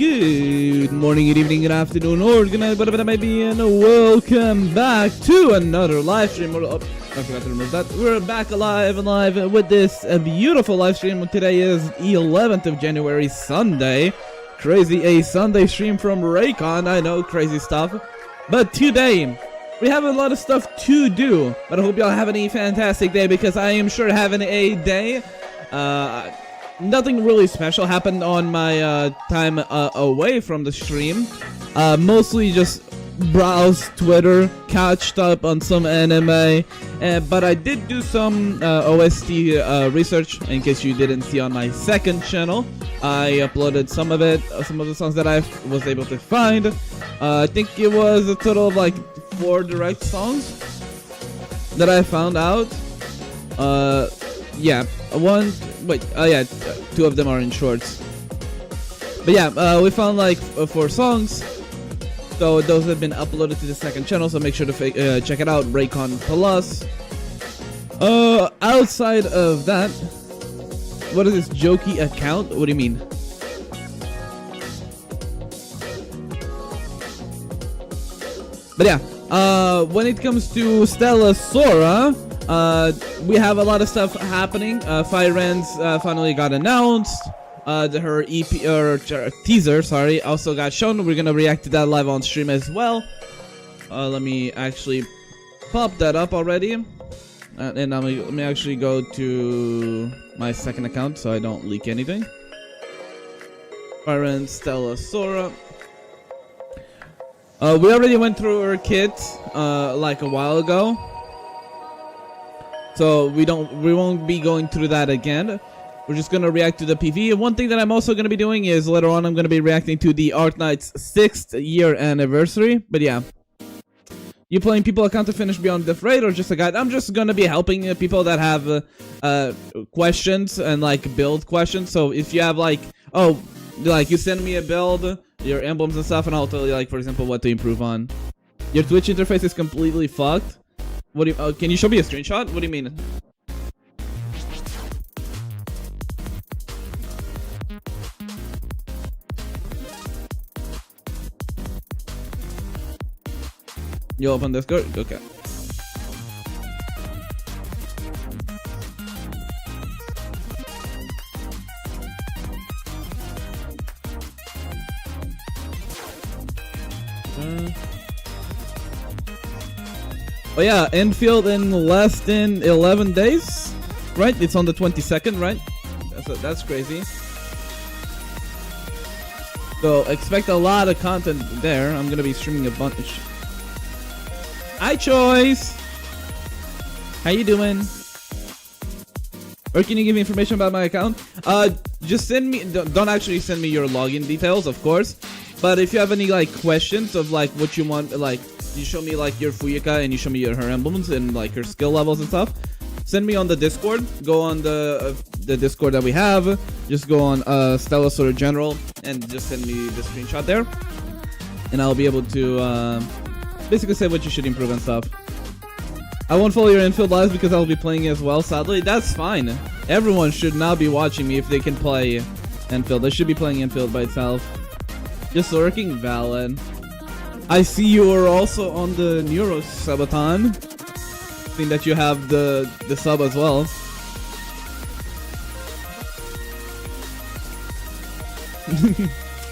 Good morning, good evening, good afternoon, or good night, whatever that may be, and welcome back to another live stream. I forgot to remove that. We're back alive with this beautiful live stream. Today is 11th of January, Sunday. Crazy, a Sunday stream from Raikon. I know, crazy stuff. But today, we have a lot of stuff to do. But I hope y'all having a fantastic day, because I am sure having a day. Nothing really special happened on my time away from the stream. Mostly just browse Twitter, catched up on some anime, but I did do some OST research. In case you didn't see on my second channel, I uploaded some of it, some of the songs that I was able to find. I think it was a total of like 4 direct songs that I found out. Yeah, yeah, 2 of them are in shorts. But yeah, we found like 4 songs. So those have been uploaded to the second channel, so make sure to check it out, Raikon Plus. Outside of that, what is this jokey account? What do you mean? But yeah, when it comes to Stella Sora, we have a lot of stuff happening. Fire Ends finally got announced. Her EP or teaser, sorry, also got shown. We're gonna react to that live on stream as well. Let me actually pop that up already, and let me actually go to my second account so I don't leak anything. Fire Ends, Stella Sora. We already went through her kit like a while ago. So we won't be going through that again. We're just gonna react to the PV. One thing that I'm also gonna be doing is later on I'm gonna be reacting to the Arknight's 6th year anniversary. But yeah, you playing people account to finish Beyond the Freight or just a guide? I'm just gonna be helping people that have questions and like build questions. So if you have like, oh, like you send me a build, your emblems and stuff, and I'll tell you like, for example, what to improve on. Your Twitch interface is completely fucked. What do you, can you show me a screenshot? What do you mean? You open Discord? Okay. Oh yeah, Enfield in less than 11 days, right? It's on the 22nd, right? That's crazy. So expect a lot of content there. I'm gonna be streaming a bunch. Hi, Choice. How you doing? Or can you give me information about my account? Just send me. Don't actually send me your login details, of course. But if you have any like questions of like what you want, like you show me like your Fuyuka and you show me her emblems and like her skill levels and stuff, send me on the Discord. Go on the Discord that we have. Just go on Stella Sora General and just send me the screenshot there, and I'll be able to basically say what you should improve and stuff. I won't follow your Enfield lives because I'll be playing as well, sadly. That's fine. Everyone should not be watching me if they can play Enfield. They should be playing Enfield by itself. Just lurking, valid. I see you are also on the Neuro Subathon. Seeing that you have the sub as well.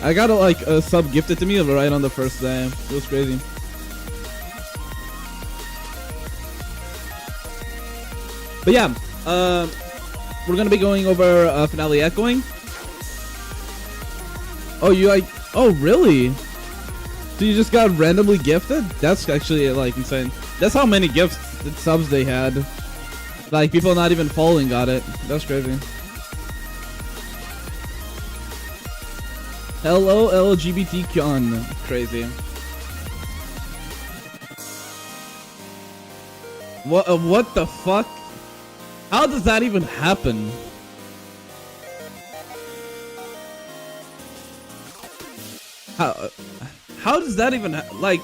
I got like a sub gifted to me right on the first day. It was crazy. But yeah, we're gonna be going over Finale Echoing. Oh, you like? Oh, really? So you just got randomly gifted? That's actually like insane. That's how many gifts and subs they had. Like people not even following got it. That's crazy. Hello, LGBTQ. Crazy. What the fuck? How does that even happen? How does that even like?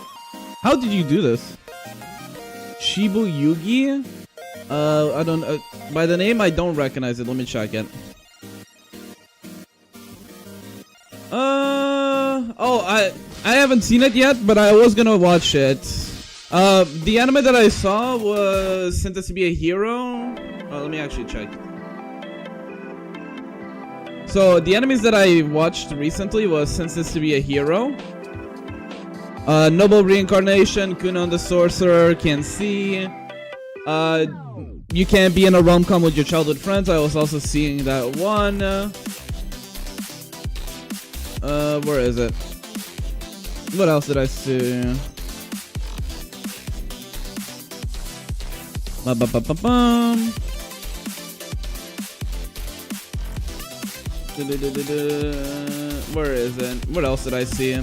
How did you do this? Shibu Yugi? I don't. By the name, I don't recognize it. Let me check it. haven't seen it yet, but I was gonna watch it. The anime that I saw was Sentenced to be a Hero. Oh, let me actually check. So the animes that I watched recently was Sentenced to be a Hero, Noble Reincarnation, Kunon the Sorcerer, Can See. You Can't Be in a Rom-Com with Your Childhood Friends. I was also seeing that one. Where is it? What else did I see? Ba-ba-ba-ba-bum. Where is it? What else did I see?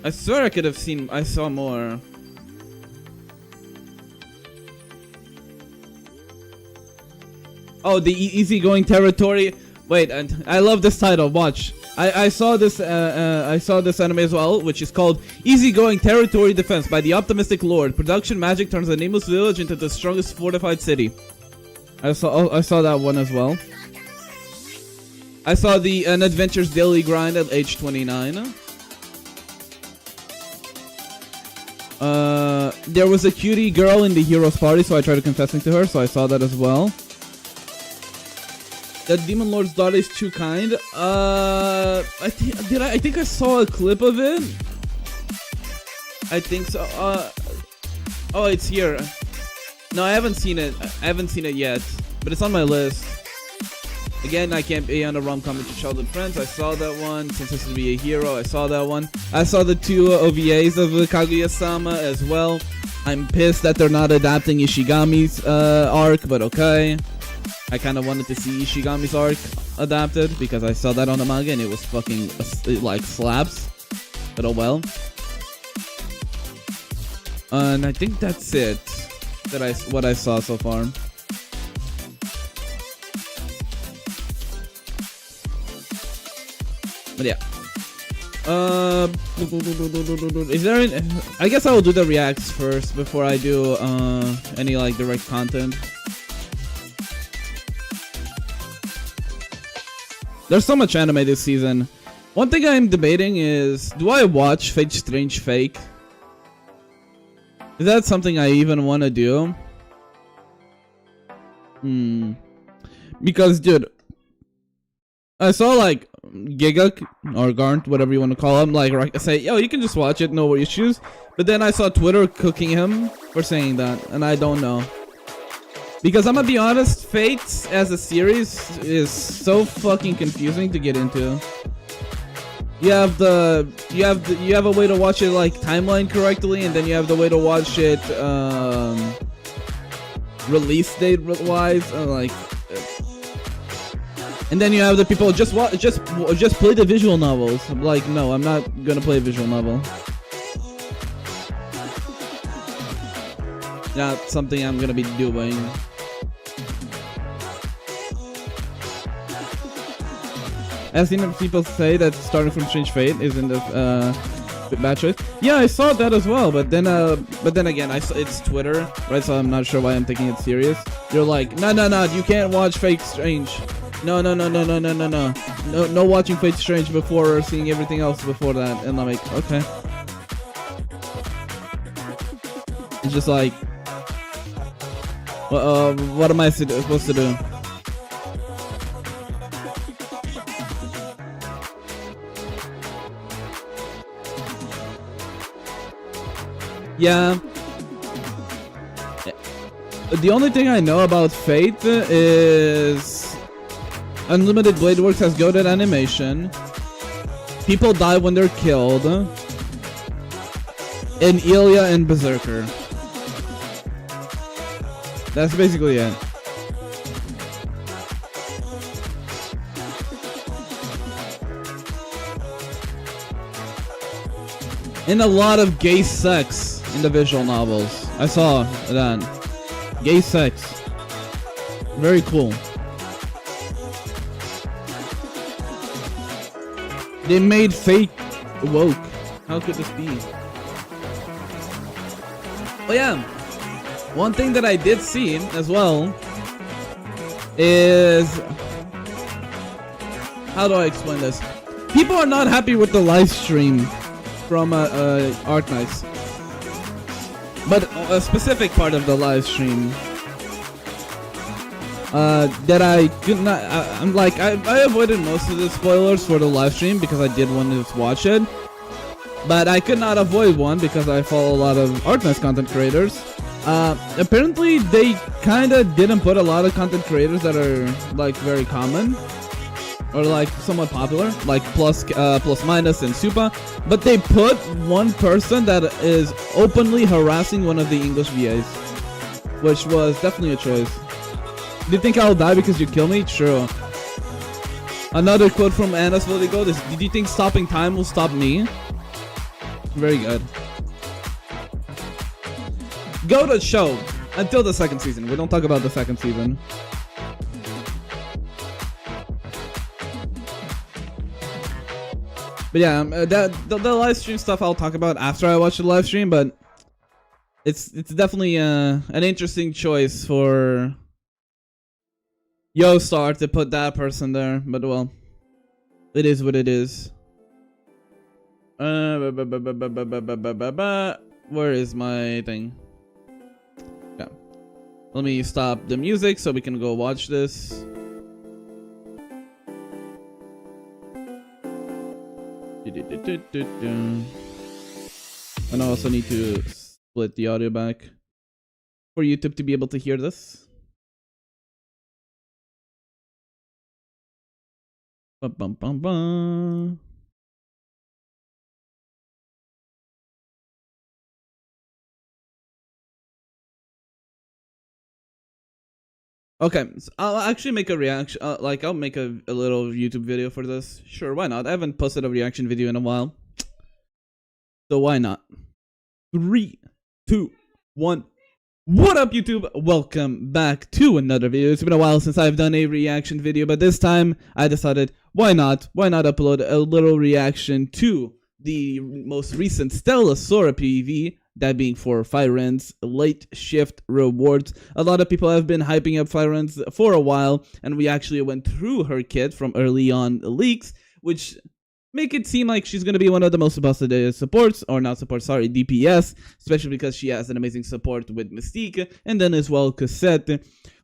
I swear I could have seen. I saw more. Oh, the easygoing territory. Wait, I love this title. Watch. I saw this anime as well, which is called Easygoing Territory Defense by the Optimistic Lord. Production magic turns a nameless village into the strongest fortified city. I saw that one as well. I saw the An Adventure's Daily Grind at age 29. There was a cutie girl in the hero's party, so I tried confessing to her, so I saw that as well. The Demon Lord's Daughter is Too Kind. I think I saw a clip of it. I think so. Oh, it's here. No, I haven't seen it. I haven't seen it yet, but it's on my list. Again, I Can't Be on a Rom-Com with Your Childhood Friends. I saw that one. Sentenced to be a Hero. I saw that one. I saw the two OVAs of Kaguya-sama as well. I'm pissed that they're not adapting Ishigami's arc, but okay. I kind of wanted to see Ishigami's arc adapted because I saw that on the manga and it was fucking like slaps. But oh well. And I think that's it. What I saw so far. But yeah. Is there any, I guess I will do the reacts first before I do any like direct content. There's so much anime this season. One thing I'm debating is, do I watch Fate Strange Fake? Is that something I even want to do? Because, dude, I saw like Gigak or Garnt, whatever you want to call him, like say, yo, you can just watch it, no issues. But then I saw Twitter cooking him for saying that, and I don't know. Because I'm gonna be honest, Fate as a series is so fucking confusing to get into. You have a way to watch it like timeline correctly, and then you have the way to watch it release date wise, and then you have the people just play the visual novels. I'm like, no, I'm not gonna play a visual novel. Not something I'm gonna be doing. I've seen people say that starting from Strange Fate is in the bad choice. Yeah, I saw that as well, but then again, it's Twitter, right? So I'm not sure why I'm taking it serious. You're like, no, you can't watch Fate Strange. No, watching Fate Strange before seeing everything else before that. And I'm like, okay. It's just like, what am I supposed to do? Yeah. The only thing I know about Fate is Unlimited Blade Works has goated animation. People die when they're killed. And Ilya and Berserker. That's basically it. And a lot of gay sex in the visual novels. I saw that. Gay sex. Very cool. They made Fate woke. How could this be? Oh yeah. One thing that I did see as well is, how do I explain this? People are not happy with the live stream from Art Nights, but a specific part of the live stream that I could not. I'm like, I avoided most of the spoilers for the live stream because I did want to watch it, but I could not avoid one because I follow a lot of Art Nights content creators. Apparently they kinda didn't put a lot of content creators that are like very common or like somewhat popular, like Plus Minus and Supa, but they put one person that is openly harassing one of the English VAs, which was definitely a choice. Do you think I'll die because you kill me? Sure. Another quote from Anna's Voligo is, did you think stopping time will stop me? Very good. Go to show until the second season. We don't talk about the second season. But yeah, the live stream stuff I'll talk about after I watch the live stream. But it's definitely an interesting choice for YoStar to put that person there. But well, it is what it is. Where is my thing? Yeah. Let me stop the music so we can go watch this. And I also need to split the audio back for YouTube to be able to hear this. Bum, bum, bum, bum. Okay, so I'll actually make a reaction, I'll make a little YouTube video for this. Sure, why not? I haven't posted a reaction video in a while. So why not? 3, 2, 1. What up, YouTube? Welcome back to another video. It's been a while since I've done a reaction video, but this time I decided, why not? Why not upload a little reaction to the most recent Stella Sora PV? That being for Firen's late shift rewards. A lot of people have been hyping up Firen's for a while, and we actually went through her kit from early on leaks, which make it seem like she's going to be one of the most busted supports, or not supports, sorry, DPS, especially because she has an amazing support with Mystique, and then as well Cassette,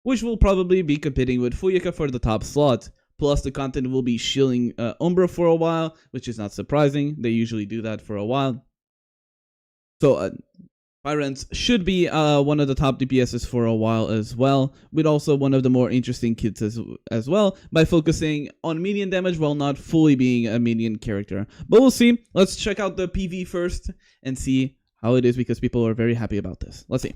which will probably be competing with Fuyuka for the top slot. Plus, the content will be shielding Umbra for a while, which is not surprising. They usually do that for a while. So, Firen's should be one of the top DPSs for a while as well, with also one of the more interesting kits as well, by focusing on minion damage while not fully being a minion character. But we'll see. Let's check out the PV first and see how it is, because people are very happy about this. Let's see.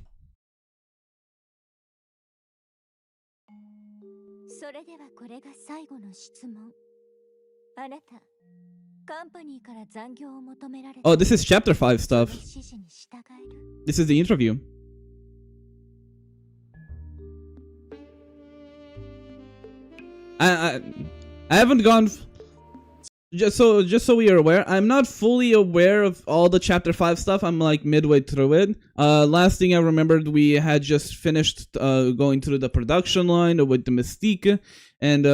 Oh, this is chapter 5 stuff. This is the interview. I haven't gone just so we are aware. I'm not fully aware of all the chapter 5 stuff. I'm like midway through it. Last thing I remembered, we had just finished going through the production line with the Mystique, and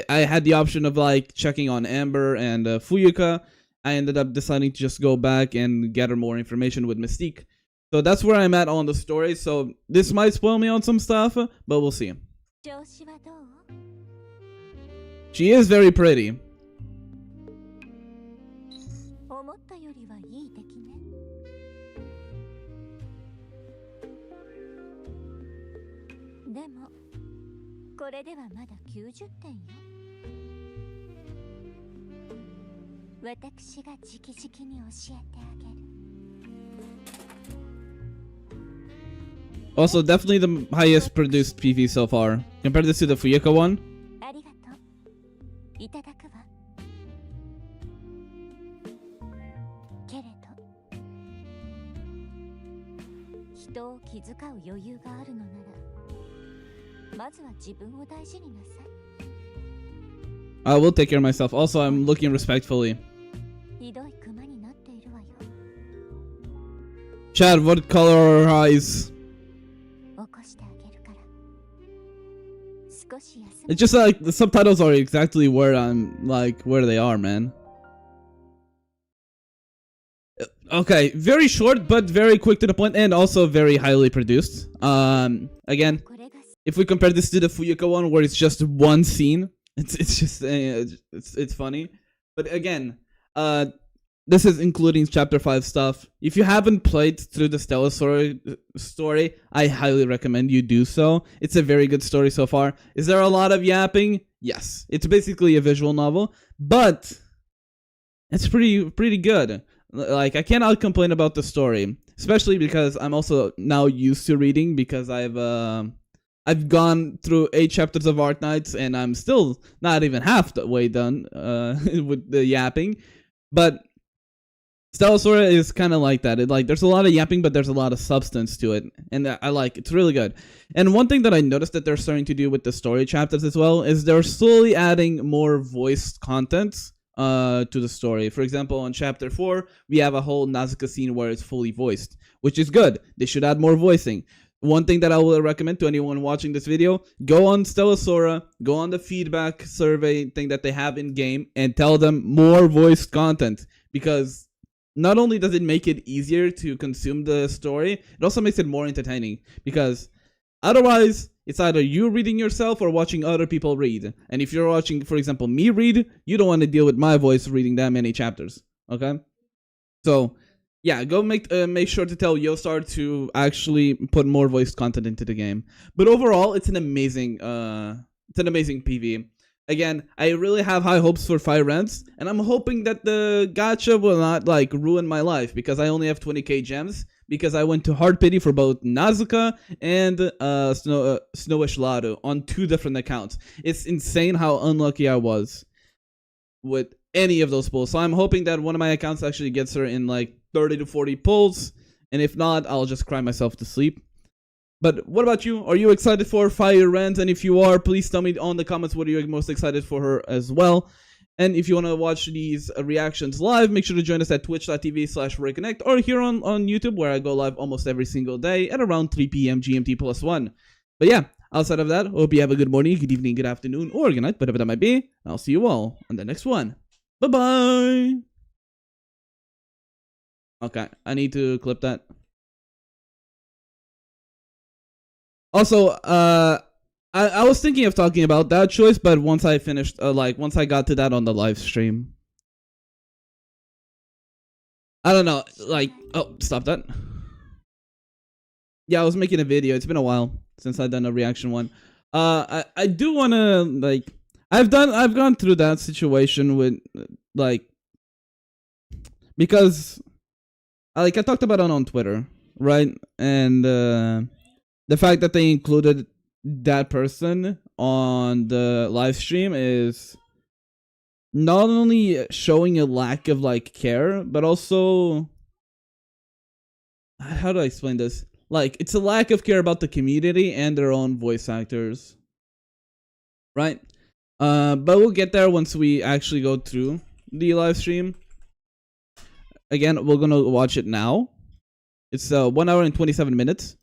I had the option of like checking on Amber and Fuyuka. I ended up deciding to just go back and gather more information with Mystique. So that's where I'm at on the story. So this might spoil me on some stuff, but we'll see. She is very pretty. Also, definitely the highest produced PV so far. Compare this to the Fuyuka one. I will take care of myself. Also, I'm looking respectfully. Chad, what color are her eyes? It's just like the subtitles are exactly where I'm like where they are, man. Okay, very short but very quick to the point, and also very highly produced. Again, if we compare this to the Fuyuka one, where it's just one scene, it's just it's funny. But again, this is including chapter 5 stuff. If you haven't played through the Stella Sora story, I highly recommend you do so. It's a very good story so far. Is there a lot of yapping? Yes. It's basically a visual novel, but it's pretty good. Like, I cannot complain about the story, especially because I'm also now used to reading, because I've gone through 8 chapters of Arknights and I'm still not even half the way done with the yapping. But Stella Sora is kind of like that. There's a lot of yapping, but there's a lot of substance to it, and I like it. It's really good. And one thing that I noticed that they're starting to do with the story chapters as well is they're slowly adding more voiced content to the story. For example, on chapter 4, we have a whole Nazuka scene where it's fully voiced, which is good. They should add more voicing. One thing that I will recommend to anyone watching this video, go on Stella Sora, go on the feedback survey thing that they have in game, and tell them more voiced content, because not only does it make it easier to consume the story, it also makes it more entertaining, because otherwise it's either you reading yourself or watching other people read. And if you're watching, for example, me read, you don't want to deal with my voice reading that many chapters. Okay? So yeah, go make sure to tell Yostar to actually put more voiced content into the game. But overall, it's an amazing PV. Again, I really have high hopes for Fire Rents, and I'm hoping that the gacha will not like ruin my life, because I only have 20k gems, because I went to hard pity for both Nazuka and Snowish Lado on 2 different accounts. It's insane how unlucky I was with any of those pulls. So I'm hoping that one of my accounts actually gets her in like 30 to 40 pulls, and if not, I'll just cry myself to sleep. But what about you? Are you excited for Fire Rent? And if you are, please tell me on the comments what you're most excited for her as well. And if you want to watch these reactions live, make sure to join us at twitch.tv/reconnect, or here on YouTube, where I go live almost every single day at around 3 p.m. GMT +1. But yeah, outside of that, hope you have a good morning, good evening, good afternoon, or good night, whatever that might be. I'll see you all on the next one. Bye-bye! Okay, I need to clip that. Also, I was thinking of talking about that choice, but once I finished, once I got to that on the live stream, I don't know, oh, stop that. Yeah, I was making a video. It's been a while since I've done a reaction one. I do want to, I've gone through that situation with, because, I talked about it on Twitter, right? And, the fact that they included that person on the live stream is not only showing a lack of care, but also, how do I explain this? It's a lack of care about the community and their own voice actors, right? But we'll get there once we actually go through the live stream. Again, we're gonna watch it now. It's 1 hour and 27 minutes.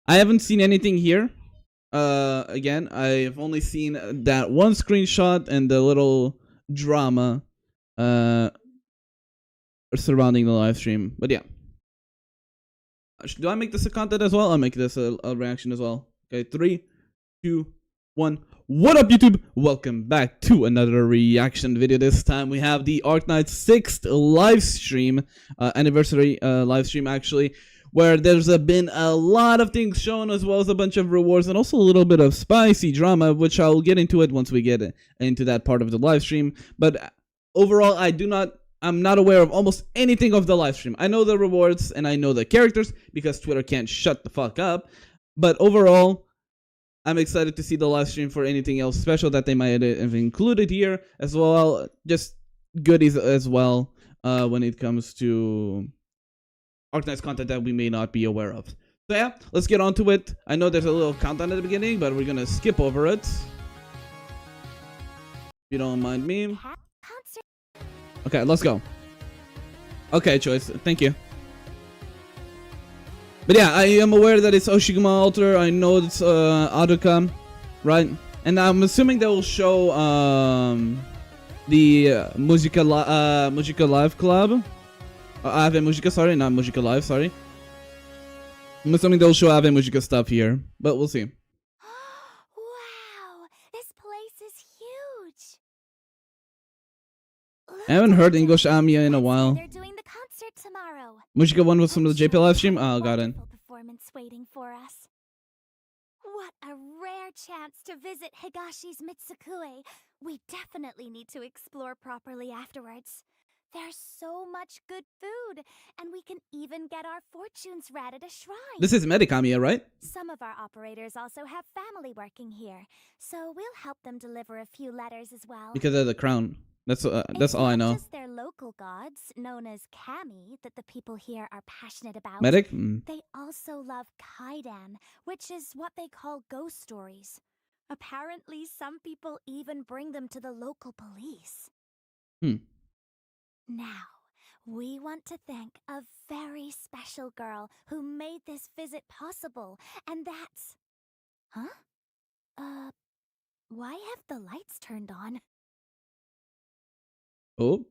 I haven't seen anything here. Again, I've only seen that one screenshot and the little drama surrounding the live stream. But yeah. Do I make this a content as well? I'll make this a reaction as well. Okay, 3, 2, 1. What up, YouTube? Welcome back to another reaction video. This time we have the Arknights 6th live stream, anniversary live stream actually, where there's been a lot of things shown, as well as a bunch of rewards and also a little bit of spicy drama, which I'll get into it once we get into that part of the live stream. But overall, I'm not aware of almost anything of the live stream. I know the rewards and I know the characters because Twitter can't shut the fuck up. But overall, I'm excited to see the live stream for anything else special that they might have included here, as well, just goodies as well when it comes to Arknights content that we may not be aware of. So yeah, let's get on to it. I know there's a little countdown at the beginning, but we're gonna skip over it. If you don't mind me. Okay, let's go. Okay, Choice. Thank you. But yeah, I am aware that it's Oshiguma Alter. I know it's Aduka. right? And I'm assuming they will show the Musica Live Club. Ave Musica, sorry, not Musica Live, sorry. I'm assuming they'll show Ave Musica stuff here, but we'll see. Wow, this place is huge. I haven't heard English Amia in a while. They're doing the concert tomorrow. Musica 1 was from the JP live stream? Oh, got it. Performance waiting for us. What a rare chance to visit Higashi's Mitsukue. We definitely need to explore properly afterwards. There's so much good food, and we can even get our fortunes read at a shrine. This is Medicamia, right? Some of our operators also have family working here, so we'll help them deliver a few letters as well. Because of the crown. That's all I know. It's not just their local gods, known as kami, that the people here are passionate about. Medic? They also love kaidan, which is what they call ghost stories. Apparently, some people even bring them to the local police. Now, we want to thank a very special girl who made this visit possible, and that's... Huh? Why have the lights turned on? Oh.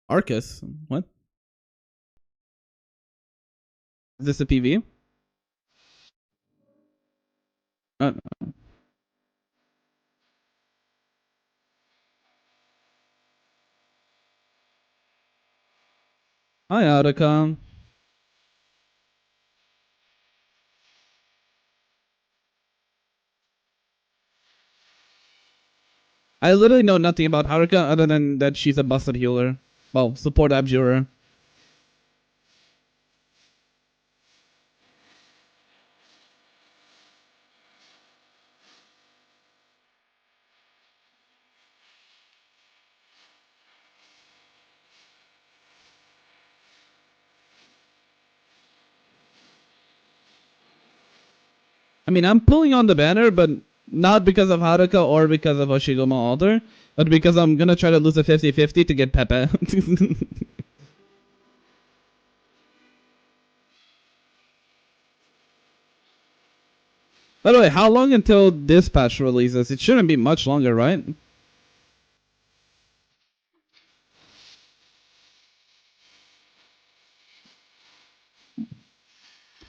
Arcus. What? Is this a PV? No. Hi, Audica. I literally know nothing about Haruka other than that she's a busted healer. Well, support abjurer. I mean, I'm pulling on the banner, but not because of Haruka or because of Hoshiguma Alter, but because I'm gonna try to lose a 50-50 to get Pepe. By the way, how long until this patch releases? It shouldn't be much longer, right?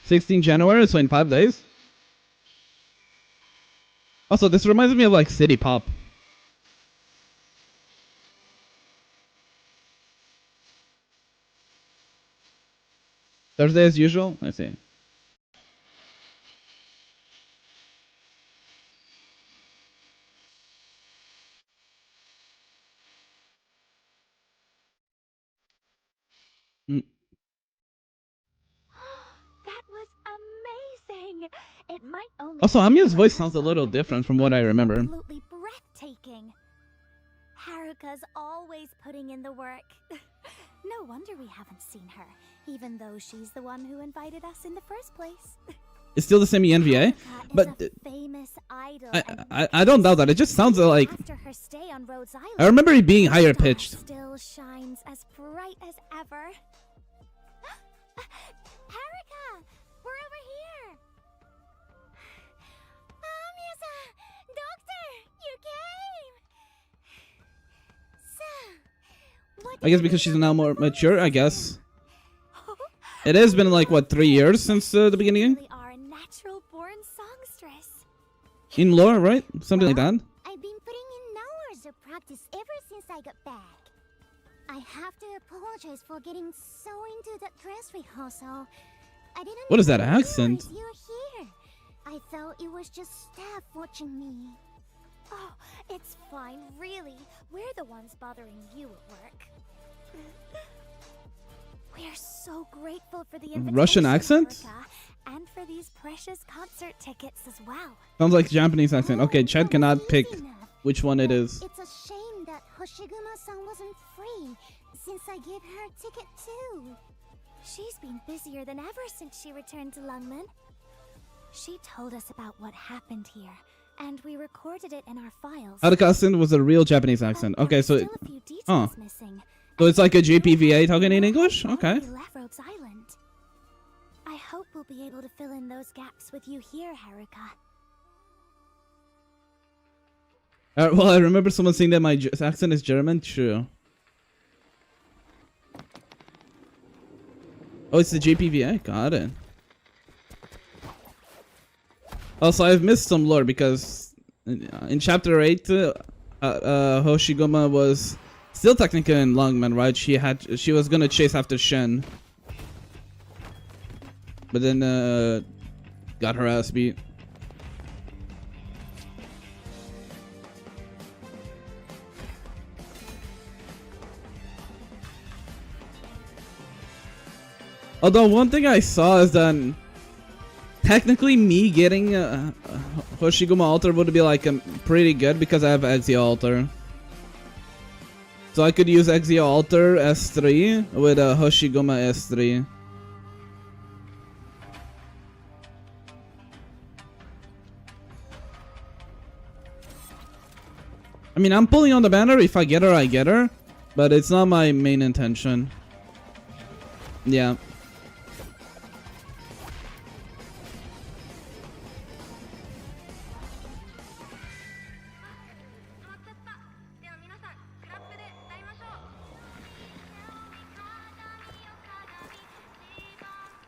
16 January, so in 5 days? Also, this reminds me of like City Pop. Thursday as usual? I see. That was amazing! It might only Also, Amiya's voice sounds a little different from what I remember. Absolutely breathtaking. Haruka's always putting in the work. No wonder we haven't seen her, even though she's the one who invited us in the first place. It's still the same ENVA, but famous idol I don't doubt that. It just sounds like after her stay on Rhodes Island, I remember it being higher pitched. Still shines as bright as ever. Haruka, we're over here. Miyasa, doctor, you came. So, I guess because she's now more mature, I guess. It has been like, what, 3 years since the beginning? In lore, right? Something like that. I've been putting in hours of practice ever since I got back. I have to apologize for getting so into that dress rehearsal. I didn't What is that accent? You're here. I thought it was just staff watching me. Oh, it's fine, really. We're the ones bothering you at work. We're so grateful for the invitation, Russian accent? Haruka, and for these precious concert tickets as well. Sounds like Japanese accent. Okay, Chad cannot pick which one it is. It's a shame that Hoshiguma-san wasn't free, since I gave her a ticket too. She's been busier than ever since she returned to Lungmen. She told us about what happened here, and we recorded it in our files. Haruka accent was a real Japanese accent. Okay, so still a few details missing. So it's like a JPVA talking in English? Okay. We left Rhodes Island. I hope we'll be able to fill in those gaps with you here, Haruka. Well, I remember someone saying that my accent is German. True. Oh, it's the JPVA. Got it. Also, I've missed some lore because in chapter 8, Hoshiguma was still technically in Longman, right? She was gonna chase after Shen, but then got her ass beat. Although one thing I saw is that technically me getting Hoshiguma Altar would be like pretty good because I have Exia Altar. So I could use Exia Altar S3 with Hoshiguma S3. I mean, I'm pulling on the banner. If I get her, I get her. But it's not my main intention. Yeah.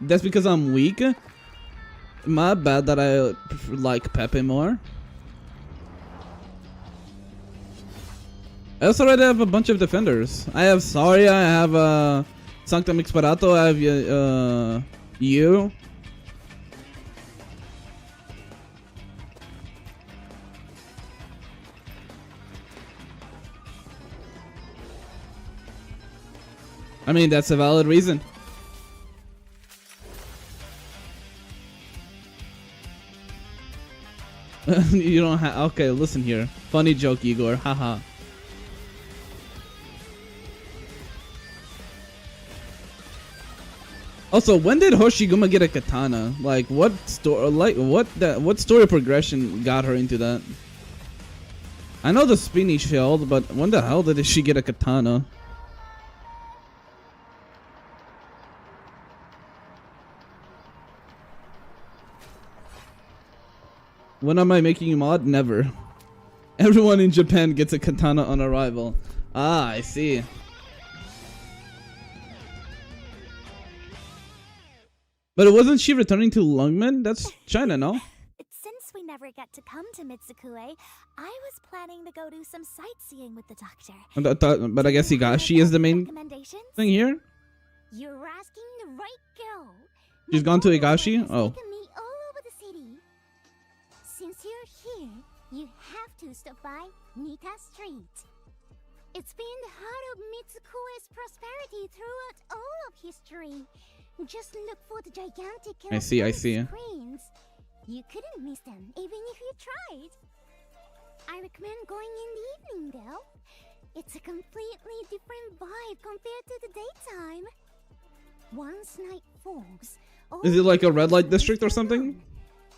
That's because I'm weak. My bad that I like Pepe more. I also already have a bunch of defenders. I have Saria, I have Sanctum Exparato, I have you. I mean, that's a valid reason. You don't have. Okay, listen here. Funny joke, Igor. Haha. Also, when did Hoshiguma get a katana? Like, what story? Like, what story progression got her into that? I know the spinny shield, but when the hell did she get a katana? When am I making you mod? Never. Everyone in Japan gets a katana on arrival. Ah, I see. But wasn't she returning to Lungmen? That's China, no? Since we never get to come to Mitsukue, I was planning to go do some sightseeing with the doctor. But I guess Higashi is the main thing here? You're asking the right girl. She's gone to Higashi? Oh. Since you're here, you have to stop by Nika Street. It's been the heart of Mitsukue's prosperity throughout all of history. Just look for the gigantic I see. screens. You couldn't miss them even if you tried. I recommend going in the evening though. It's a completely different vibe compared to the daytime. Once night falls, is it like a red light district or something?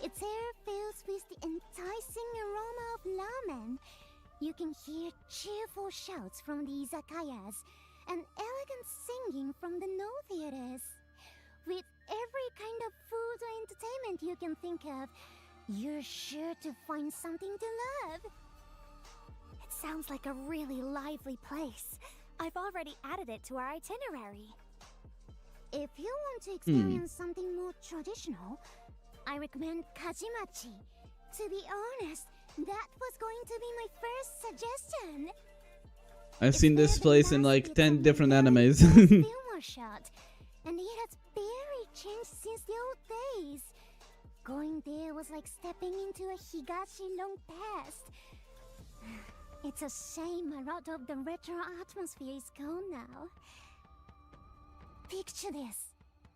Its air fills with the enticing aroma of ramen. You can hear cheerful shouts from the izakayas and elegant singing from the no theaters. With every kind of food or entertainment you can think of, you're sure to find something to love. It sounds like a really lively place. I've already added it to our itinerary. If you want to experience something more traditional, I recommend Kajimachi. To be honest, that was going to be my first suggestion. I've seen this place in like 10 different animes. Shot, and it has barely changed since the old days. Going there was like stepping into a Higashi long past. It's a shame a lot of the retro atmosphere is gone now. Picture this.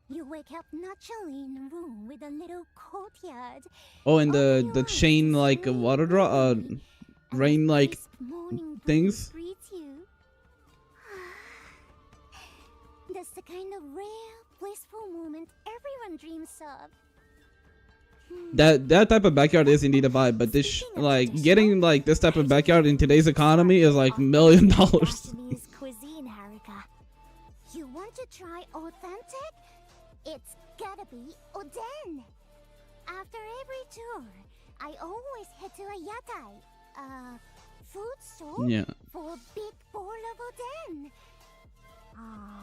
You wake up naturally in a room with a little courtyard. Oh, and the chain like water drop, rain like things. That's the kind of rare, blissful moment everyone dreams of. That type of backyard is indeed a vibe, but this like getting like this type of backyard in today's economy is like $1 million. Cuisine, Haruka. You want to try authentic? It's gotta be oden. After every tour, I always head to a yatai, food store Yeah. for a big 4-level den.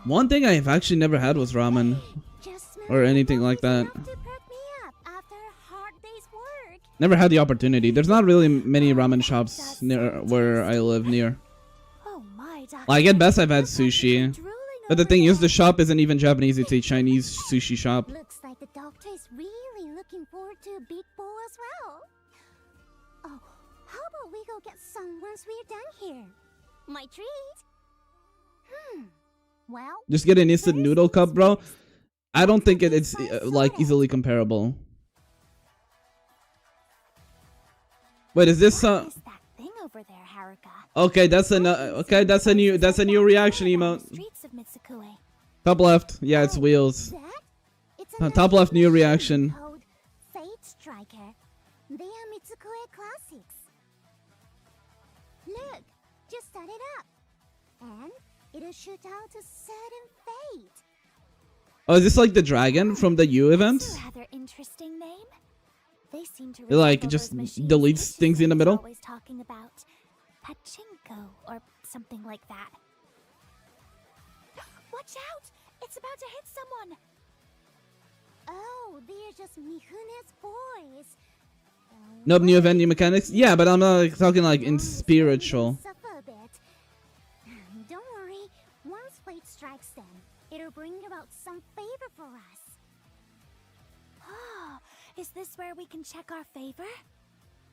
One thing I've actually never had was ramen Just smell or the anything like that. enough to perk me up after a hard day's work. Never had the opportunity. There's not really many ramen shops near where I live near. Oh my, Like at best I've had sushi. But the thing is, the shop isn't even Japanese, it's a Chinese sushi shop. Looks like the doctor is really looking forward to a big bowl as well. Oh, how about we go get some once we're done here? My treat. Well, Just get an instant noodle cup, bro. I don't think it's like easily comparable. Wait, is this what is that thing over there, Haruka? okay, that's a new reaction emote. Streets of Mitsukue. Top left. Yeah, it's wheels. That? It's Top left, new reaction. called Fate Striker. They are Mitsukue classics. Look, just start it up. And it'll shoot out a certain fate. Oh, is this like the dragon from the U event? That's a rather interesting name. They seem to It like resemble just those machines deletes things in the middle. Always talking about pachinko or something like that. Watch out! It's about to hit someone. Oh, they're just Mifune's boys. Nope, new event, new mechanics. Yeah, but I'm not like, talking like in spiritual. Suffer a bit. Don't worry. Once fate strikes them, it'll bring about some favor for us. Ah, is this where we can check our favor?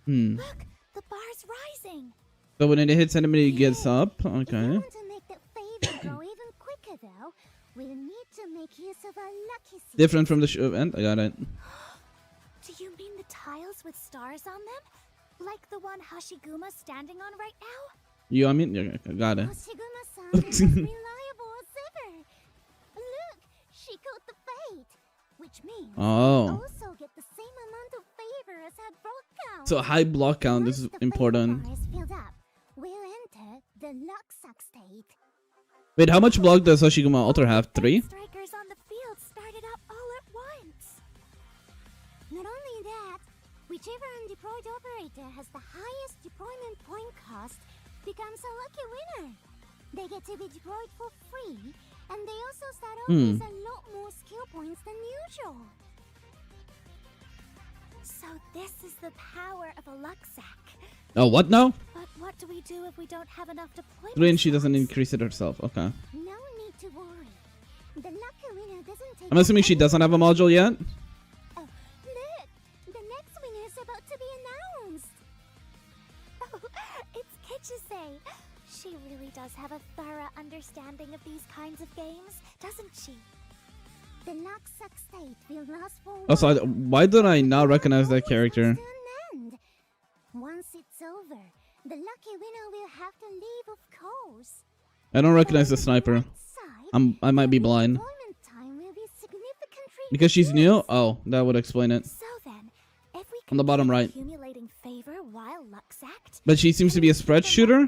Look, the bar's rising. So when it hits enemy, it gets up. If we Okay. want to make that favor grow even quicker, though, we'll need to make use of our lucky seed. Different from the show event. I got it. Do you mean the tiles with stars on them? Like the one Hashiguma's standing on right now? You, I mean, yeah, I got it. Hashiguma-san is as reliable as ever. Look, she caught the fate, which means Oh. we also get the same amount of favor as her block count. So high block count Once is the favor important. bar is filled up, we'll enter the luck suck state. Wait, how much block does Hoshiguma Alter have? 3? Strikers on the field started up all at once. Not only that, whichever undeployed operator has the highest deployment point cost becomes a lucky winner. They get to be deployed for free, and they also start off with a lot more skill points than usual. So this is the power of a luck sack. Oh, what now? But what do we do if we don't have enough deployment 3 and she doesn't slots? increase it herself. Okay. No need to worry. The lucky winner doesn't take I'm assuming she doesn't have a module yet. Oh, look! The next winner is about to be announced! Oh, it's Kichise! She really does have a thorough understanding of these kinds of games, doesn't she? The luck suck state will last for Also, why did I not recognize that character? Once it's over, the lucky winner will have to leave, of course. I don't recognize the sniper. Outside, I might be blind. deployment time will be significantly Because she's new? reduced. Oh, that would explain it. So then, if we On the bottom continue right. accumulating favor while luck sacked, But she seems to be a spread shooter.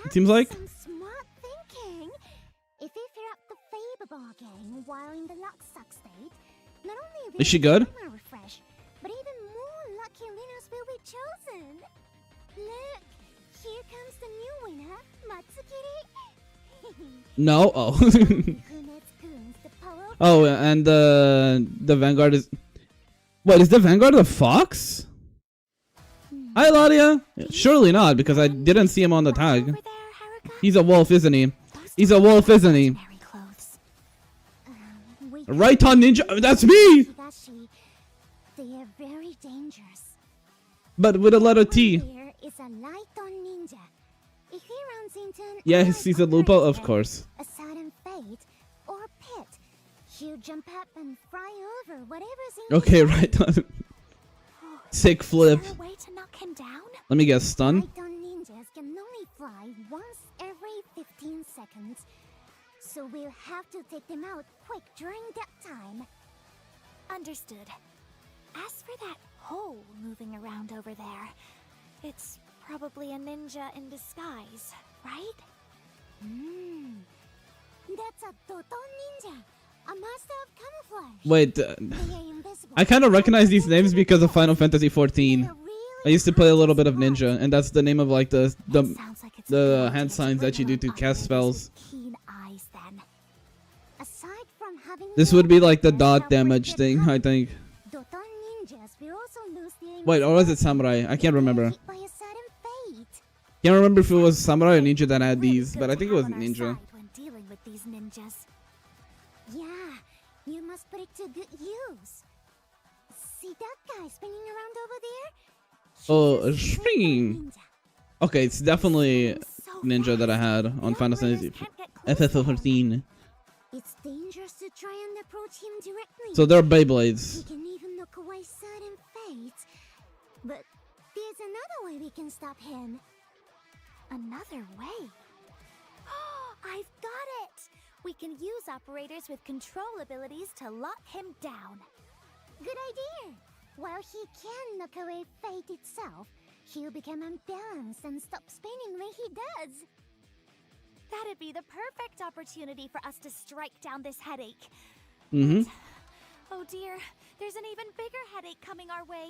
It seems like. Some smart thinking. If we fill up the favor bar game while in the luck suck state, not only will Is she the good? timer refresh, but even more lucky winners will be chosen. Look, here comes the new winner, Matsukiri. No. Oh. Kunetsukun's the power of Oh, and the Vanguard is. Wait, is the Vanguard a fox? Hi, Ladia. Surely not, because I didn't see him on the tag. over there, Haruka? He's a wolf, isn't he? Those He's a wolf, isn't he? merry clothes. We Raikon ninja. That's me. Higashi, they are very dangerous. But with a letter T. Here is a Raikon ninja. If he runs into an Yes, he's a Lupo, of course. a sudden fate, or a pit, he'll jump up and fly over whatever's in Okay, his way. right. Sick flip. Is there a way to knock him down? Let me guess, stun. Raikon ninjas can only fly once every 15 seconds, so we'll have to take them out quick during that time. Understood. As for that hole moving around over there, it's probably a ninja in disguise, right? That's a Doton ninja, a master of camouflage. Wait, They are invisible. I kind of recognize these names because of Final Fantasy They're 14. really I used to play a little bit of ninja, and that's the name of like the Sounds like it's a good the idea hand to signs that you do bring to on cast operators spells. with keen eyes, then. Aside from having This the would be like the operators dot help damage break thing, it I up, think. Doton ninjas will also lose the aim Wait, of or was it spells samurai? I if can't they are remember. hit by a sudden fate. Can't remember if it was samurai or Something ninja that had really these, good but I to think it have was on our ninja. side when dealing with these ninjas. Yeah, you must put it to good use. See that guy spinning around over there? Oh, He's a spinning. ninja. Okay, it's definitely Spinning so ninja that I fast, had the on Final operators Fantasy can't get close to him. FF14. It's dangerous to try and approach him directly. So they're He Beyblades. can even look away sudden fate. But there's another way we can stop him. Another way? I've got it! We can use operators with control abilities to lock him down. Good idea! While he can knock away fate itself, he'll become unbalanced and stop spinning when he does. That'd be the perfect opportunity for us to strike down this headache. Mm-hmm. Oh dear, there's an even bigger headache coming our way.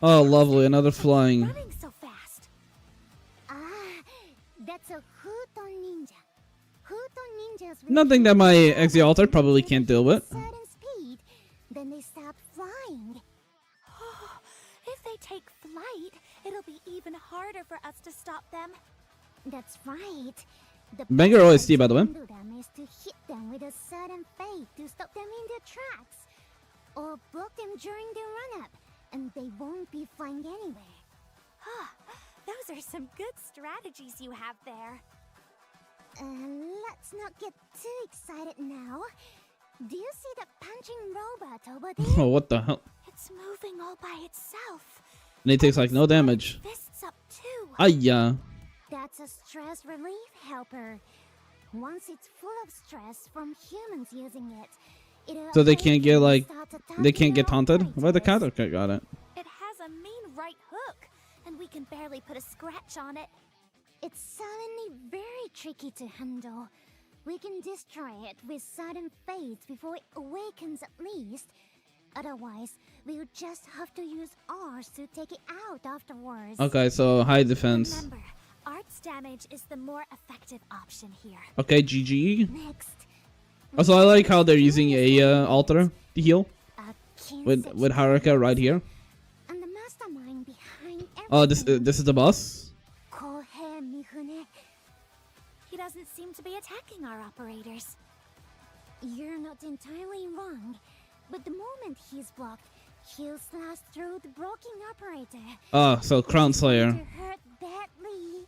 Oh, lovely, another flying. Running so fast. Ah, that's a Huton ninja. Huton ninjas. Nothing that my Exi Alter probably can't deal with. Sudden speed, then they stop flying. If they take flight, it'll be even harder for us to stop them. That's right. The Banger best OST, by the way. to do them is to hit them with a sudden fate to stop them in their tracks, or block them during their run-up, and they won't be flying anywhere. Those are some good strategies you have there. Let's not get too excited now. Do you see the punching robot over there? Oh, what the hell? It's moving all by itself. And it takes like no damage. Fists up too. Ayya. That's a stress relief helper. Once it's full of stress from humans using it, it'll So they can't get like, start they attacking can't get our taunted by the cat? operators. Okay, got it. It has a mean right hook, and we can barely put a scratch on it. It's suddenly very tricky to handle. We can destroy it with sudden fates before it awakens at least. Otherwise, we'll just have to use ours to take it out afterwards. Okay, so high defense. Remember, art's damage is the more effective option here. Okay, GG. Next. Also, I like how they're using a altar to heal a with Kinsetsu Haruka right here. and the mastermind behind everything. Oh, this is the boss. Kohei Mifune. He doesn't seem to be attacking our operators. You're not entirely wrong, but the moment he's blocked, he'll slash through the blocking operator. Oh, so Crown Slayer. To hurt badly.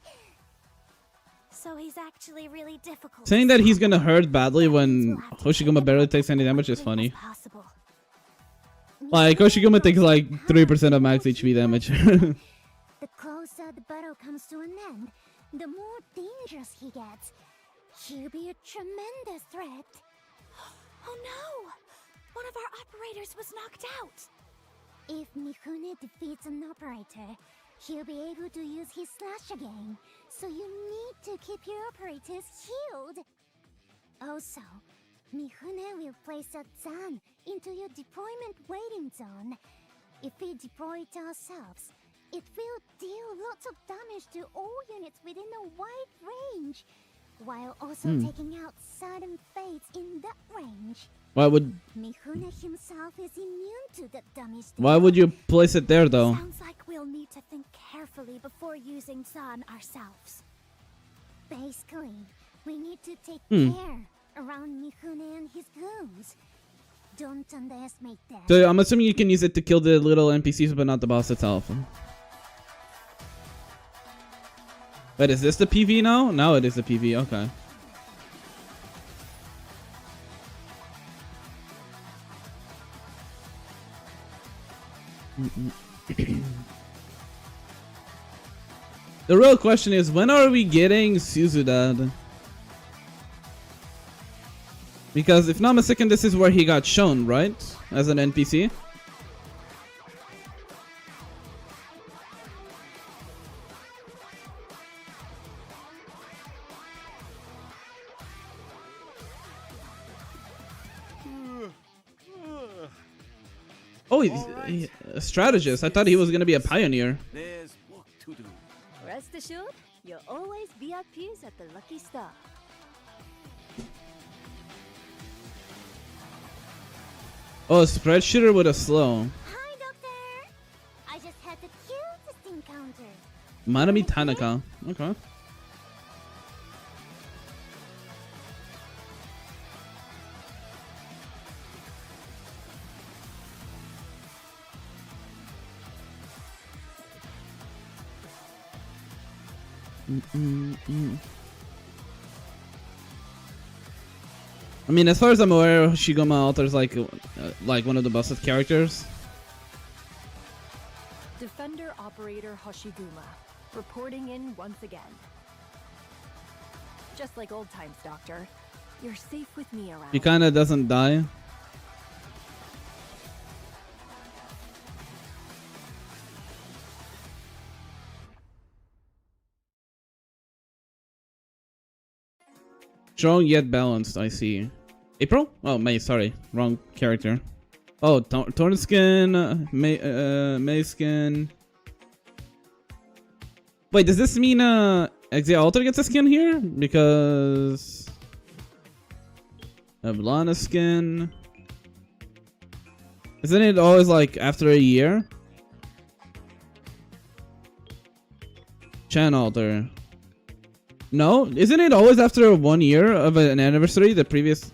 So he's actually really difficult. Saying to that he's stop. gonna hurt badly when We'll have to Hoshiguma take it barely out takes any as damage is quickly funny. as possible. Like, Hoshiguma takes like 3% of max HP damage. The closer the battle comes to an end, the more dangerous he gets. He'll be a tremendous threat. Oh no! One of our operators was knocked out! If Mifune defeats an operator, he'll be able to use his slash again, so you need to keep your operators healed. Also, Mifune will place a Zan into your deployment waiting zone. If we deploy it ourselves, it will deal lots of damage to all units within a wide range, while also taking out sudden fates in that range. Why would Mifune himself is immune to that damage. why would you place it there though? Sounds like we'll need to think carefully before using Zan ourselves. Basically, we need to take care around Mifune and his goons. Don't underestimate them. So I'm assuming you can use it to kill the little NPCs, but not the boss itself. Wait, is this the PV now? Now it is the PV. Okay. The real question is, when are we getting Suzudad? Because if not mistaken, this is where he got shown, right? As an NPC. Oh, he's a strategist. I thought he was gonna be a pioneer. There's always be at peace at the lucky star. Oh, a spread shooter with a slow. Hi, Doctor. I just had the cutest encounter. Manami Tanaka. Okay. I mean, as far as I'm aware, Shigoma alters like one of the busted characters. Defender Operator Hoshiguma, reporting in once again. Just like old times, Doctor. You're safe with me around. He kinda doesn't die. Strong yet balanced, I see. April? Oh, May, sorry. Wrong character. Oh, Torn skin, May skin. Wait, does this mean Exia Alter gets a skin here? Because Lana skin. Isn't it always like after a year? Chan Alter. No, isn't it always after 1 year of an anniversary? The previous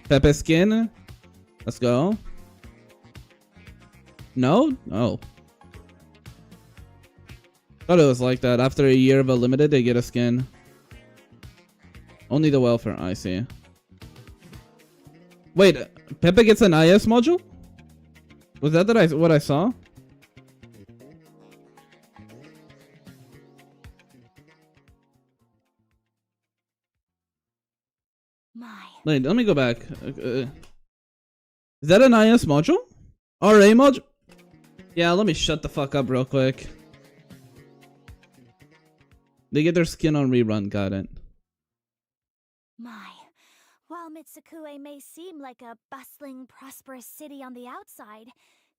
Pepe skin. Let's go. No? Oh. Thought it was like that. After a year of a limited, they get a skin. Only the welfare, I see. Wait, Pepe gets an IS module? Was that what I saw? Wait, let me go back. Is that an IS module? RA module? Yeah, let me shut the fuck up real quick. They get their skin on rerun, got it. My, while Mitsukue may seem like a bustling, prosperous city on the outside,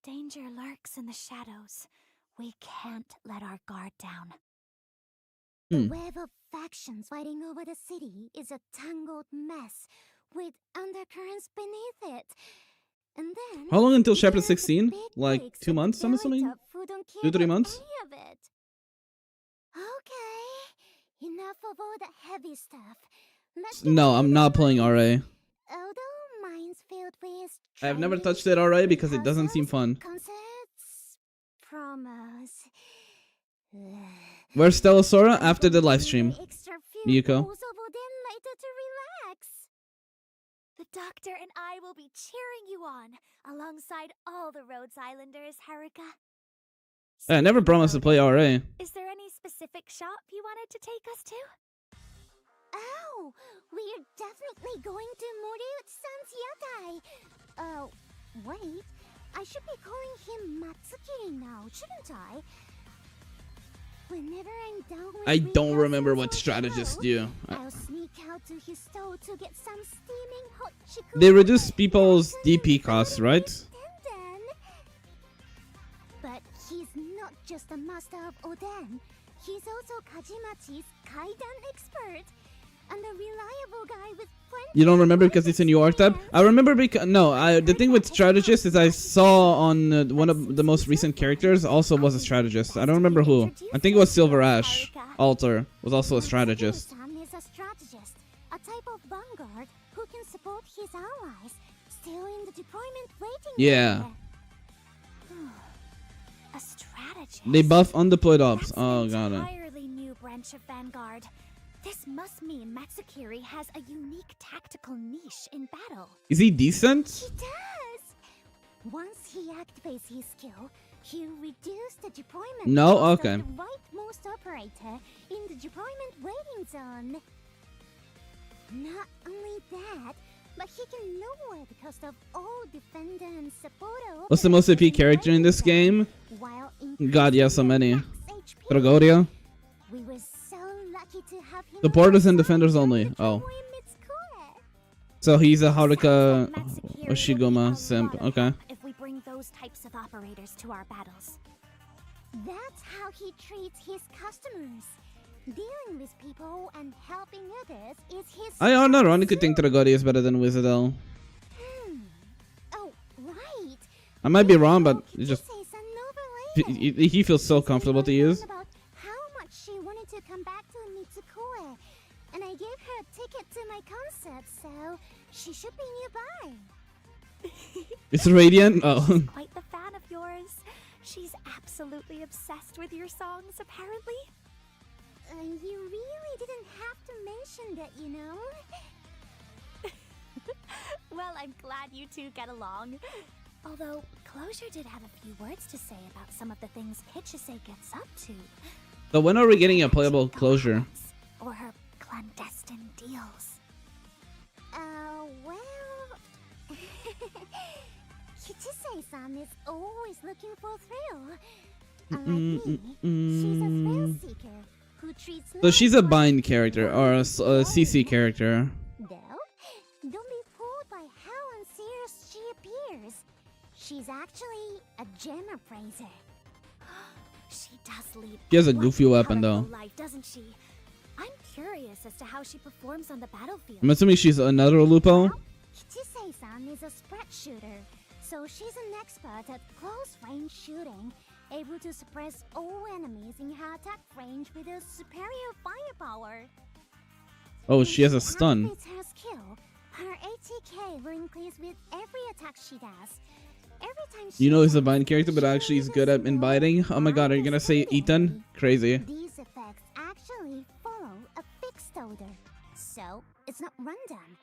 danger lurks in the shadows. We can't let our guard down. The web of factions fighting over the city is a tangled mess with undercurrents beneath it. And then How long until chapter 16? Like 2 months, I'm assuming? 2-3 months? Okay, enough of all the heavy stuff. No, I'm not playing RA. Although mine's filled with I have never touched it RA because it doesn't seem fun. Concerts, promos. Where's Stella Sora after the live stream? Miyuko. The Doctor and I will be cheering you on alongside all the Rhodes Islanders, Haruka. I never promised to play RA. Is there any specific shop you wanted to take us to? Oh, we're definitely going to Moriutsu's Yatai. Oh, wait. I should be calling him Matsukiri now, shouldn't I? Whenever I'm down with I don't remember what strategists do. I'll sneak out to his store to get some steaming hot chicken. They reduce people's DP costs, right? But he's not just a master of Oden. He's also Kajimachi's Kaidan expert. And a reliable guy with plenty. You don't remember because it's a new archetype? I remember because the thing with strategist is I saw on one of the most recent characters also was a strategist. I don't remember who. I think it was Silver Ash. Alter was also a strategist. Is a strategist, a type of vanguard who can support his allies, still in the deployment waiting. Yeah. A strategist. They buff undeployed ops. That's Oh, an got it. entirely new branch of Vanguard. This must mean Matsukiri has a unique tactical niche in battle. Is he decent? He does! Once he activates his skill, he'll reduce the deployment No? cost Okay. of the rightmost operator in the deployment waiting zone. Not only that, but he can lower the cost of all defender and supporter. What's the most OP character in this game? God, yeah, so many. Tragoria? We were so lucky to have him. Supporters and defenders only. Oh. So he's a Haruka Oshigoma simp. Okay. If we bring those types of operators to our battles. That's how he treats his customers. Dealing with people and helping others is his unironically think Dragori is better than Wizardel. Oh, right. I might be wrong, but it's just Kisses and he feels so comfortable to use. about how much she wanted to come back to Mitsukue, and I gave her a ticket to my concert, so she should be nearby. It's Radiant. Oh. She's quite the fan of yours. She's absolutely obsessed with your songs, apparently. You really didn't have to mention that, you know? Well, I'm glad you two get along. Although, Closure did have a few words to say about some of the things Kitchise gets up to. So when are we getting a playable Closure? Or her clandestine deals. Well... Kitchise-san is always looking for thrill. Unlike me, she's a thrill seeker who treats So she's a life like bind character or a CC character. Though, don't be fooled by how unserious she appears. She's actually a gem appraiser. She does lead She has a quite goofy weapon, colorful though. life, doesn't she? I'm curious as to how she performs on the battlefield. I'm assuming she's another Lupo. Kitchise-san is a spread shooter, so she's an expert at close-range shooting, able to suppress all enemies in her attack range with a superior firepower. Oh, When she has a she stun. activates her skill, her ATK will increase with every attack she does. Every time You know he's a attacks, bind character, but she actually he's uses good at the inviting. Oh my god, are you gonna say bind Ethan? ability. Crazy. These effects actually follow a fixed order, so it's not random.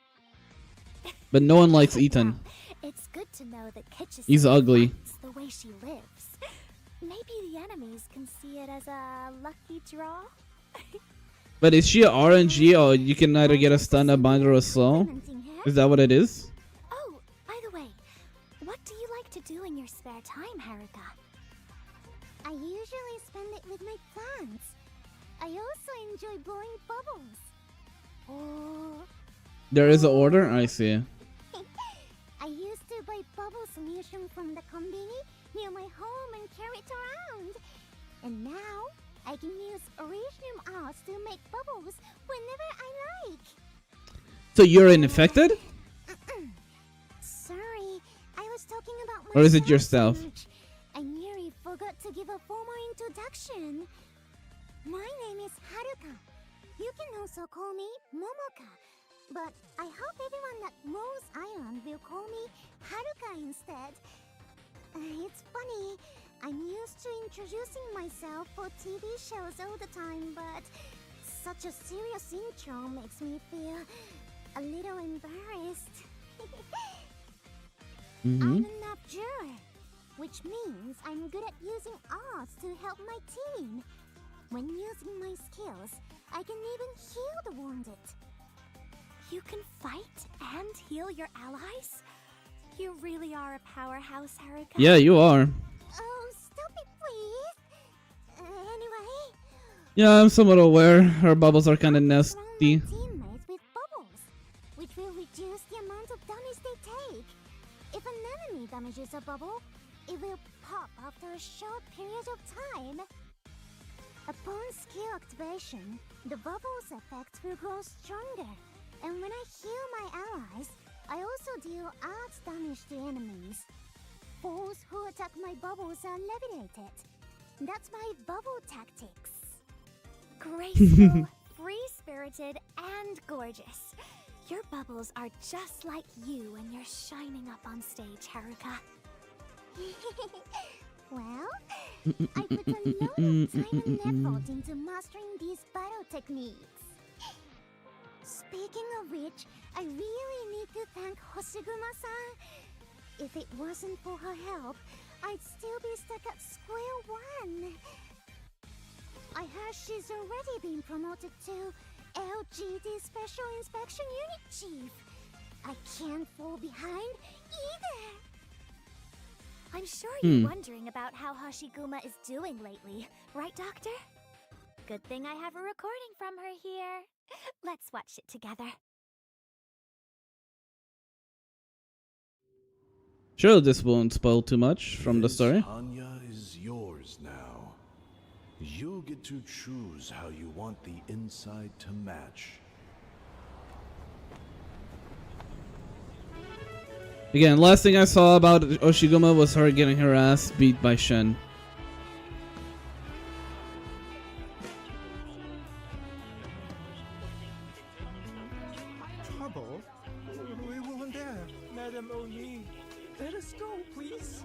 But no one likes Ethan. It's good to know that Kitchise He's ugly. fights the way she lives. Maybe the enemies can see it as a lucky draw. But is she a RNG or you can either get a stun, a bind, or a slow? Complimenting her? Is that what it is? Oh, by the way, what do you like to do in your spare time, Haruka? I usually spend it with my plants. I also enjoy blowing bubbles. Oh, There is an order? I see. I used to buy bubble solution from the konbini near my home and carry it around. And now I can use original arts to make bubbles whenever I like. So you're infected? Sorry, I was talking about Or is it myself yourself? so much. I nearly forgot to give a formal introduction. My name is Haruka. You can also call me Momoka. But I hope everyone at Rose Island will call me Haruka instead. It's funny, I'm used to introducing myself for TV shows all the time, but such a serious intro makes me feel a little embarrassed. I'm an abjurer, which means I'm good at using arts to help my team. When using my skills, I can even heal the wounded. You can fight and heal your allies? You really are a powerhouse, Haruka. Yeah, you are. Oh, stop it, please. Anyway. Yeah, I'm somewhat aware. Her bubbles are kind of nasty. Teammates with bubbles, which will reduce the amount of damage they take. If an enemy damages a bubble, it will pop after a short period of time. Upon skill activation, the bubble's effect will grow stronger. And when I heal my allies, I also deal arts damage to enemies. Foes who attack my bubbles are levitated. That's my bubble tactics. Graceful, free-spirited, and gorgeous. Your bubbles are just like you when you're shining up on stage, Haruka. Well, I put a lot of time and effort into mastering these battle techniques. Speaking of which, I really need to thank Hoshiguma-san. If it wasn't for her help, I'd still be stuck at square one. I heard she's already been promoted to LGD Special Inspection Unit Chief. I can't fall behind either. I'm sure you're wondering about how Hoshiguma is doing lately, right, Doctor? Good thing I have a recording from her here. Let's watch it together. Sure, this won't spoil too much from the story. Anya is yours now. You'll get to choose how you want the inside to match. Again, last thing I saw about Oshiguma was her getting her ass beat by Shen. Trouble? We won't dare. Madam Oni, let us go, please.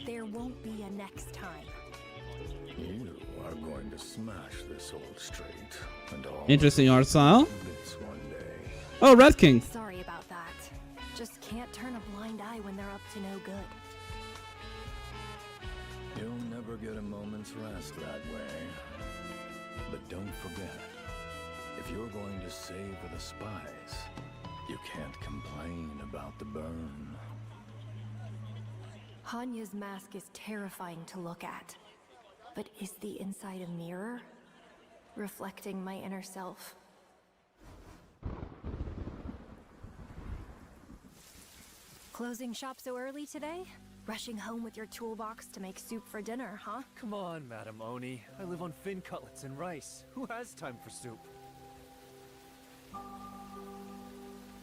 There won't be a next time. You are going to smash this old street and all Interesting art style. bits one day. Oh, Red King. Sorry about that. Just can't turn a blind eye when they're up to no good. You'll never get a moment's rest that way. But don't forget, if you're going to save the spies, you can't complain about the burn. Hanya's mask is terrifying to look at. But is the inside a mirror? Reflecting my inner self. Closing shop so early today? Rushing home with your toolbox to make soup for dinner, huh? Come on, Madam Oni. I live on fin cutlets and rice. Who has time for soup?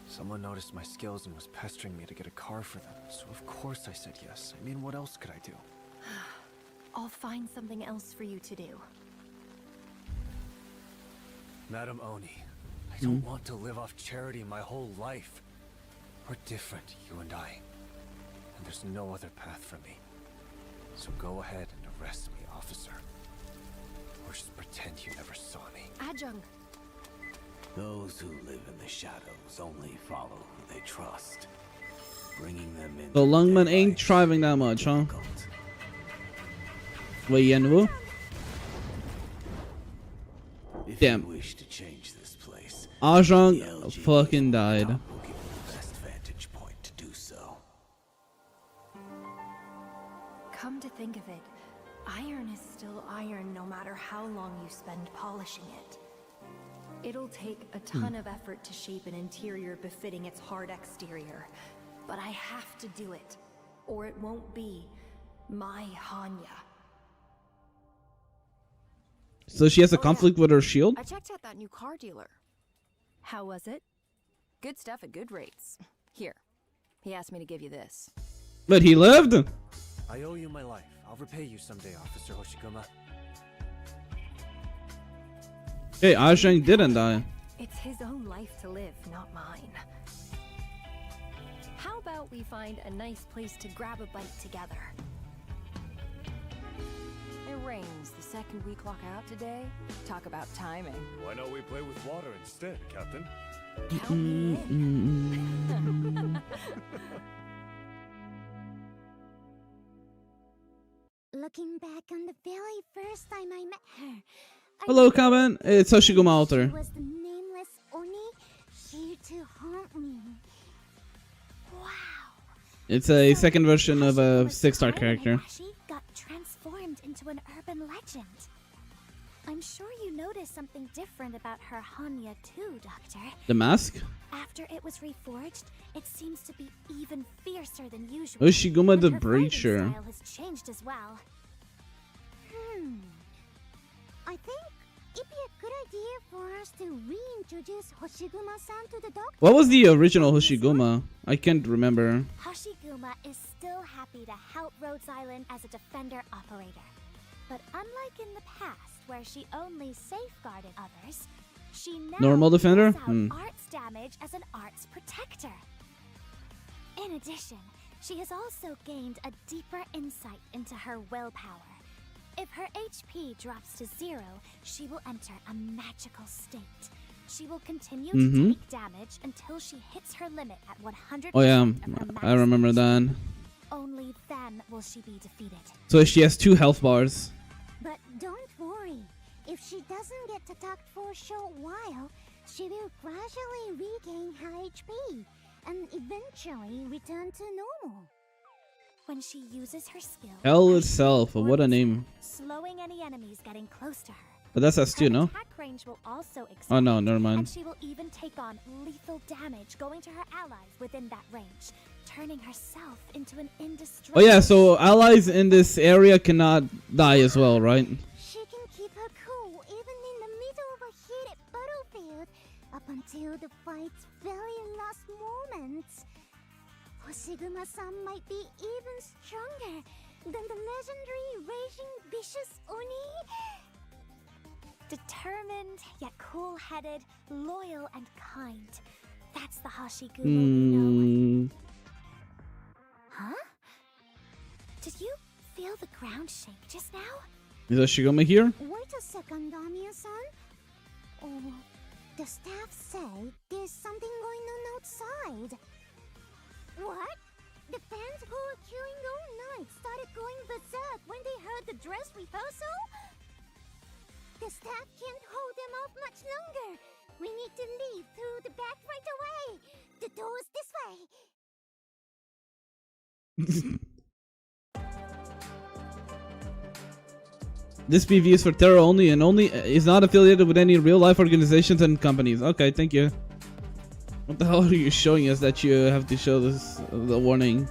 Someone noticed my skills and was pestering me to get a car for them, so of course I said yes. I mean, what else could I do? I'll find something else for you to do. Madam Oni, I don't want to live off charity my whole life. We're different, you and I. And there's no other path for me. So go ahead and arrest me, officer. Or just pretend you never saw me. Adjung, Those who live in the shadows only follow who they trust. Bringing them in. So Lungman ain't driving that much, huh? Wait, Yenwu? If Damn. you wish to change this place, Ajong the fucking died. will give you the best vantage point to do so. come to think of it, iron is still iron no matter how long you spend polishing it. It'll take a ton of effort to shape an interior befitting its hard exterior, but I have to do it, or it won't be my Hanya. So she has a conflict with her shield? I checked out that new car dealer. How was it? Good stuff at good rates. Here, he asked me to give you this. But he lived? I owe you my life. I'll repay you someday, Officer Hoshiguma. Hey, Ajang didn't die. It's his own life to live, not mine. How about we find a nice place to grab a bite together? It rains the second we clock out today. Talk about timing. Why don't we play with water instead, Captain? Count me in. Looking back on the very first time I met her. I Hello, knew comment. It's Hoshiguma Alter. She was the nameless Oni here to haunt me. Wow. It's a So, second version of a Hoshiguma's 6-star time in character. Higashi got transformed into an urban legend. I'm sure you noticed something different about her Hanya too, Doctor. The mask? After it was reforged, it seems to be even fiercer than usual. Hoshiguma And the her fighting Breacher. style has changed as well. I think it'd be a good idea for us to reintroduce Hoshiguma-san to the doctor. What was the original Hoshiguma? I can't remember. Hoshiguma is still happy to help Rhodes Island as a defender operator. But unlike in the past, where she only safeguarded others, she now Normal defender? deals out arts damage as an arts protector. In addition, she has also gained a deeper insight into her willpower. If her HP drops to 0, she will enter a magical state. She will continue to take damage until she hits her limit at 100% Oh yeah, of her I remember maximum. that. Only then will she be defeated. So she has 2 health bars. But don't worry. If she doesn't get attacked for a short while, she will gradually regain her HP and eventually return to normal. When she uses her skill, Hell her itself, shield what a warps name. her, slowing any enemies getting close to her. But that's S2, Her no? attack range will also expand, Oh no, never and mind. she will even take on lethal damage going to her allies within that range, turning herself into an indestructible. Oh yeah, so allies in this area cannot die as well, right? She can keep her until the fight's very last moment. Hoshiguma-san might be even stronger than the legendary raging vicious Oni. Determined, yet cool-headed, loyal, and kind. That's the Hoshiguma we know. Huh? Did you feel the ground shake just now? Is Hoshiguma here? Wait a second, Damiya-san. Oh, the staff say there's something going on outside. What? The fans who were queuing all night started going berserk when they heard the dress rehearsal? The staff can't hold them off much longer. We need to leave through the back right away. The door's this way. This PV is for terror only and only is not affiliated with any real life organizations and companies. Okay, thank you. What the hell are you showing us that you have to show this the warning?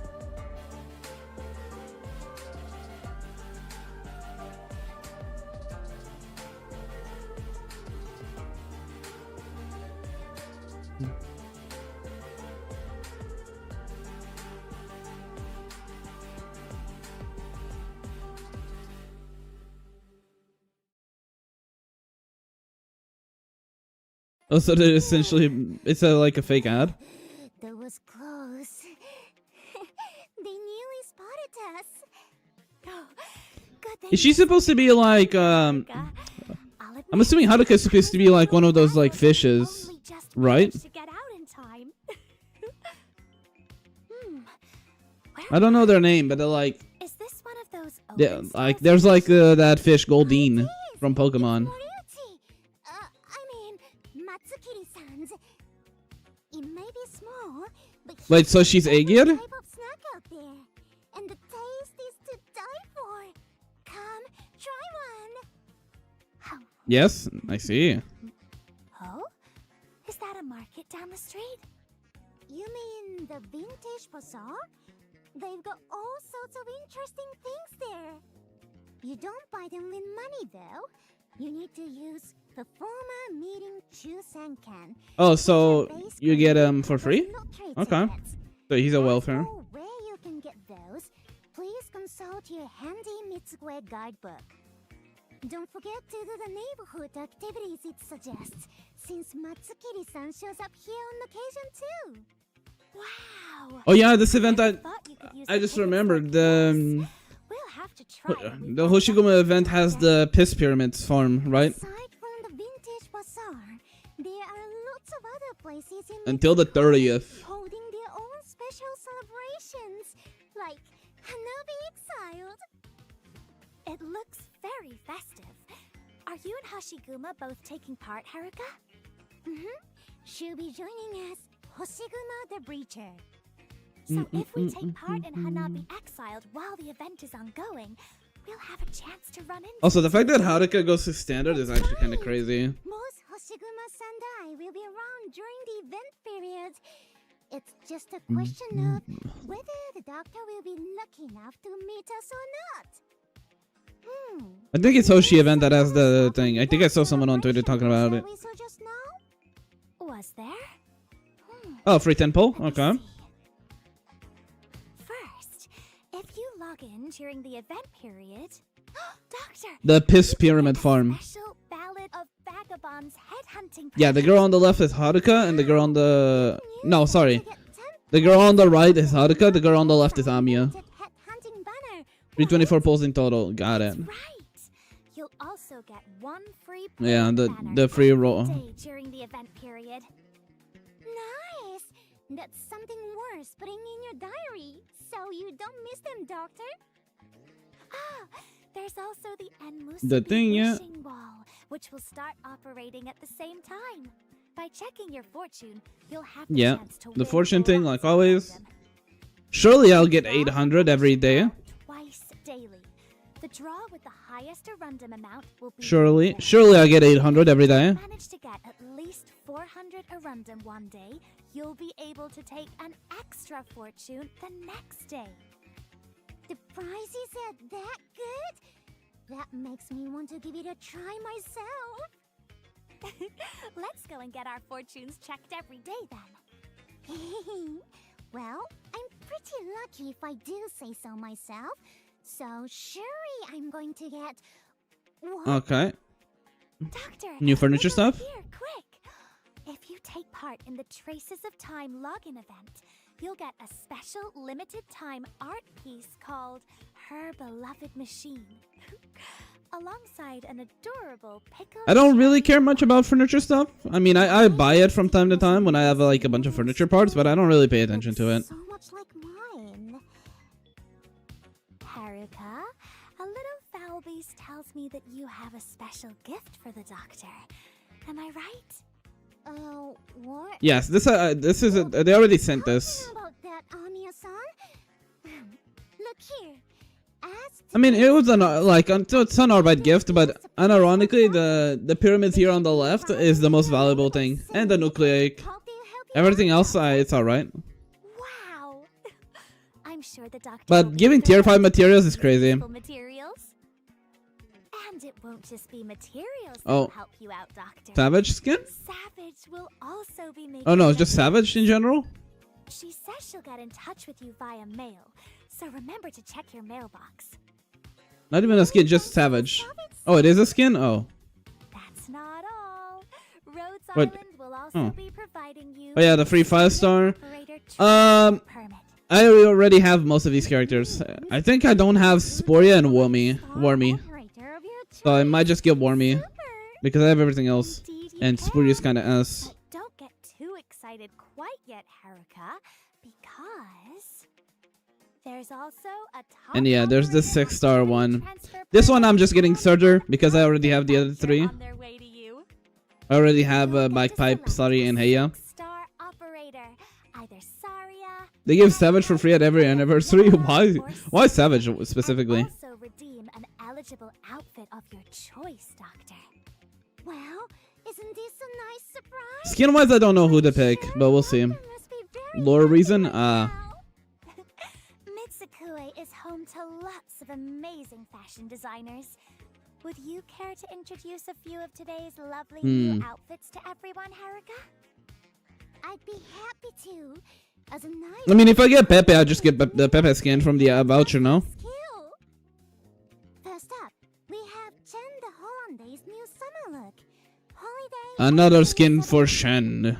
Oh, so they're essentially, it's like a fake ad? That was close. They nearly spotted us. Oh, good thing Is she supposed to be like, I'm assuming Haruka is supposed to be like one of those like fishes, right? to get out in time. I don't know their name, but they're like, Is this one of those yeah, like there's like that fish Goldeen from Pokemon. Matsukiri-san's. It may be small, but Wait, so she's Aegir? type of snack out there, and the taste is to die for. Come, try one. Yes, I see. Oh, is that a market down the street? You mean the vintage bazaar? They've got all sorts of interesting things there. You don't buy them with money though. You need to use Performer Meeting Chusenkan. Oh, so you get them for free? Okay. So he's a welfare. For where you can get those, please consult your handy Mitsue guidebook. Don't forget to do the neighborhood activities it suggests, since Matsukiri-san shows up here on occasion too. Wow! Oh yeah, this event thought you could use I the just tickets remembered for the this. We'll have to try it. the Hoshiguma event has the piss pyramids farm, right? Aside from the vintage bazaar, there are lots of other places in Until the 30th. holding their own special celebrations, like Hanabi Exiled. It looks very festive. Are you and Hoshiguma both taking part, Haruka? She'll be joining us, Hoshiguma the Breacher. So if we take part in Hanabi Exiled while the event is ongoing, we'll have a chance to run into. Also, the fact that Haruka goes to standard is actually kind of crazy. Most Hoshiguma Sandai will be around during the event period. It's just a question of whether the doctor will be lucky enough to meet us or not. I think it's Hoshi event that has the thing. I think I saw someone on Twitter talking about it. We saw just now? Was there? Oh, free temple? Okay. First, if you log in during the event period, Doctor, The piss pyramid farm. special ballad of vagabonds headhunting. Yeah, the girl on the left is Haruka, and the girl on the... No, sorry. The girl on the right is Haruka, the girl on the left is Amiya. 324 polls in total. Got it. Right. You'll also get one free Yeah, banner the free roll. day during the event period. Nice. That's something worth putting in your diary, so you don't miss them, Doctor. Ah, there's also the Enmusubi The thing, yeah. wishing wall, which will start operating at the same time. By checking your fortune, you'll have the Yeah, chance to the win fortune thing, lots like of always. random. Surely I'll get 800 every day. Twice daily. The draw with the highest random amount will be Surely. the Surely I'll get 800 every day. manage to get at least 400 random one day, you'll be able to take an extra fortune the next day. The prizes are that good? That makes me want to give it a try myself. Let's go and get our fortunes checked every day then. Well, I'm pretty lucky if I do say so myself. So surely I'm going to get... What? Okay. Doctor, New furniture come over stuff? Here, quick. If you take part in the Traces of Time login event, you'll get a special limited time art piece called Her Beloved Machine. Alongside an adorable pickle. I don't really care much about furniture stuff. I mean, I buy it from time to time when I have like a bunch of furniture parts, but I don't really pay attention to it. So much like mine. Haruka, a little foul beast tells me that you have a special gift for the doctor. Am I right? Oh, what? Yes, this is they already sent this. About that, Anya-san? Look here. I mean, it was it's an alright gift, but unironically, the pyramids here on the left is the most valuable thing, and the nucleic. Everything else, it's alright. Wow. I'm sure the doctor. But giving tier 5 materials is crazy. Materials? And it won't just be materials that Oh. will help you out, Doctor. Savage skin? Savage will also be making. Oh no, it's just Savage in general? She says she'll get in touch with you via mail, so remember to check your mailbox. Not even a skin, just Savage. Oh, it is a skin? Oh. That's not all. Rhodes What? Island will also be providing you. Oh yeah, the free 5-star. Permit. I already have most of these characters. I think I don't have Sporia and Wormy. So I might just get Wormy. Because I have everything else. And Sporia's kinda ass. But don't get too excited quite yet, Haruka, because there's also a top And yeah, there's the operator 6-star one. transfer This one permit I'm just getting starter because I already have the other 3. on their way to you. I already have You'll get Bike to Pipe, select Sari, a and Heya. 6-star operator, either Saria. They give Savage for free at every anniversary. Why Savage specifically? And also redeem an eligible outfit of your choice, Doctor. Well, isn't this a nice surprise? Skin wise, I don't know who to pick, but we'll see. Doctor must be very Lore happy reason? right now. Mitsukue is home to lots of amazing fashion designers. Would you care to introduce a few of today's lovely new outfits to everyone, Haruka? I'd be happy to. As a nice I mean, if I get Pepe, I'll just get the Pepe skin from the voucher, no? skill. First up, we have Chen the Hollandaise new summer look. Holiday. Another skin for Shen.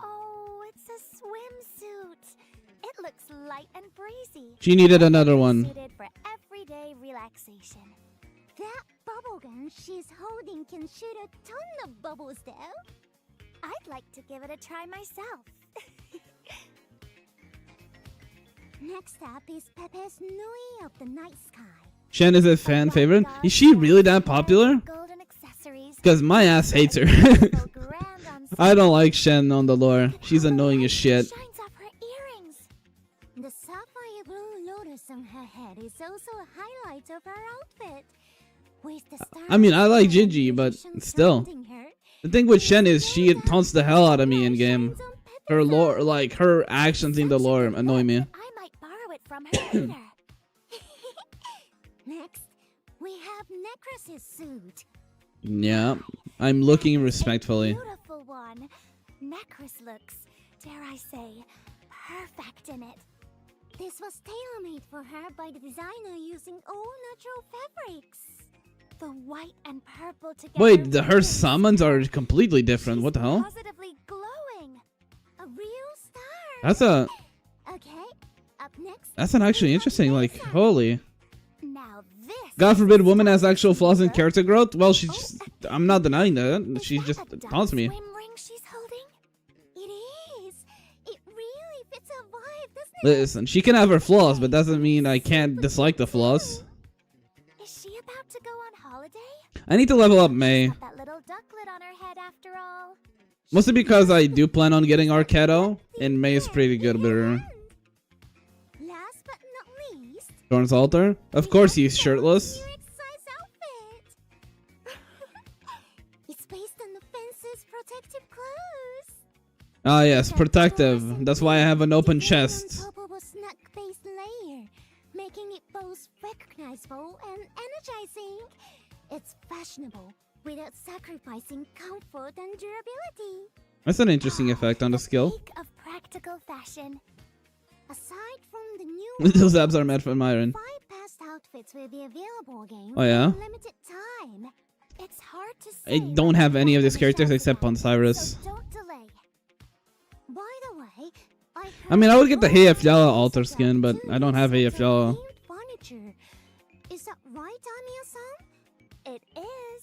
Oh, it's a swimsuit. It looks light and breezy. She needed another one. Suited for everyday relaxation. That bubble gun she's holding can shoot a ton of bubbles, though. I'd like to give it a try myself. Next up is Pepe's Nui of the Night Sky. Shen is a fan favorite. Is she really that popular? Golden accessories. Because my ass hates her. Go grand on I don't like Shen on the lore. She's annoying as shit. shines off her earrings. The sapphire blue lotus on her head is also a highlight of her outfit. With the I mean, I like stars Gigi, but illumination still. surrounding her. The thing with Shen is she taunts the hell out of me in game. Her lore, like her actions in the lore annoy me. I might borrow it from her later. Next, we have Necros's suit. Yeah, I'm looking respectfully. Beautiful one. Necros looks, dare I say, perfect in it. This was tailor-made for her by the designer using all natural fabrics. The white and purple together. Wait, her summons are completely different. What the hell? Positively glowing. A real star. That's a. Okay. Up next. That's an actually interesting. Like, holy. Now this. God forbid, woman has actual flaws in character growth. Well, she's. I'm not denying that. She just taunts me. Swim ring she's holding? It is. It really fits her vibe, doesn't it? Listen, she can have her flaws, but doesn't mean I can't dislike the flaws. Is she about to go on holiday? I need to level up May. Got that little ducklet on her head after all. Mostly because I do plan on getting Arcado, and May is pretty good with her. Last but not least, Dorn's altar? Of course he's shirtless. new exercise outfit. It's based on the fence's protective clothes. Ah yes, protective. That's why I have an open chest. On top of a snack-based layer, making it both recognizable and energizing. It's fashionable, without sacrificing comfort and durability. That's an interesting effect on the skill. Peak of practical fashion. Aside from the new Those abs are made from iron. 5 past outfits will be available again Oh yeah? for a limited time. It's hard to I say don't have any of these what characters the except shelves Pancyrus. have, so don't delay. By the way, I mean, I would get the Hayafyala altar skin, but I don't have Hayafyala. Furniture. Is that right, Amiya-san? It is.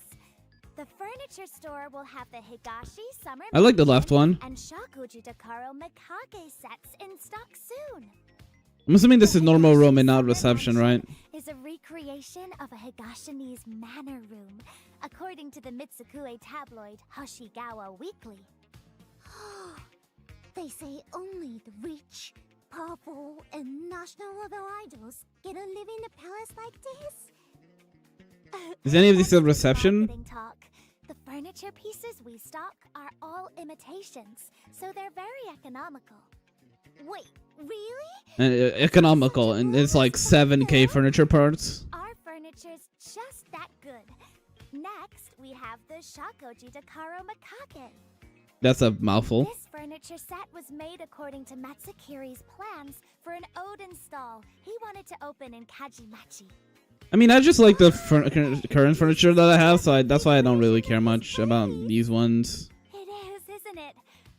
The furniture store will have the Higashi Summer I like the left one. and Shakuji Dakaro Mikage sets in stock soon. I'm assuming this is normal room and not reception, right? Is a recreation of a Higashine's manor room, according to the Mitsukue tabloid Hashigawa Weekly. They say only the rich, powerful, and national level idols get to live in a palace like this. Is any of this a That's reception? marketing talk. The furniture pieces we stock are all imitations, so they're very economical. Wait, really? And economical, and it's like 7k furniture parts. Our furniture's just that good. Next, we have the Shakoji Dakaro Mikage. That's a mouthful. This furniture set was made according to Matsukiri's plans for an Odin stall he wanted to open in Kajimachi. I mean, I just like the current furniture that I have, so that's why I don't really care much about these ones. It is, isn't it?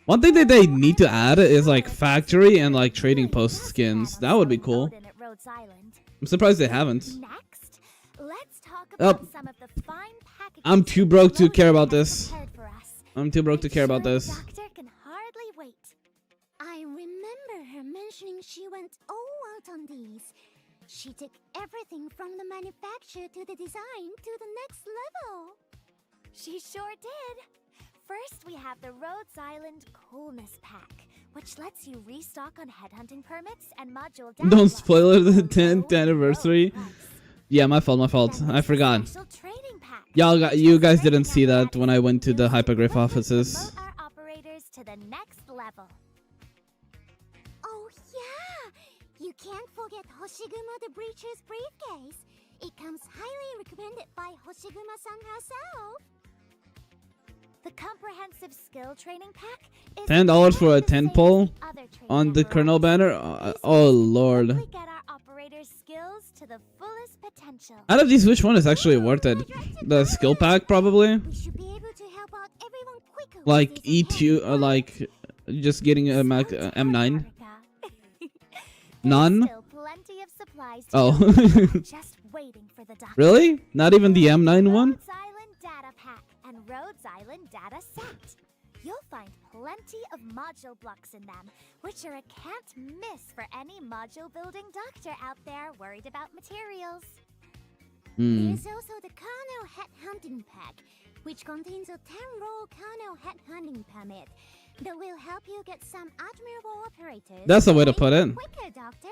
One thing that they need to add is like factory and like trading post skins. That would be cool. Odin at Rhodes Island. I'm surprised they haven't. Next, let's talk Oh, about some of the fine packages I'm too broke to care about Logan this. has prepared for us. I'm too broke to care about Sure, this. the doctor can hardly wait. I remember her mentioning she went all out on these. She took everything from the manufacture to the design to the next level. She sure did. First, we have the Rhodes Island Coolness Pack, which lets you restock on headhunting permits and module downloads. Don't spoil the for 10th low anniversary. price. Yeah, my fault. Then I there's the forgot. special trading pack, You guys which didn't is see ready that when I went to the use hypergraph equipment to offices. promote our operators to the next level. Oh yeah! You can't forget Hoshiguma the Breacher's briefcase. It comes highly recommended by Hoshiguma-san herself. The comprehensive skill training pack is $10 for a exactly the 10 same pole as the other training on the Colonel varieties. banner. These Oh packs lord. quickly get our operators' skills to the fullest potential. Out of these, which one is actually worth it? The skill pack, probably. We should be able to help out everyone quicker with Like this E2, enhanced like just getting a Mac Sounds M9. hard, Marika. None? There's still plenty of supplies to Oh. go around, just waiting for the doctor. Really? Not even the M9 one? Rhodes Island Data Pack and Rhodes Island Data Set. You'll find plenty of module blocks in them, which are a can't miss for any module building doctor out there worried about materials. There's also the Kano Head Hunting Pack, which contains a 10-roll Kano Head Hunting permit that will help you get some admirable operators. That's the way to put it. Quicker, doctor.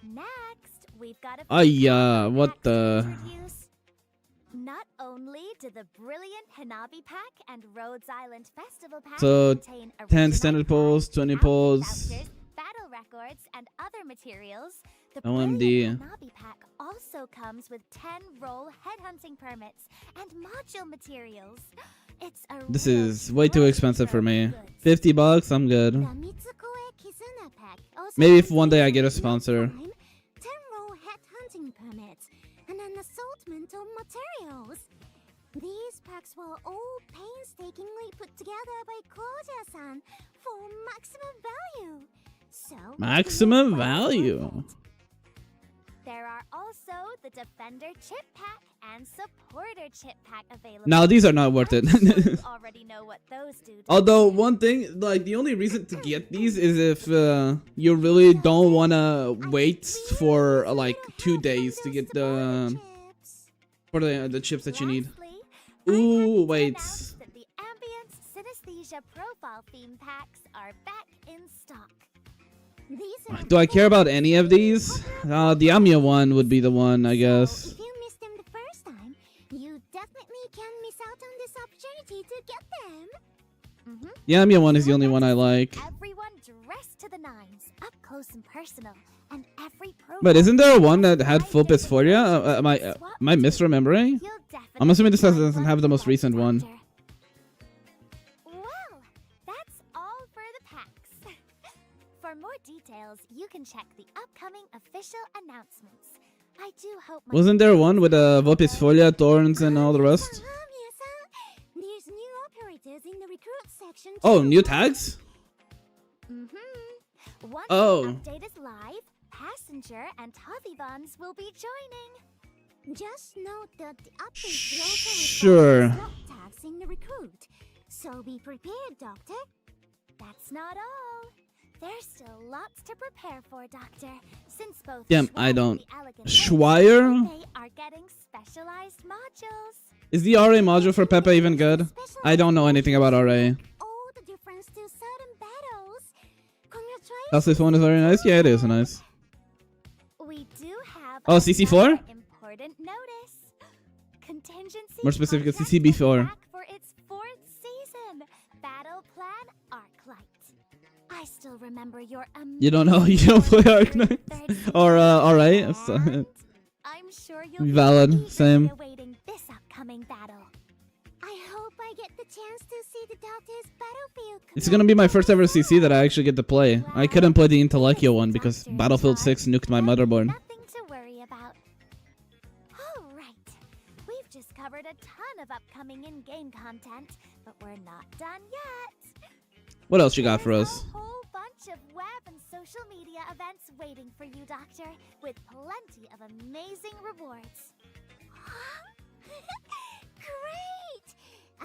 Next, we've got a What pack to the? introduce. Not only do the brilliant Hanabi Pack and Rhodes Island Festival Pack So, contain 10 original standard poles, cards, 20 outfit poles. vouchers, battle records, and other materials, the OMD. brilliant Hanabi Pack also comes with 10-roll headhunting permits and module materials. It's a This real is way too treasure expensive for trove me. of goods. $50, I'm good. The Mitsukue Kizuna Pack also Maybe if one day I contains get a enough sponsor. time, 10-roll head hunting permits, and an assortment of materials. These packs were all painstakingly put together by Claudia-san for maximum value. So Maximum you're well value. worth it. There are also the Defender Chip Pack and Supporter Chip Pack available. Now these are not worth it. I'm sure you already know what those do. Although one thing, like the only reason to get these is if you really don't wanna wait for like 2 days to get the for the chips that you need. Lastly, Ooh, I'm happy to wait. announce that the Ambience Synesthesia Profile theme packs are back in stock. These are Do I care about any of these? The Amiya one would be the one, I guess. If you missed them the first time, you definitely can miss out on this opportunity to get them. The Amiya one is the only one I like. Everyone dressed to the nines, up close and personal, and every But isn't there one that had full Dysphoria? Am I misremembering? You'll definitely I'm assuming this doesn't have the most recent one. Well, that's all for the packs. For more details, you can check the upcoming official announcements. I do hope. Wasn't there one with Vopisfolia, Thorns, and all the rest? There's new operators in the recruit section. Oh, new tags? Once Oh. the update is live, Passenger and Hovivans will be joining. Just note that the update will also Sure. slot tags in the recruit. So be prepared, Doctor. That's not all. There's still lots to prepare for, Doctor. Since both Damn, Schweier I and don't. the Elegant Schweier? and Pepe are getting specialized modules. Is the RA module for Pepe even good? I don't know anything about RA. All the difference to certain battles. Congratulations. House this one is very nice. Yeah, it is nice. We do have Oh, CC4? another important notice. Contingency More specifically, contract CCB4. is back for its 4th season. Battle Plan Arclight. I still remember your You don't know? You don't play Arknight? Or RA? So- and I'm sure you'll be Valid, eagerly same. awaiting this upcoming battle. I hope I get the chance to see the Doctor's battlefield. It's gonna be my first ever CC that I actually get to play. I couldn't play the Intellectual one because Battlefield 6 nuked my motherboard. Nothing to worry about. All right. We've just covered a ton of upcoming in-game content, but we're not done yet. What else you got for us? There's a whole bunch of web and social media events waiting for you, Doctor, with plenty of amazing rewards. Great!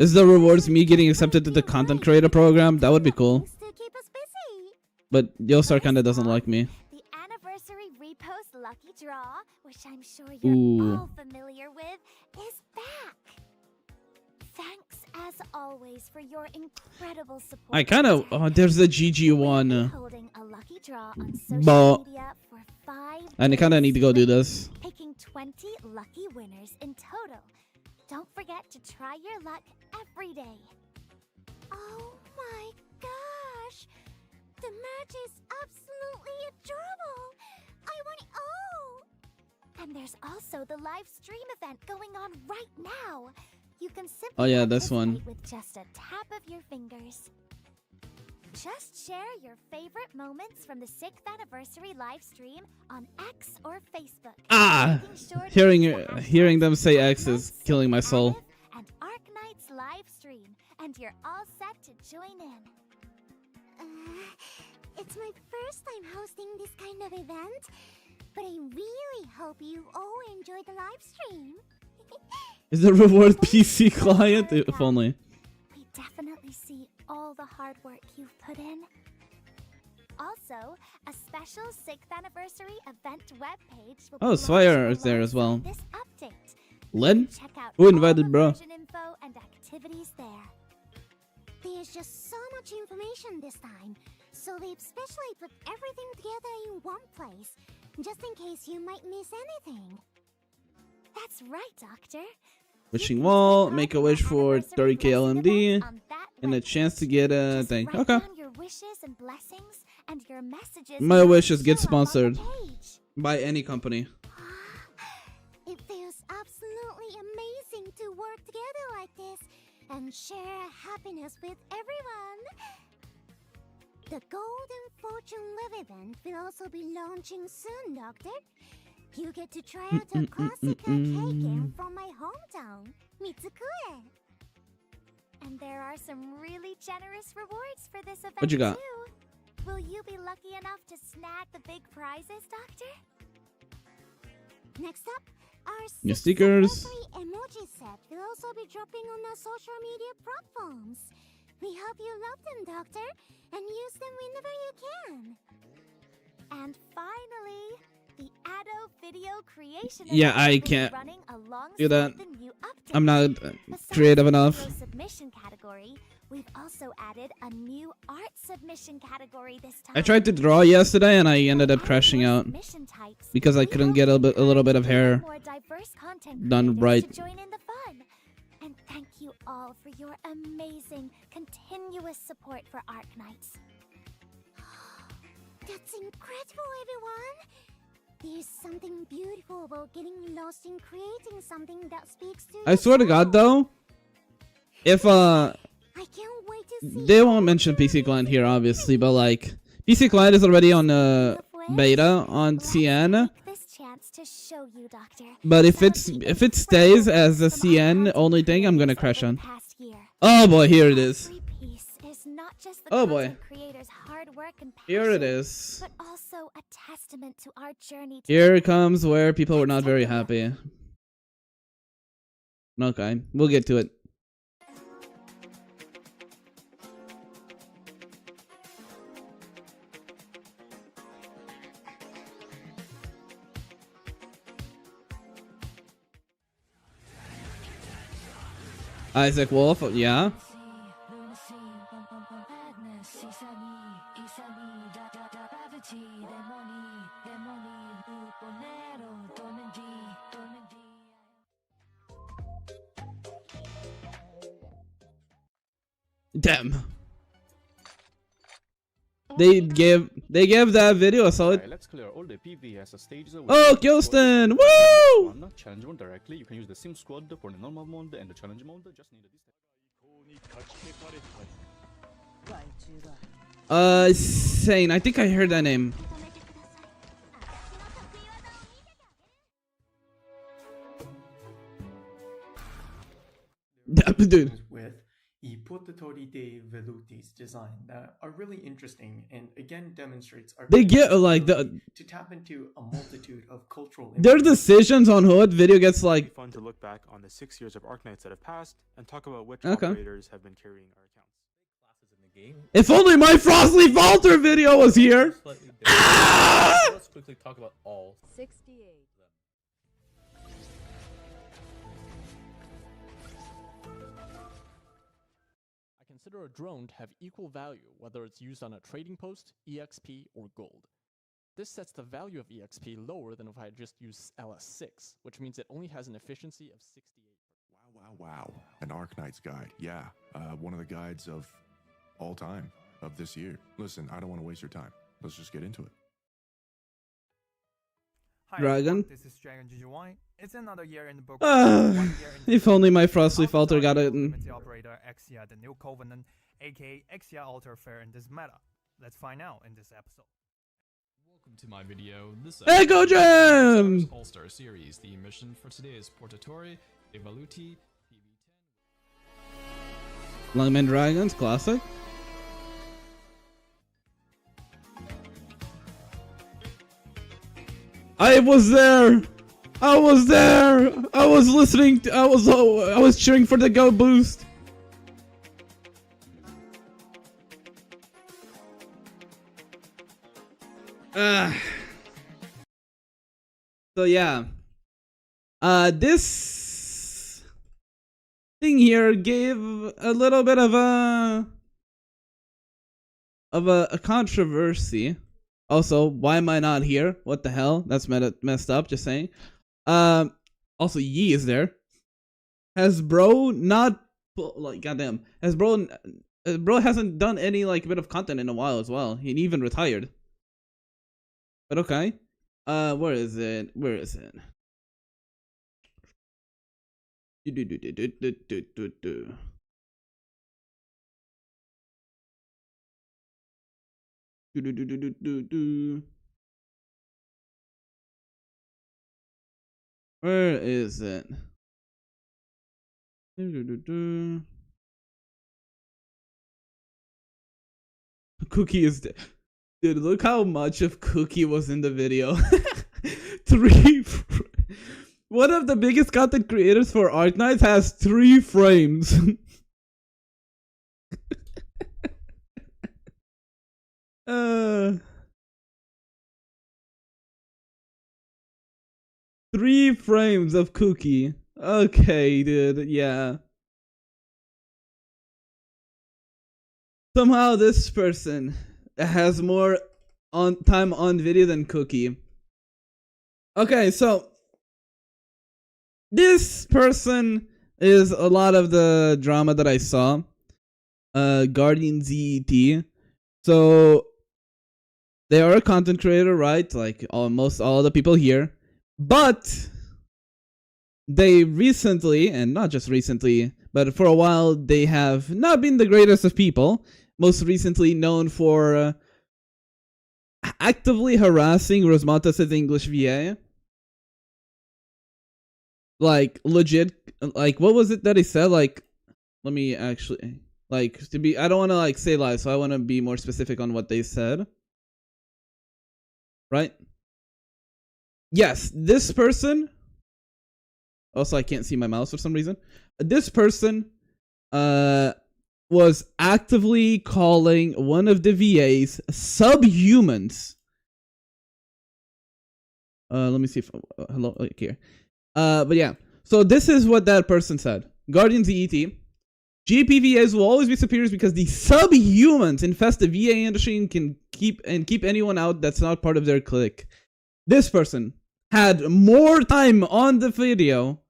Is the rewards me getting accepted to the content creator program? That would be cool. To keep us busy. But Yosar kinda doesn't like me. The anniversary repost lucky draw, which I'm sure you're Ooh. all familiar with, is back. Thanks as always for your incredible support. I kinda... Doctor. Oh, there's the GG We'll be one. holding a lucky draw on social But- media for 5 And I kinda days need to go do straight, this. picking 20 lucky winners in total. Don't forget to try your luck every day. Oh my gosh! The merch is absolutely adorable! I want it all! And there's also the live stream event going on right now. You can simply Oh, yeah, this one. participate with just a tap of your fingers. Just share your favorite moments from the 6th anniversary live stream on X or Facebook. Ah! Making sure to use the Hearing them say hashtags X is killing my soul. and Arknight's live stream, and you're all set to join in. It's my first time hosting this kind of event, but I really hope you all enjoy the live stream. Is the reward PC client? If only. We definitely see all the hard work you've put in. Also, a special 6th anniversary event webpage will be Oh, launched Swire is there as well. alongside this update. Len? Check out Who all invited the bro? version info and activities there. There's just so much information this time, so they've specially put everything together in one place, just in case you might miss anything. That's right, Doctor. Wishing wall, make a wish for 30k LMD, and a chance to get a thing. Write Okay. down your wishes and blessings, and your messages My will wishes get show up on the sponsored page. by any company. It feels absolutely amazing to work together like this and share happiness with everyone. The Golden Fortune Live event will also be launching soon, Doctor. You get to try out a classic arcade game from my hometown, Mitsukue. And there are some really generous rewards for this event What you got? too. Will you be lucky enough to snag the big prizes, Doctor? Next up, our New 6th stickers. anniversary emoji set will also be dropping on our social media platforms. We hope you love them, Doctor, and use them whenever you can. And finally, the Addo video creation Yeah, event I will be can't running alongside do that. the new update. I'm not Besides creative the enough. video submission category, we've also added a new art submission category this time. I tried to draw yesterday and I ended up crashing out because I couldn't get a little bit of hair More diverse content done creators right. to join in the fun. And thank you all for your amazing, continuous support for Arknights. That's incredible, everyone! There's something beautiful about getting lost in creating something that speaks to I swear to God, though, if I can't wait to see they won't mention PC Client here, obviously, but like PC Client is already on beta on CN. this chance to show you, Doctor. But if it stays as a CN only thing, I'm gonna crash on. Oh boy, here it is. Oh boy. Creator's hard work and Here it passion, is. but also a testament to our journey. Here comes where people were not very happy. Okay, we'll get to it. Isaac Wolf, yeah. Damn. They gave that video a solid. Let's clear all the PvS stages. Oh, Gilston! Woo! I'm not challenge mode directly. You can use the sim squad for the normal mode and the challenge mode. Just need this. Sane. I think I heard that name. Dude. With I prototori dei veluti's design that are really interesting and again demonstrates our They get like the to tap into a multitude of cultural their decisions on what video gets like. Fun to look back on the 6 years of Arknights that have passed and talk about which operators have been carrying our accounts. If only my Frostly Falter video was here. Let's quickly talk about all 68. Consider a drone to have equal value whether it's used on a trading post, EXP, or gold. This sets the value of EXP lower than if I had just used LS6, which means it only has an efficiency of 68. Wow. An Arknight's guide. Yeah, one of the guides of all time of this year. Listen, I don't want to waste your time. Let's just get into it. Hi, Dragon. This is Dragon GGY. It's another year in the book. If only my Frostly Falter got it. Operator Exia, the new Covenant, aka Exia Alter Fair in this meta. Let's find out in this episode. Welcome to my video. This Echo Jam! All-Star Series. The mission for today is Portatori, Evaluti, Lungman Dragons, classic. I was there. I was there. I was listening. I was cheering for the Go boost. So yeah. This thing here gave a little bit of a controversy. Also, why am I not here? What the hell? That's messed up, just saying. Also, Yi is there. Has bro not... Like, goddamn. Has bro... Bro hasn't done any, like, bit of content in a while as well. He even retired. But okay. Where is it? Where is it? Where is it? Cookie is dead. Dude, look how much of Cookie was in the video. One of the biggest content creators for Arknights has 3 frames. Three frames of Cookie. Okay, dude. Yeah. Somehow this person has more time on video than Cookie. Okay, so this person is a lot of the drama that I saw. Guardian ZET. So They are a content creator, right? Like almost all the people here. But they recently, and not just recently, but for a while, they have not been the greatest of people. Most recently known for actively harassing Rosmatas' English VA. Like, legit, like, what was it that he said? Like, let me actually, like, to be, I don't want to, like, say lies, so I want to be more specific on what they said. Right? Yes, this person, also I can't see my mouse for some reason. This person, was actively calling one of the VAs subhumans. Let me see if, hello, here. But yeah, so this is what that person said. Guardians EET. GPVAs will always be superiors because the subhumans infest the VA industry and can keep anyone out that's not part of their clique. This person had more time on the video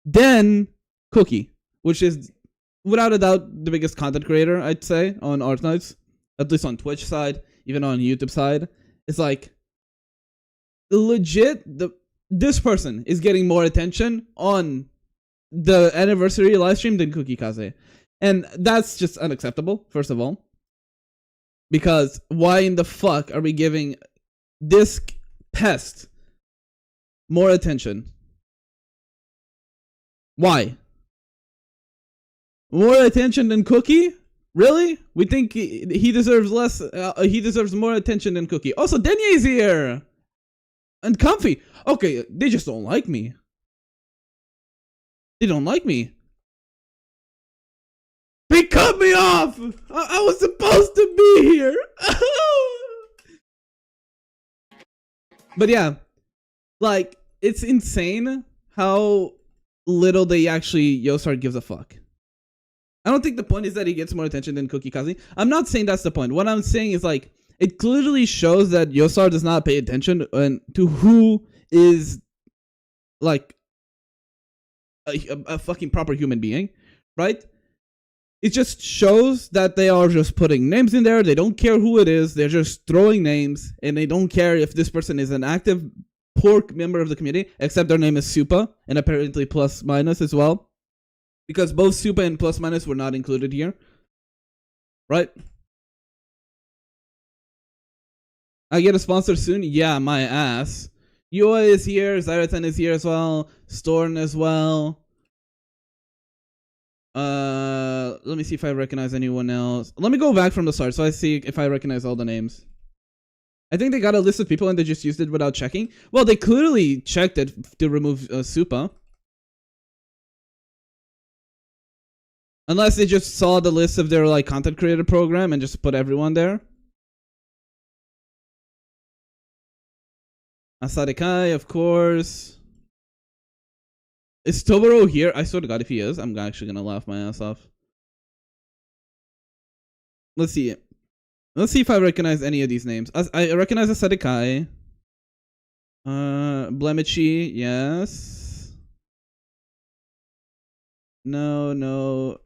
than Cookie, which is without a doubt the biggest content creator, I'd say, on Arknights. At least on Twitch side, even on YouTube side. It's like, legit, this person is getting more attention on the anniversary livestream than Cookie Kaze. And that's just unacceptable, first of all. Because why in the fuck are we giving this pest more attention? Why? More attention than Cookie? Really? We think he deserves less, he deserves more attention than Cookie. Also, Denye's here! And Comfy. Okay, they just don't like me. They don't like me. They cut me off! I was supposed to be here! But yeah, like, it's insane how little they actually, Yosar gives a fuck. I don't think the point is that he gets more attention than Cookie Kazi. I'm not saying that's the point. What I'm saying is, like, it clearly shows that Yosar does not pay attention to who is, like, a fucking proper human being, right? It just shows that they are just putting names in there. They don't care who it is. They're just throwing names, and they don't care if this person is an active pork member of the community, except their name is Supa, and apparently plus minus as well. Because both Supa and plus minus were not included here. Right? I get a sponsor soon? Yeah, my ass. Yua is here, Zyratan is here as well, Storn as well. Let me see if I recognize anyone else. Let me go back from the start so I see if I recognize all the names. I think they got a list of people and they just used it without checking. Well, they clearly checked it to remove Supa. Unless they just saw the list of their, like, content creator program and just put everyone there. Asadekai, of course. Is Toboro here? I swear to God, if he is, I'm actually gonna laugh my ass off. Let's see. Let's see if I recognize any of these names. I recognize Asadekai. Blemishy, yes. No.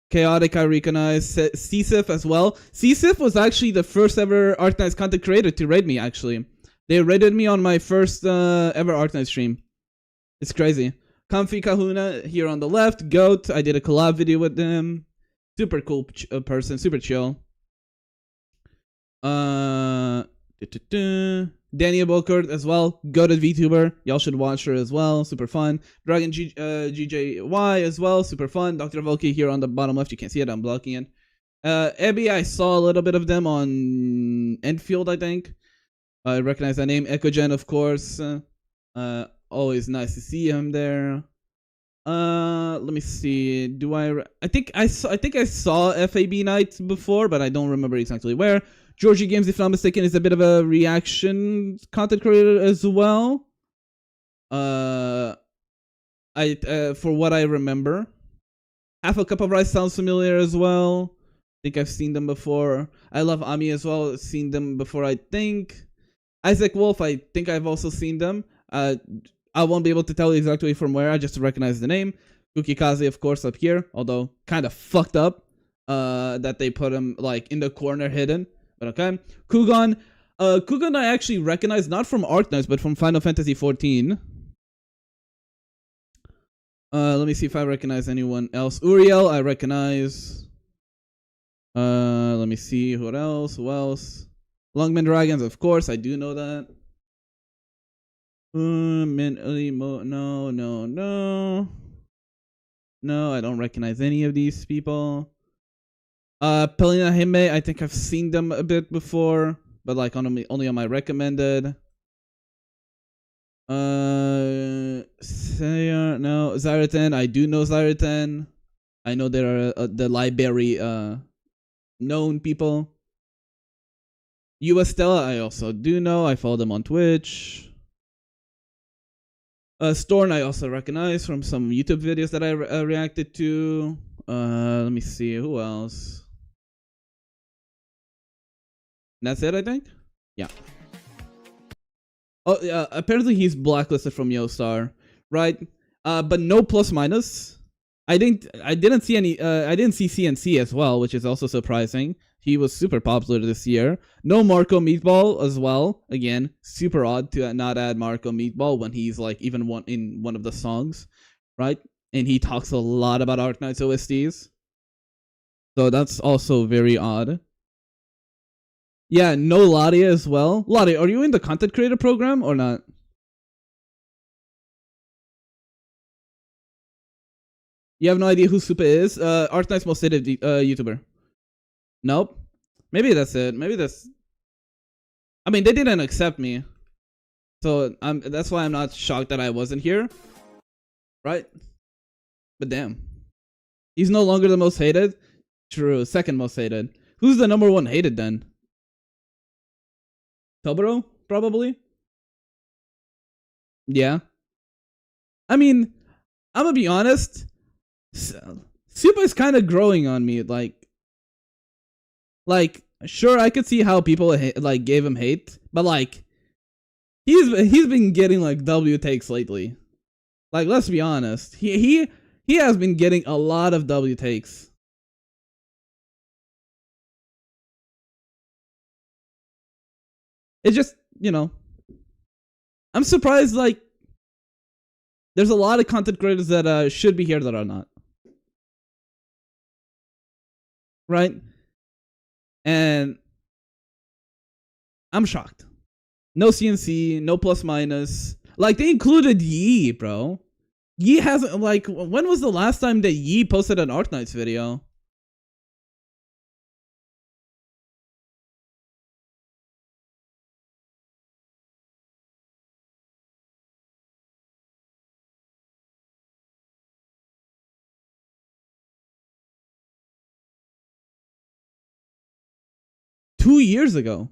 Chaotic, I recognize. CSIF as well. CSIF was actually the first ever Arknights content creator to raid me, actually. They raided me on my first ever Arknight stream. It's crazy. Comfy Kahuna here on the left. Goat, I did a collab video with them. Super cool person, super chill. Daniel Bokert as well. Goated VTuber. Y'all should watch her as well. Super fun. Dragon GJY as well. Super fun. Dr. Volky here on the bottom left. You can't see it. I'm blocking it. Ebby, I saw a little bit of them on Enfield, I think. I recognize that name. Echogen, of course. Always nice to see him there. Let me see. Do I think I saw FAB Night before, but I don't remember exactly where. Georgie Games, if not mistaken, is a bit of a reaction content creator as well. For what I remember. Half a Cup of Rice sounds familiar as well. I think I've seen them before. I love Ami as well. Seen them before, I think. Isaac Wolf, I think I've also seen them. I won't be able to tell you exactly from where. I just recognize the name. Kukikaze, of course, up here. Although, kind of fucked up that they put him, like, in the corner hidden. But okay. Kugon. Kugon I actually recognize not from Arknights, but from Final Fantasy XIV. Let me see if I recognize anyone else. Uriel, I recognize. Let me see who else. Who else? Longman Dragons, of course, I do know that. No, I don't recognize any of these people. Pelina Hime, I think I've seen them a bit before, but like only on my recommended. No, Zyratan, I do know Zyratan. I know there are the library known people. US Stella, I also do know. I follow them on Twitch. Storn, I also recognize from some YouTube videos that I reacted to. Let me see, who else? That's it, I think? Yeah. Oh, yeah, apparently he's blacklisted from YoStar, right? But no plus minus. I didn't see any, I didn't see CNC as well, which is also surprising. He was super popular this year. No Marco Meatball as well. Again, super odd to not add Marco Meatball when he's like even in one of the songs, right? And he talks a lot about Arknights OSTs. So that's also very odd. Yeah, no Ladia as well. Ladia, are you in the content creator program or not? You have no idea who Supa is? Arknight's most hated YouTuber. Nope. Maybe that's it. Maybe that's... I mean, they didn't accept me. So that's why I'm not shocked that I wasn't here. Right? But damn. He's no longer the most hated? True. Second most hated. Who's the number one hated then? Tobero? Probably? Yeah. I mean, I'm gonna be honest. Supa is kind of growing on me. Like, sure, I could see how people like gave him hate, but like, he's been getting like W takes lately. Like, let's be honest, he has been getting a lot of W takes. It's just, you know, I'm surprised. Like, there's a lot of content creators that should be here that are not. Right? And I'm shocked. No CNC, no plus minus. Like, they included Yi, bro. Yi hasn't, like, when was the last time that Yi posted an Arknights video? Two years ago.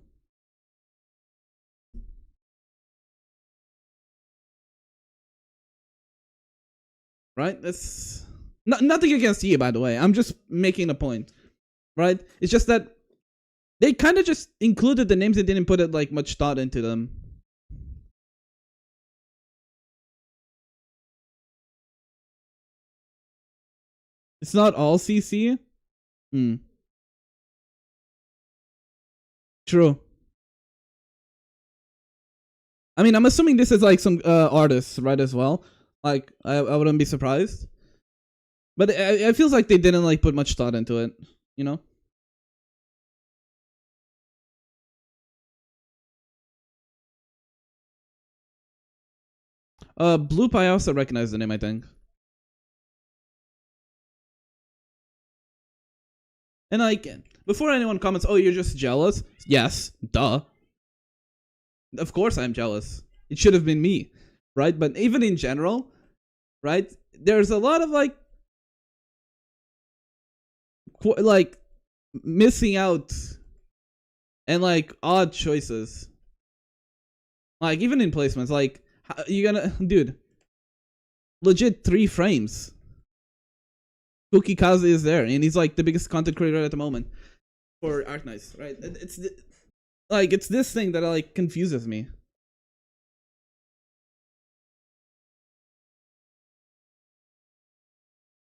Right? That's nothing against Yi, by the way. I'm just making a point. Right? It's just that they kind of just included the names and didn't put it like much thought into them. It's not all CC? True. I mean, I'm assuming this is like some artists, right, as well. Like, I wouldn't be surprised. But it feels like they didn't like put much thought into it, you know? Blue Pie, I also recognize the name, I think. And like, before anyone comments, oh, you're just jealous? Yes, duh. Of course I'm jealous. It should have been me, right? But even in general, right? There's a lot of like missing out and like odd choices. Like even in placements, like you gonna, dude, legit 3 frames. Cookie Kaze is there, and he's like the biggest content creator at the moment for Arknights, right? It's this thing that like confuses me.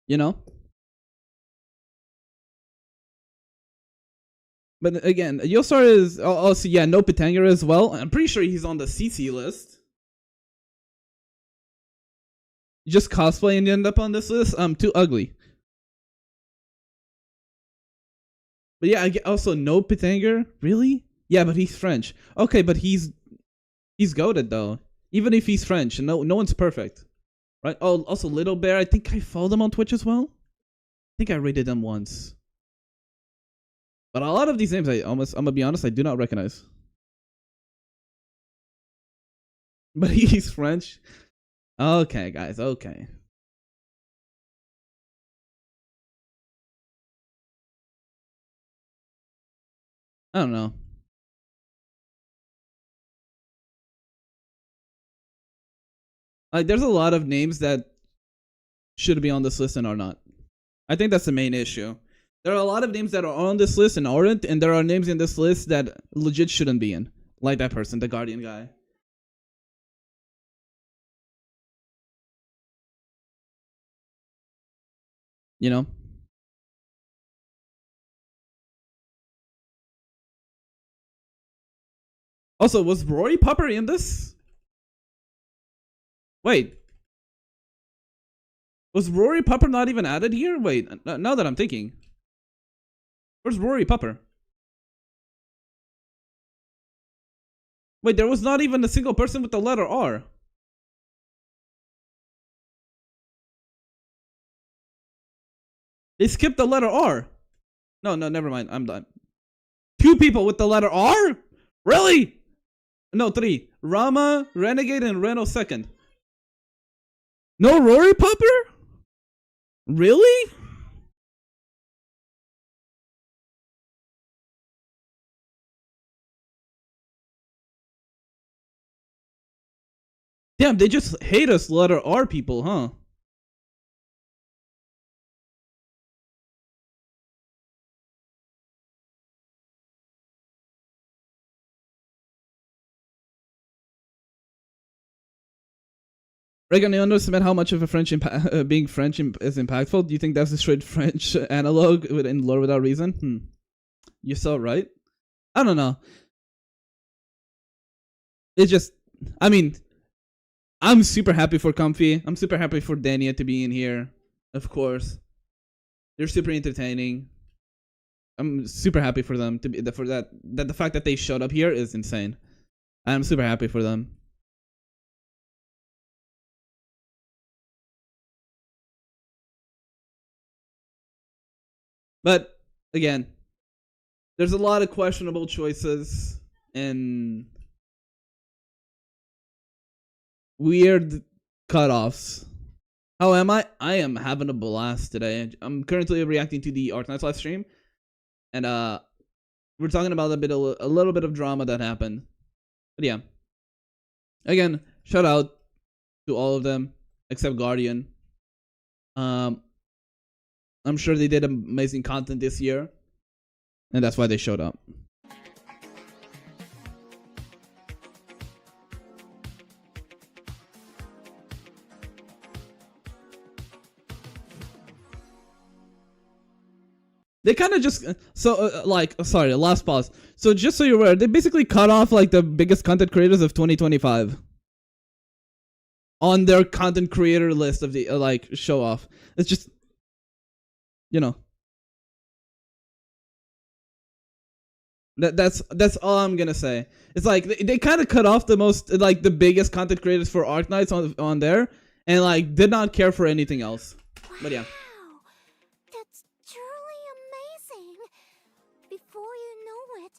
You know? But again, Yosar is also, yeah, no Pitanga as well. I'm pretty sure he's on the CC list. Just cosplay and end up on this list. Too ugly. But yeah, I get also no Pitanga. Really? Yeah, but he's French. Okay, but he's goated though. Even if he's French, no one's perfect. Right? Oh, also Little Bear. I think I followed him on Twitch as well. I think I rated them once. But a lot of these names, I'm gonna be honest, I do not recognize. But he's French. Okay, guys, okay. I don't know. Like, there's a lot of names that should be on this list and are not. I think that's the main issue. There are a lot of names that are on this list and aren't, and there are names in this list that legit shouldn't be in. Like that person, the Guardian guy. You know? Also, was Rory Popper in this? Wait. Was Rory Popper not even added here? Wait, now that I'm thinking. Where's Rory Popper? Wait, there was not even a single person with the letter R. They skipped the letter R. No, never mind. I'm done. 2 people with the letter R? Really? No, 3. Rama, Renegade, and Reno second. No Rory Popper? Really? Damn, they just hate us letter R people, huh? Raikon, you understand how much of a French being French is impactful? Do you think that's a straight French analog in Lore Without Reason? You're so right. I don't know. It's just, I mean, I'm super happy for Comfy. I'm super happy for Dania to be in here. Of course, they're super entertaining. I'm super happy for them to be for that. That the fact that they showed up here is insane. I'm super happy for them. But again, there's a lot of questionable choices and weird cutoffs. How am I? I am having a blast today. I'm currently reacting to the Arknights live stream, and we're talking about a little bit of drama that happened. But yeah, again, shout out to all of them except Guardian. I'm sure they did amazing content this year, and that's why they showed up. They kind of just sorry, last pause. So just so you're aware, they basically cut off like the biggest content creators of 2025 on their content creator list of the show off. It's just, you know, that's all I'm gonna say. It's like they kind of cut off the most the biggest content creators for Arknights on there, and did not care for anything else. Wow, but yeah, that's truly amazing. Before you know it,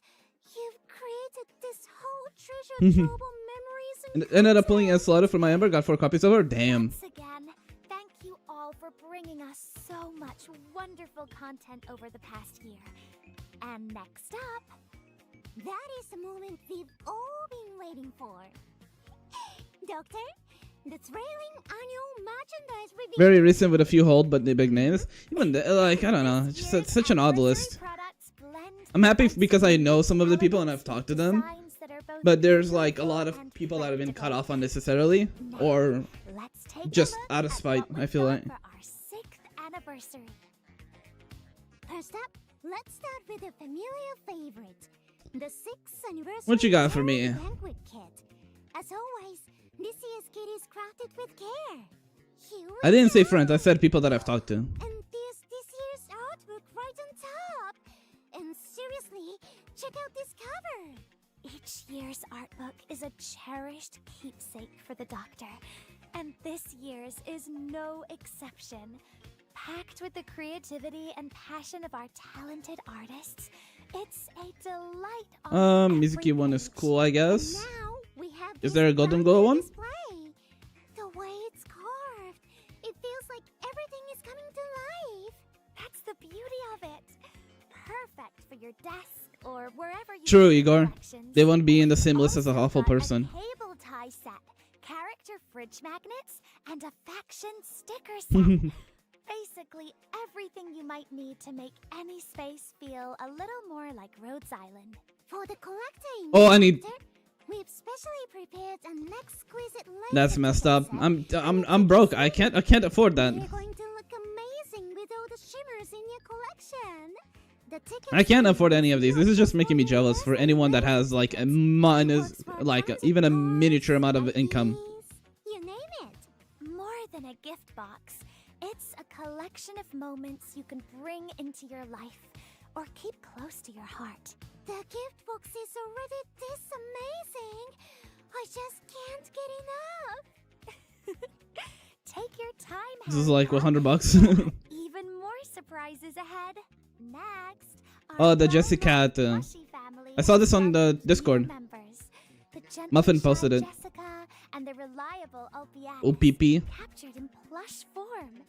you've created this whole treasure trove of memories and ended up pulling a slaughter for my Ember. Got 4 copies of her. Damn. Once again, thank you all for bringing us so much wonderful content over the past year. And next up, that is the moment we've all been waiting for. Doctor, the trailing annual merchandise review. Very recent with a few hold, but the big names. Even I don't know. It's just such an odd list. I'm happy because I know some of the people and I've talked to them. But there's a lot of people that have been cut off unnecessarily or just out of spite, I feel like. For our 6th anniversary. First up, let's start with a familiar favorite. The 6th anniversary What you got for me? banquet kit. As always, this year's kit is crafted with care. I didn't say friends, I said people that I've talked to. And there's this year's artwork right on top. And seriously, check out this cover. Each year's art book is a cherished keepsake for the Doctor. And this year's is no exception. Packed with the creativity and passion of our talented artists, it's a delight on Mizuki one is cool, I guess. now we have Is there a golden glow one? display. The way it's carved, it feels like everything is coming to life. That's the beauty of it. Perfect for your desk or wherever you True, keep Igor. collections. They won't be in the same list as a awful person. Cable tie set, character fridge magnets, and a faction sticker set. Basically, everything you might need to make any space feel a little more like Rhodes Island. For the collecting, Oh, I need. we've specially prepared an exquisite layer That's messed up. I'm broke. I can't afford that. You're going to look amazing with all the shimmers in your collection. The tickets I can't afford any of these. This is just making me jealous for anyone that has like a minus, like even a miniature amount of income. You name it. More than a gift box, it's a collection of moments you can bring into your life or keep close to your heart. The gift box is already this amazing. I just can't get enough. Take your time. This is like $100. Even more surprises ahead. Next, Oh, the Jessica. I saw this on the Discord. Muffin posted it. Jessica and the reliable OPP. captured in plush form.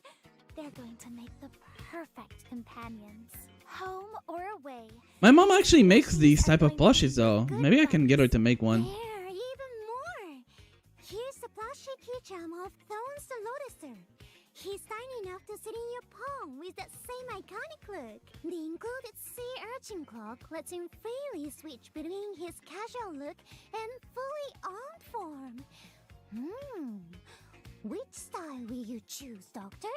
They're going to make the perfect companions. Home or away. My mom actually makes these type of plushies though. Maybe I can get her to make one. There, even more. Here's the plushie keychain of Thorns the Lotuser. He's tiny enough to sit in your palm with that same iconic look. The included sea urchin clock lets him freely switch between his casual look and fully armed form. Which style will you choose, Doctor?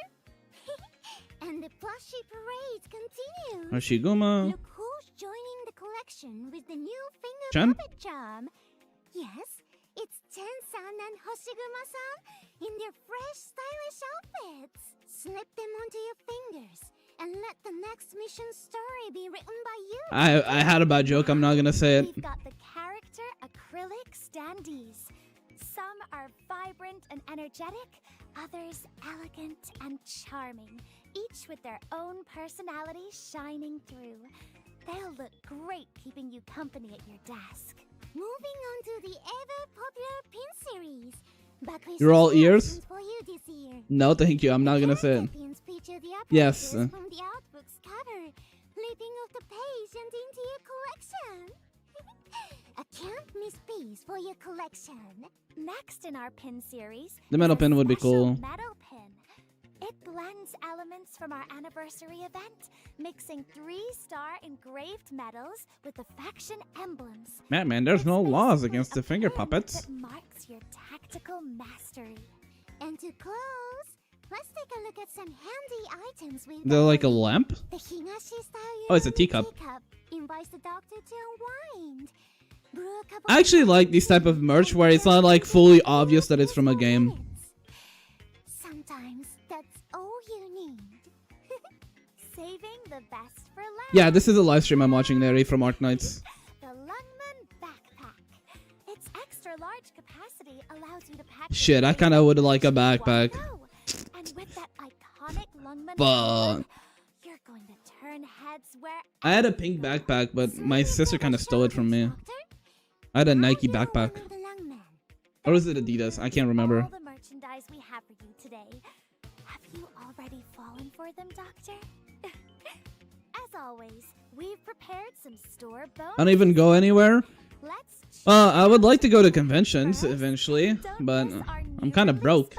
And the plushie parade continues. Hoshiguma. Look who's joining the collection with the new finger Chan? puppet charm. Yes, it's Chen-san and Hoshiguma-san in their fresh, stylish outfits. Slip them onto your fingers and let the next mission story be written by you. I had a bad joke. I'm not gonna say it. We've got the character acrylic standees. Some are vibrant and energetic, others elegant and charming, each with their own personality shining through. They'll look great keeping you company at your desk. Moving on to the ever-popular pin series. Buckley's You're all ears? for you this year. No, thank you. I'm not gonna say it. Pins feature the Yes. from the artbook's cover, leaping off the page and into your collection. A can't miss piece for your collection. Next in our pin series, The metal is a pin would be special cool. Metal pin. It blends elements from our anniversary event, mixing 3-star engraved medals with the faction emblems. Man, there's no laws against the finger puppets. That marks your tactical mastery. And to close, let's take a look at some handy items we've They're got like a for you. lamp? The Higashi style Oh, it's a Yurumi teacup. invites the doctor to unwind. Brew a cup of I actually like these type of merch where it's not like fully obvious that it's from a game. Sometimes that's all you need. Saving the best for last. Yeah, this is a live stream I'm watching, Larry, from Arknights. The Lungman backpack. Its extra large capacity allows you to pack. Shit, I kind of would like a backpack. And with that iconic Lungman But you're going to turn heads where I had a pink backpack, but my sister kind of stole it from me. I had a Nike backpack. Or was it Adidas? I can't remember. all the merchandise we have for you today. Have you already fallen for them, Doctor? As always, we've prepared some store bonus. I don't even go anywhere. Let's I would like to go to conventions eventually, but I'm kind of broke.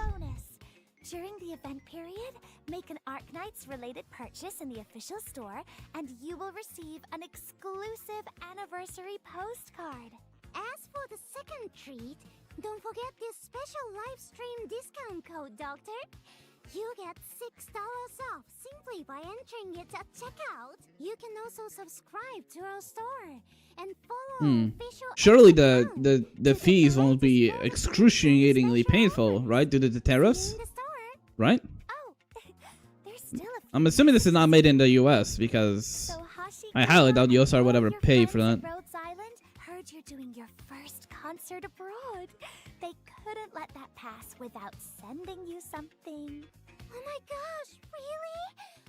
During the event period, make an Arknights related purchase in the official store, and you will receive an exclusive anniversary postcard. As for the second treat, don't forget this special live stream discount code, Doctor. You get $6 off simply by entering it at checkout. You can also subscribe to our store and follow official. Surely the fees won't be excruciatingly painful, right? Due to the tariffs, right? I'm assuming this is not made in the U.S. because I highly doubt USR would ever pay for that. Rhodes Island heard you're doing your first concert abroad. They couldn't let that pass without sending you something. Oh my gosh, really?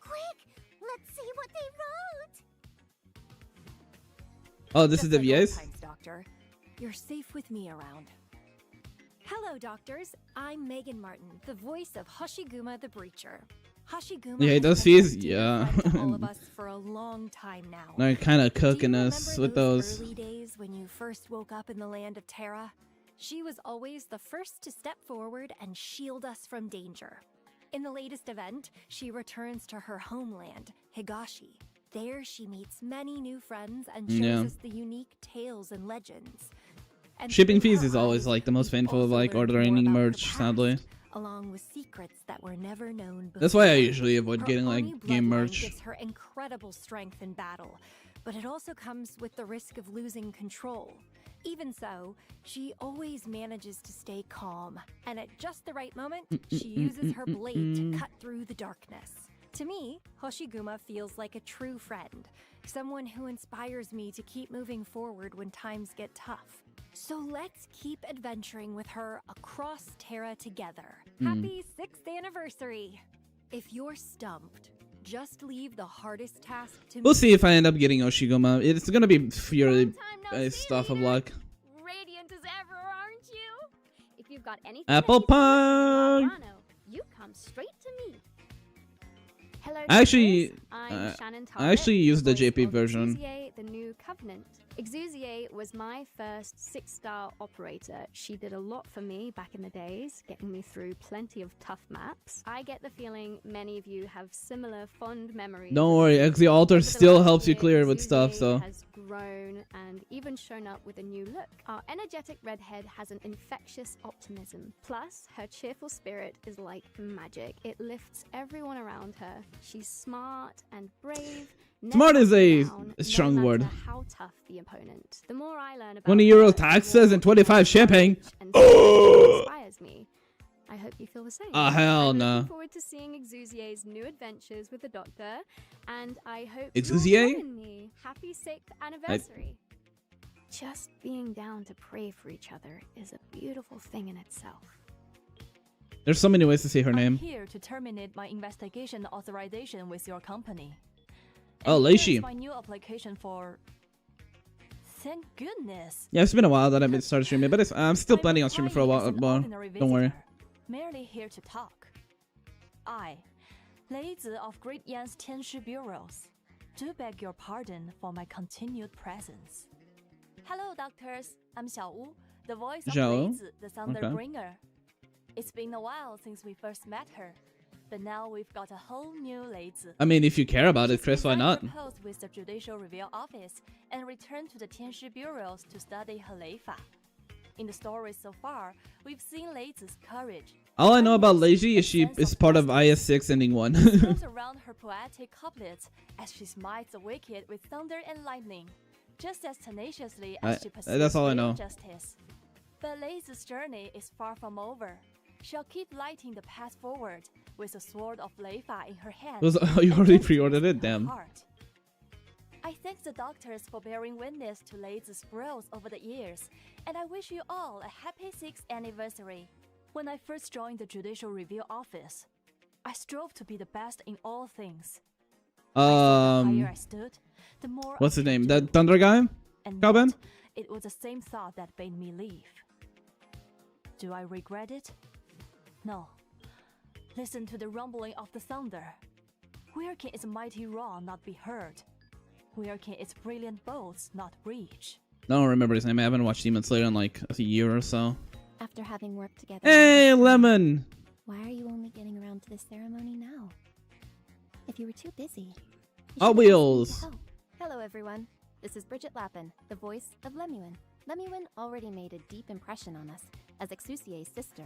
Quick, let's see what they wrote. Oh, this is the VAs? Thanks, Doctor. You're safe with me around. Hello, doctors. I'm Megan Martin, the voice of Hoshiguma the Breacher. Hoshiguma Yeah, has those been a fees, dear yeah. friend to all of us for a long time now. They're kind of cooking Do you us remember with those. early days when you first woke up in the land of Terra? She was always the first to step forward and shield us from danger. In the latest event, she returns to her homeland, Higashi. There she meets many new friends and shows us the unique tales and legends. And Shipping through fees her is always eyes, like the most we've painful of also like learned ordering more about her merch, sadly. past, along with secrets that were never known before. That's why I usually avoid Her getting like Oni game bloodline merch. gives her incredible strength in battle, but it also comes with the risk of losing control. Even so, she always manages to stay calm, and at just the right moment, she uses her blade to cut through the darkness. To me, Hoshiguma feels like a true friend, someone who inspires me to keep moving forward when times get tough. So let's keep adventuring with her across Terra together. Happy 6th anniversary! If you're stumped, just leave the hardest task to me. We'll see if I end up getting Oshiguma. It's gonna be purely stuff of luck. Radiant as ever, aren't you? If you've got anything Apple pie. you come straight to me. Hello, I actually, I'm Shannon I actually used the JP version. Exusier, the new Covenant. Exusier was my first 6-star operator. She did a lot for me back in the days, getting me through plenty of tough maps. I get the feeling many of you have similar fond memories. Don't worry, XD Alter still helps you clear with stuff, so. Has grown and even shown up with a new look. Our energetic redhead has an infectious optimism. Plus, her cheerful spirit is like magic. It lifts everyone around her. She's smart and brave. Smart is a down, strong no word. matter how tough the opponent. The more I learn about 20 euro taxes and 25 shipping. inspires me. I hope you feel the same. Oh, hell I'm no. looking forward to seeing Exusier's new adventures with the Doctor, and I hope Exusier? you'll join me. Happy 6th anniversary. Just being down to pray for each other is a beautiful thing in itself. There's so many ways to say her name. Here to terminate my investigation authorization with your company. Oh, And Leishi. here's my new application for. Thank goodness. Yeah, it's been a while that I've started streaming, but I'm still planning on streaming for a while. Don't worry. Merely here to talk. I, Leizi of Great Yan's Tianshi Bureaus, do beg your pardon for my continued presence. Hello, doctors. I'm Xiaowu, the voice of Xiaowu? Leizi, the Thunder Okay. Bringer. It's been a while since we first met her, but now we've got a whole new Leizi. I mean, if you care about it, Chris, why not? Proposed with the Judicial Review Office and returned to the Tianshi Bureaus to study her Leifa. In the story so far, we've seen Leizi's courage. All I know about Leishi is she is part of IS6 ending 1. Built around her poetic couplets as she smites the wicked with thunder and lightning, just as tenaciously as she pursues that's all I real know. justice. But Leizi's journey is far from over. She'll keep lighting the path forward with the sword of Leifa in her hand. You already pre-ordered it, damn. Heart. I thank the doctors for bearing witness to Leizi's growth over the years, and I wish you all a happy 6th anniversary. When I first joined the Judicial Review Office, I strove to be the best in all things. The higher I stood, the more What's I his name? could That do. Thunder guy? And Calvin? yet, it was the same thought that made me leave. Do I regret it? No. Listen to the rumbling of the thunder. Where can its mighty roar not be heard? Where can its brilliant bolts not reach? I don't remember his name. I haven't watched Demon Slayer in like a year or so. After having worked together. Hey, Lemon! Why are you only getting around to this ceremony now? If you were too busy. Hot Wheels! Hello, everyone. This is Bridget Lappin, the voice of Lemuin. Lemuin already made a deep impression on us as Exusier's sister.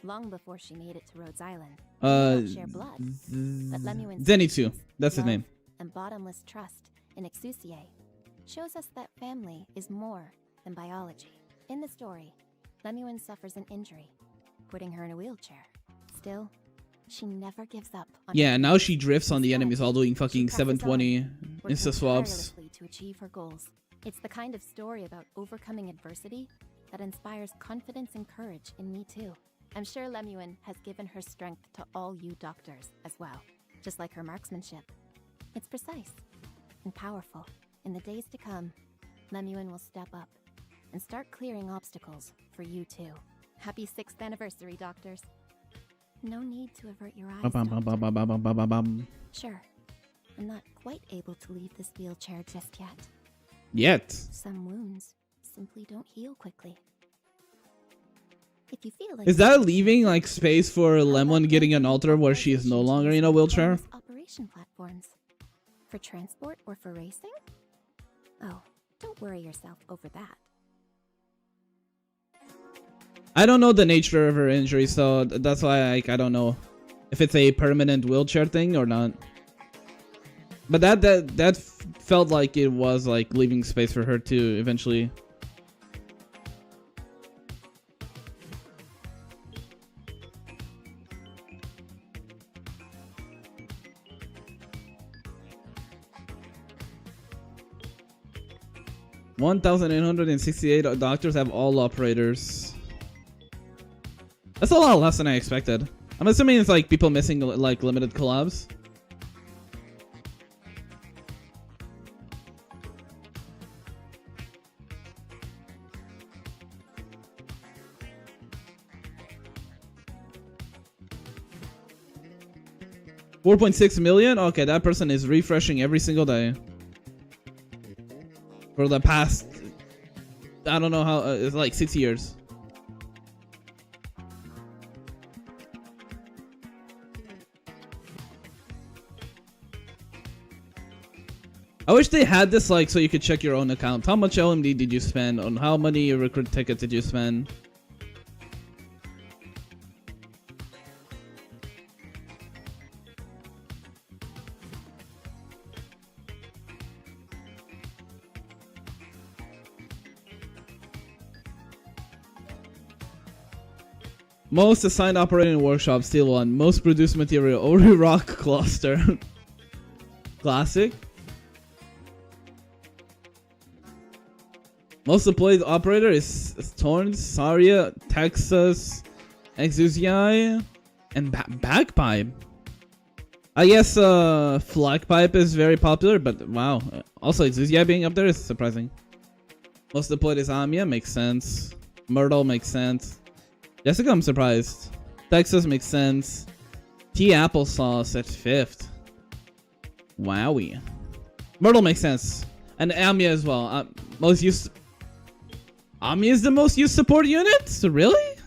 long before she made it to Rhodes Island. They don't share blood, but Lemuel's Zenitsu, that's his love name. and bottomless trust in Exusier shows us that family is more than biology. In the story, Lemuel suffers an injury, putting her in a wheelchair. Still, she never gives up on Yeah, now she drifts on the enemies all doing fucking 720 insta swaps. to achieve her goals. It's the kind of story about overcoming adversity that inspires confidence and courage in me too. I'm sure Lemuel has given her strength to all you doctors as well, just like her marksmanship. It's precise and powerful. In the days to come, Lemuel will step up and start clearing obstacles for you too. Happy 6th anniversary, doctors. No need to avert your eyes, doctor. Sure, I'm not quite able to leave this wheelchair just yet. Yet. Some wounds simply don't heal quickly. If you feel like Is that leaving like space for Lemon getting an altar where she is no longer in a wheelchair? operation platforms for transport or for racing? Oh, don't worry yourself over that. I don't know the nature of her injury, so that's why I don't know if it's a permanent wheelchair thing or not. But that felt like it was like leaving space for her to eventually. $1,868 doctors have all operators. That's a lot less than I expected. I'm assuming it's like people missing like limited collabs. $4.6 million? Okay, that person is refreshing every single day. For the past, I don't know how, it's like 6 years. I wish they had this like so you could check your own account. How much LMD did you spend? On how many recruit tickets did you spend? Most assigned operating workshop, still one. Most produced material, Ori Rock Cluster. Classic. Most deployed operator is Torrance, Saria, Texas, Exusiai, and Bagpipe. I guess Flagpipe is very popular, but wow. Also, Exusiai being up there is surprising. Most deployed is Amia, makes sense. Myrtle makes sense. Jessica, I'm surprised. Texas makes sense. T Applesauce at 5th. Wowie. Myrtle makes sense. And Amia as well. Most used. Amia is the most used support unit? So really?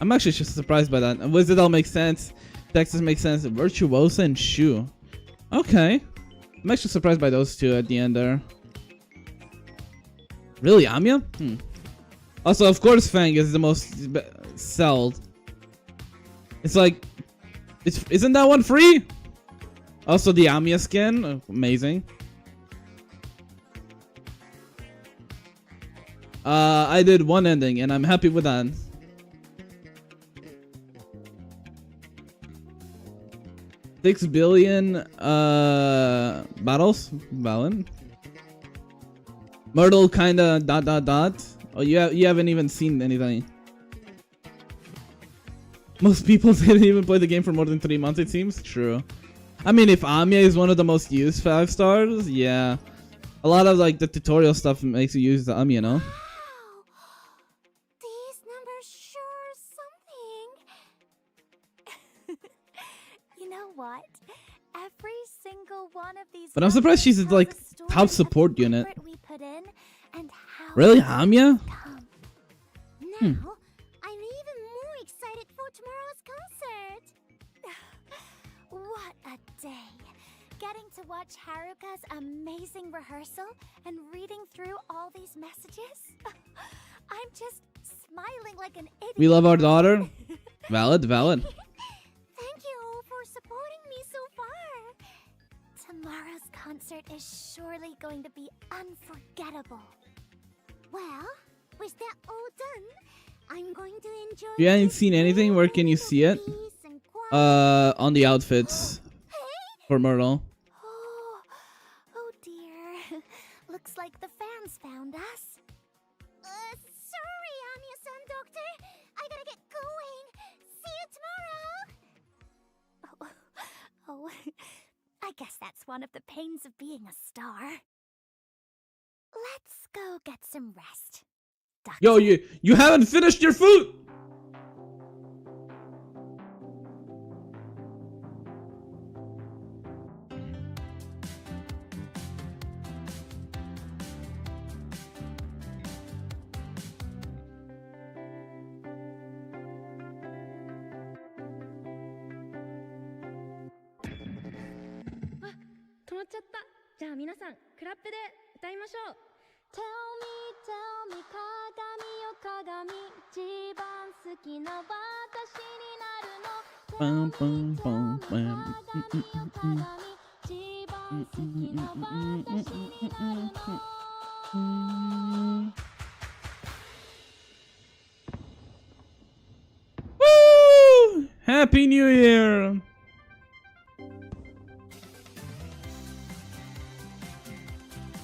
I'm actually just surprised by that. Wizardel makes sense. Texas makes sense. Virtuosa and Shu. Okay. I'm actually surprised by those two at the end there. Really, Amia? Also, of course, Fang is the most sold. It's like, isn't that one free? Also, the Amia skin, amazing. I did one ending, and I'm happy with that. $6 billion battles, Valen. Myrtle kinda ... Oh, you haven't even seen anything. Most people didn't even play the game for more than 3 months, it seems. True. I mean, if Amia is one of the most used 5 stars, yeah. A lot of like the tutorial stuff makes you use the Amia, you know? These numbers sure something. You know what? Every single one of these. But I'm surprised she's like top support unit. We put in and how Really, Amia? Now, I'm even more excited for tomorrow's concert. What a day. Getting to watch Haruka's amazing rehearsal and reading through all these messages. I'm just smiling like an idiot. We love our daughter. Valid. Thank you all for supporting me so far. Tomorrow's concert is surely going to be unforgettable. Well, with that all done, I'm going to enjoy. You haven't seen anything? Where can you see it? On the outfits for Myrtle. Oh dear. Looks like the fans found us. Sorry, Anya-san, Doctor. I gotta get going. See you tomorrow. Oh, I guess that's one of the pains of being a star. Let's go get some rest. Yo, you haven't finished your food. Tell me 鏡よ鏡一番好きな私になるの Bum, bum, bum, bum. Woo! Happy New Year!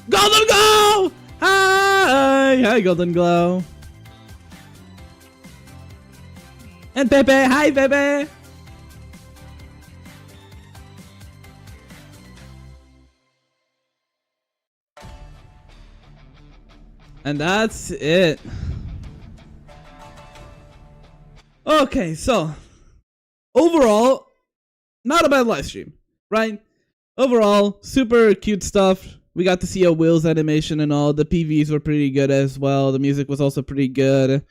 Golden Glow! Hi, Golden Glow. And Pepe, hi Pepe. And that's it. Okay, so overall, not a bad live stream, right? Overall, super cute stuff. We got to see a Will's animation and all. The PVs were pretty good as well. The music was also pretty good,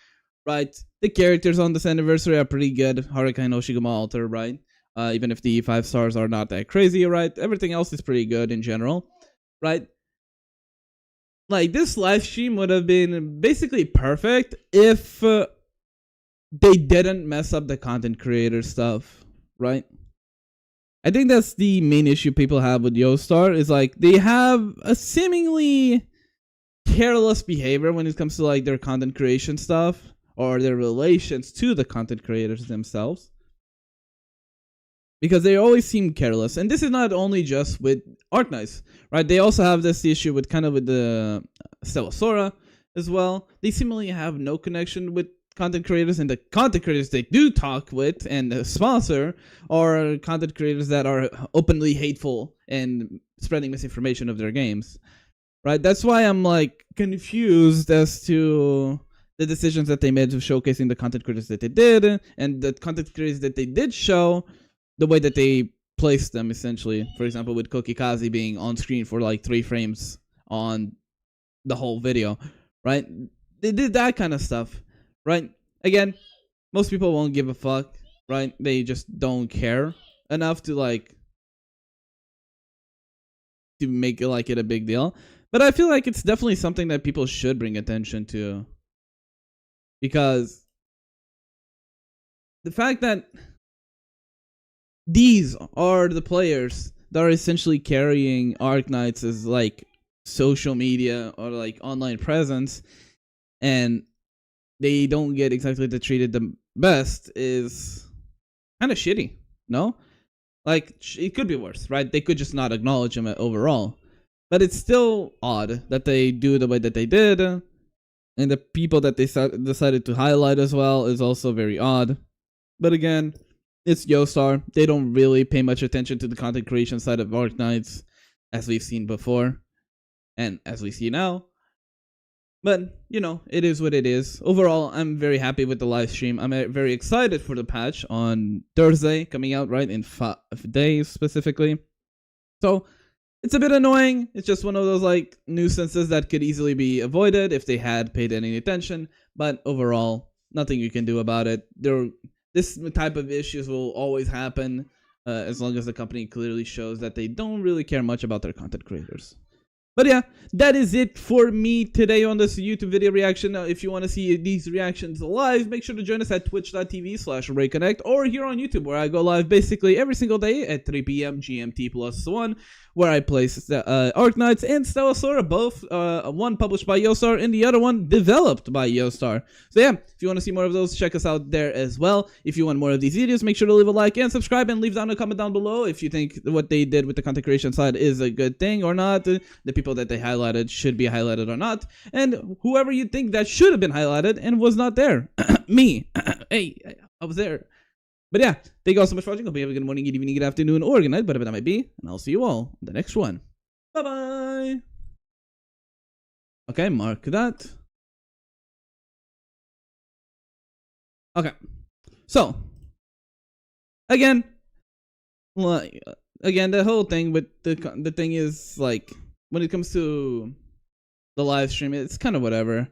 right? The characters on this anniversary are pretty good. Haruka and Oshiguma Alter, right? Even if the 5 stars are not that crazy, right? Everything else is pretty good in general, right? Like, this live stream would have been basically perfect if they didn't mess up the content creator stuff, right? I think that's the main issue people have with Yoastar, is like they have a seemingly careless behavior when it comes to like their content creation stuff or their relations to the content creators themselves, because they always seem careless. And this is not only just with Arknights, right? They also have this issue with with the Stella Sora as well. They seemingly have no connection with content creators, and the content creators they do talk with and sponsor are content creators that are openly hateful and spreading misinformation of their games, right? That's why I'm like confused as to the decisions that they made of showcasing the content creators that they did, and the content creators that they did show, the way that they placed them, essentially. For example, with Kokikazi being on screen for like 3 frames on the whole video, right? They did that kind of stuff, right? Again, most people won't give a fuck, right? They just don't care enough to like to make it like it a big deal. But I feel like it's definitely something that people should bring attention to, because the fact that these are the players that are essentially carrying Arknights as like social media or like online presence, and they don't get exactly treated the best is kind of shitty, no? Like, it could be worse, right? They could just not acknowledge them overall. But it's still odd that they do the way that they did. And the people that they decided to highlight as well is also very odd. But again, it's Yoastar. They don't really pay much attention to the content creation side of Arknights, as we've seen before. And as we see now. But, you know, it is what it is. Overall, I'm very happy with the live stream. I'm very excited for the patch on Thursday, coming out, right, in 5 days specifically. So, it's a bit annoying. It's just one of those, like, nuisances that could easily be avoided if they had paid any attention. But overall, nothing you can do about it. This type of issues will always happen as long as the company clearly shows that they don't really care much about their content creators. But yeah, that is it for me today on this YouTube video reaction. If you want to see these reactions live, make sure to join us at twitch.tv/RayConnect or here on YouTube, where I go live basically every single day at 3 p.m. GMT +1, where I play Arknights and Stella Sora, both one published by Yostar and the other one developed by Yostar. So yeah, if you want to see more of those, check us out there as well. If you want more of these videos, make sure to leave a like and subscribe, and leave down a comment down below if you think what they did with the content creation side is a good thing or not. The people that they highlighted should be highlighted or not, and whoever you think that should have been highlighted and was not there. Me. Hey, I was there. But yeah, thank you all so much for watching. Hope you have a good morning, good evening, good afternoon, or good night, whatever that might be, and I'll see you all in the next one. Bye bye. Okay, mark that. Okay, so again, the whole thing with the thing is, like, when it comes to the live stream, it's kind of whatever.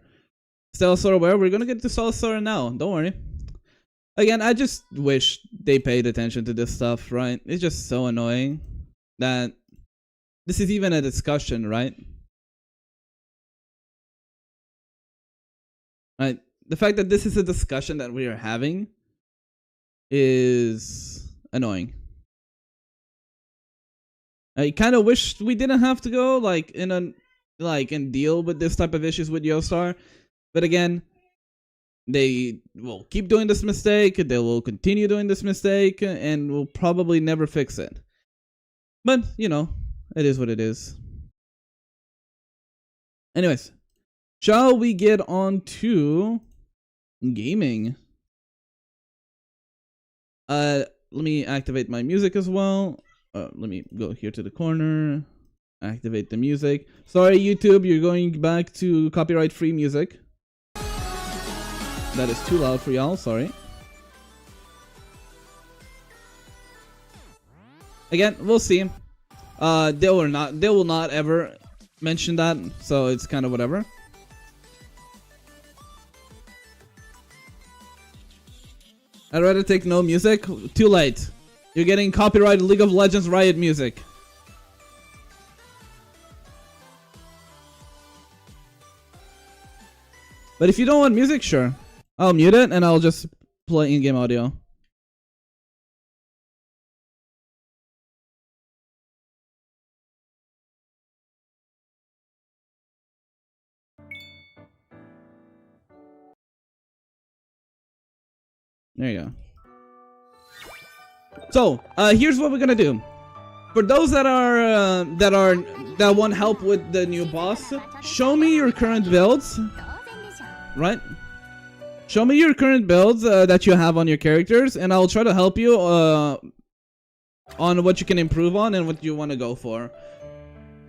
Stella Sora, where we're gonna get to Stella Sora now. Don't worry. Again, I just wish they paid attention to this stuff, right? It's just so annoying that this is even a discussion, right? Right? The fact that this is a discussion that we are having is annoying. I kind of wish we didn't have to go and deal with this type of issues with Yostar, but again, they will keep doing this mistake. They will continue doing this mistake, and will probably never fix it. But you know, it is what it is. Anyways, shall we get on to gaming? Let me activate my music as well. Let me go here to the corner, activate the music. Sorry, YouTube, you're going back to copyright-free music. That is too loud for y'all, sorry. Again, we'll see. They will not ever mention that, so it's kind of whatever. I'd rather take no music. Too late. You're getting copyrighted League of Legends Riot music. But if you don't want music, sure. I'll mute it and I'll just play in-game audio. There you go. So, here's what we're gonna do. For those that want help with the new boss, show me your current builds. Right? Show me your current builds that you have on your characters, and I'll try to help you on what you can improve on and what you want to go for.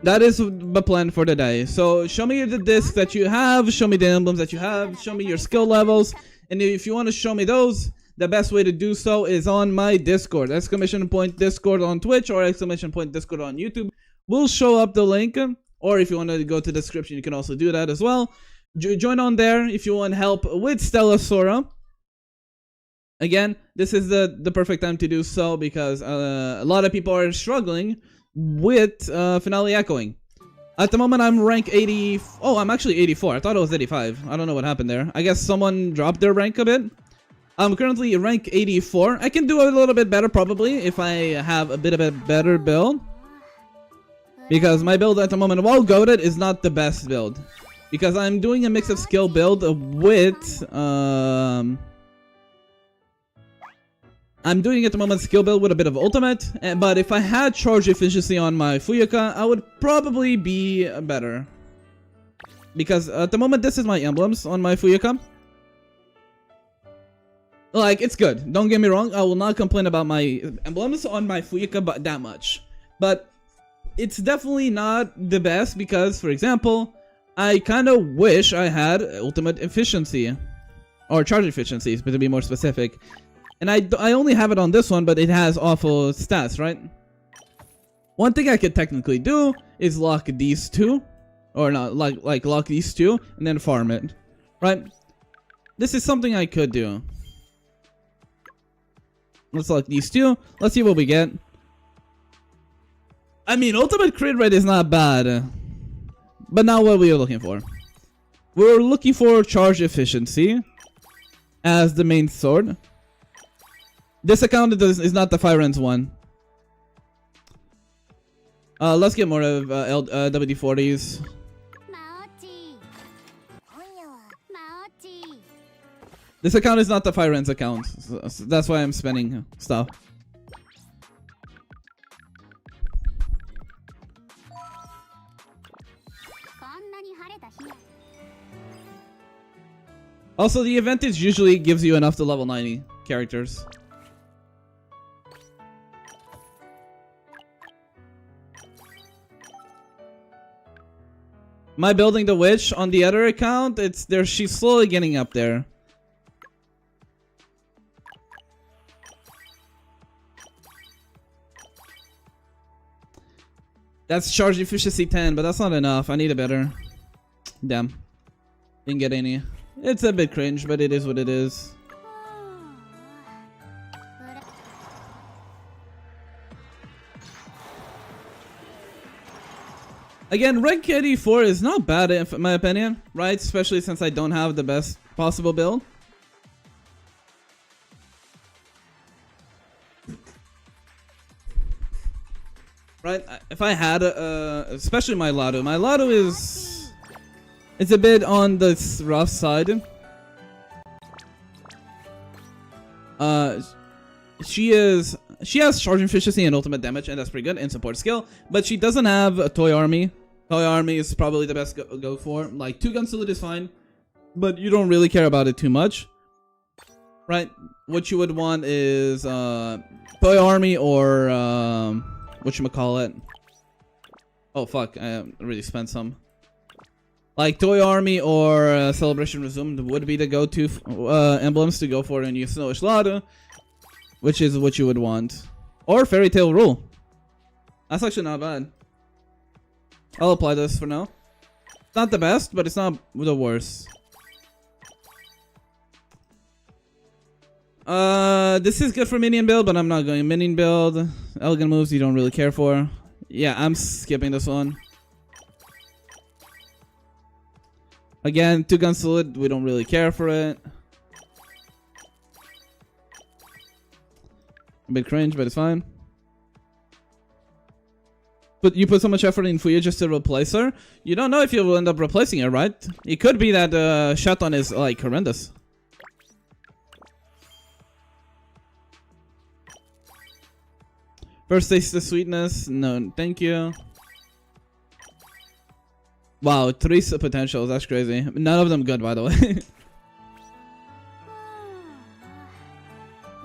That is the plan for today. So show me the discs that you have, show me the emblems that you have, show me your skill levels, and if you want to show me those, the best way to do so is on my Discord. !Discord on Twitch or !Discord on YouTube. We'll show up the link, or if you want to go to the description, you can also do that as well. Join on there if you want help with Stella Sora. Again, this is the perfect time to do so, because a lot of people are struggling with Finale Echoing. At the moment, I'm rank 80. Oh, I'm actually 84. I thought it was 85. I don't know what happened there. I guess someone dropped their rank a bit. I'm currently rank 84. I can do a little bit better probably if I have a bit of a better build, because my build at the moment, while goated, is not the best build. Because I'm doing a mix of skill build with, I'm doing at the moment skill build with a bit of ultimate, but if I had charge efficiency on my Fuyuka, I would probably be better. Because at the moment, this is my emblems on my Fuyuka. Like, it's good. Don't get me wrong, I will not complain about my emblems on my Fuyuka but that much. But it's definitely not the best because, for example, I kind of wish I had ultimate efficiency, or charge efficiency, but to be more specific. And I only have it on this one, but it has awful stats, right? One thing I could technically do is lock these two, or not, like lock these two, and then farm it, right? This is something I could do. Let's lock these two. Let's see what we get. I mean, ultimate crit rate is not bad. But now what we are looking for. We're looking for charge efficiency as the main sword. This account is not the Fire Ends one. Let's get more of WD-40s. This account is not the Fire Ends account, so that's why I'm spending stuff. Also, the event is usually gives you enough to level 90 characters. My building the witch on the other account, it's there. She's slowly getting up there. That's charge efficiency 10, but that's not enough. I need a better. Damn. Didn't get any. It's a bit cringe, but it is what it is. Again, rank 84 is not bad in my opinion, right? Especially since I don't have the best possible build. Right? If I had especially my Lado is... It's a bit on the rough side. She has charge efficiency and ultimate damage, and that's pretty good, and support skill. But she doesn't have a toy army. Toy army is probably the best go for. Like 2-gun salute is fine, but you don't really care about it too much, right? What you would want is toy army or whatchamacallit. Oh fuck! I really spent some. Like Toy Army or Celebration Resumed would be the go-to emblems to go for in your Snowish Lada, which is what you would want. Or Fairy Tail Rule. That's actually not bad. I'll apply this for now. It's not the best, but it's not the worst. This is good for minion build, but I'm not going minion build. Elegant moves you don't really care for. Yeah, I'm skipping this one. Again, 2-gun salute, we don't really care for it. A bit cringe, but it's fine. But you put so much effort in Fuya just to replace her. You don't know if you will end up replacing her, right? It could be that Shaton is like horrendous. First taste the sweetness. No, thank you. Wow, 3 potentials. That's crazy. None of them good, by the way.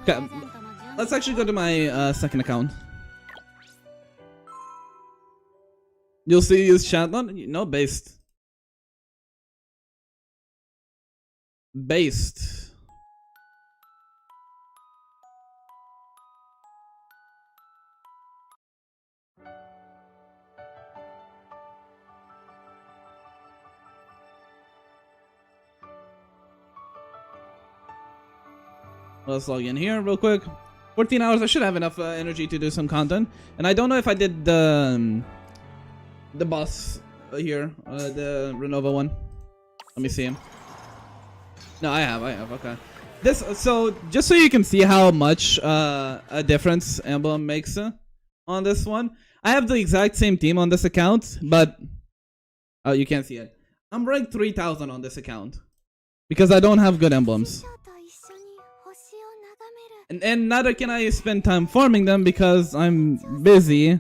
Okay, let's actually go to my second account. You'll see use chat. No, based. Based. Let's log in here real quick. 14 hours. I should have enough energy to do some content. And I don't know if I did the boss here, the Renova one. Let me see him. No, I have. Okay. This so just so you can see how much a difference emblem makes on this one. I have the exact same team on this account, but oh, you can't see it. I'm ranked 3,000 on this account because I don't have good emblems. And neither can I spend time farming them because I'm busy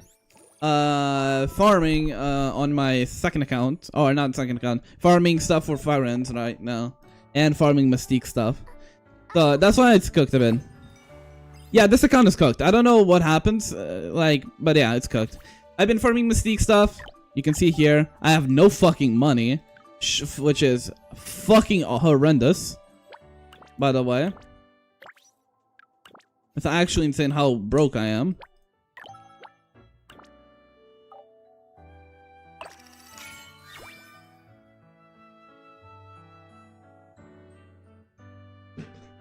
farming on my second account. Or not second account. Farming stuff for Fire Ends right now. And farming Mystique stuff. So that's why it's cooked a bit. Yeah, this account is cooked. I don't know what happens. But yeah, it's cooked. I've been farming Mystique stuff. You can see here. I have no fucking money. Which is fucking horrendous. By the way. It's actually insane how broke I am.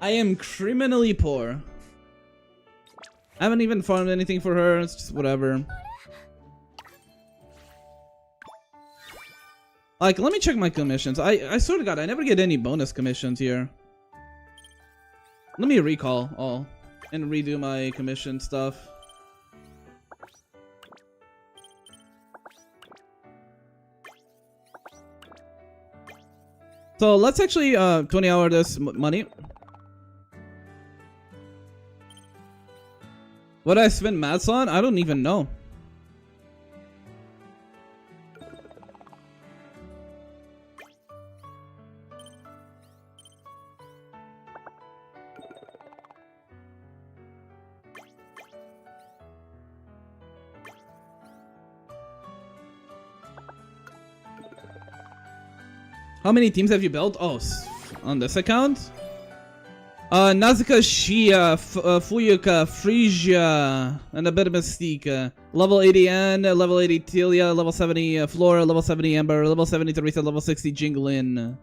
I am criminally poor. I haven't even farmed anything for her. It's just whatever. Like, let me check my commissions. I swear to God, I never get any bonus commissions here. Let me recall all and redo my commission stuff. So let's actually 20 hour this money. What I spent mats on? I don't even know. How many teams have you built? Oh, on this account? Nazuka, Shia, Fuyuka, Frisia, and a bit of Mystique. Level 80 Anne, level 80 Telia, level 70 Flora, level 70 Ember, level 70 Teresa, level 60 Jinglin.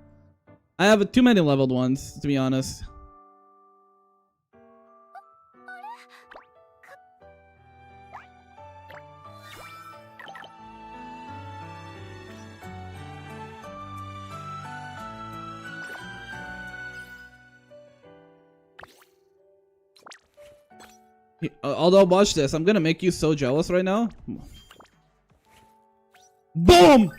I have too many leveled ones, to be honest. Although, watch this. I'm gonna make you so jealous right now. Boom!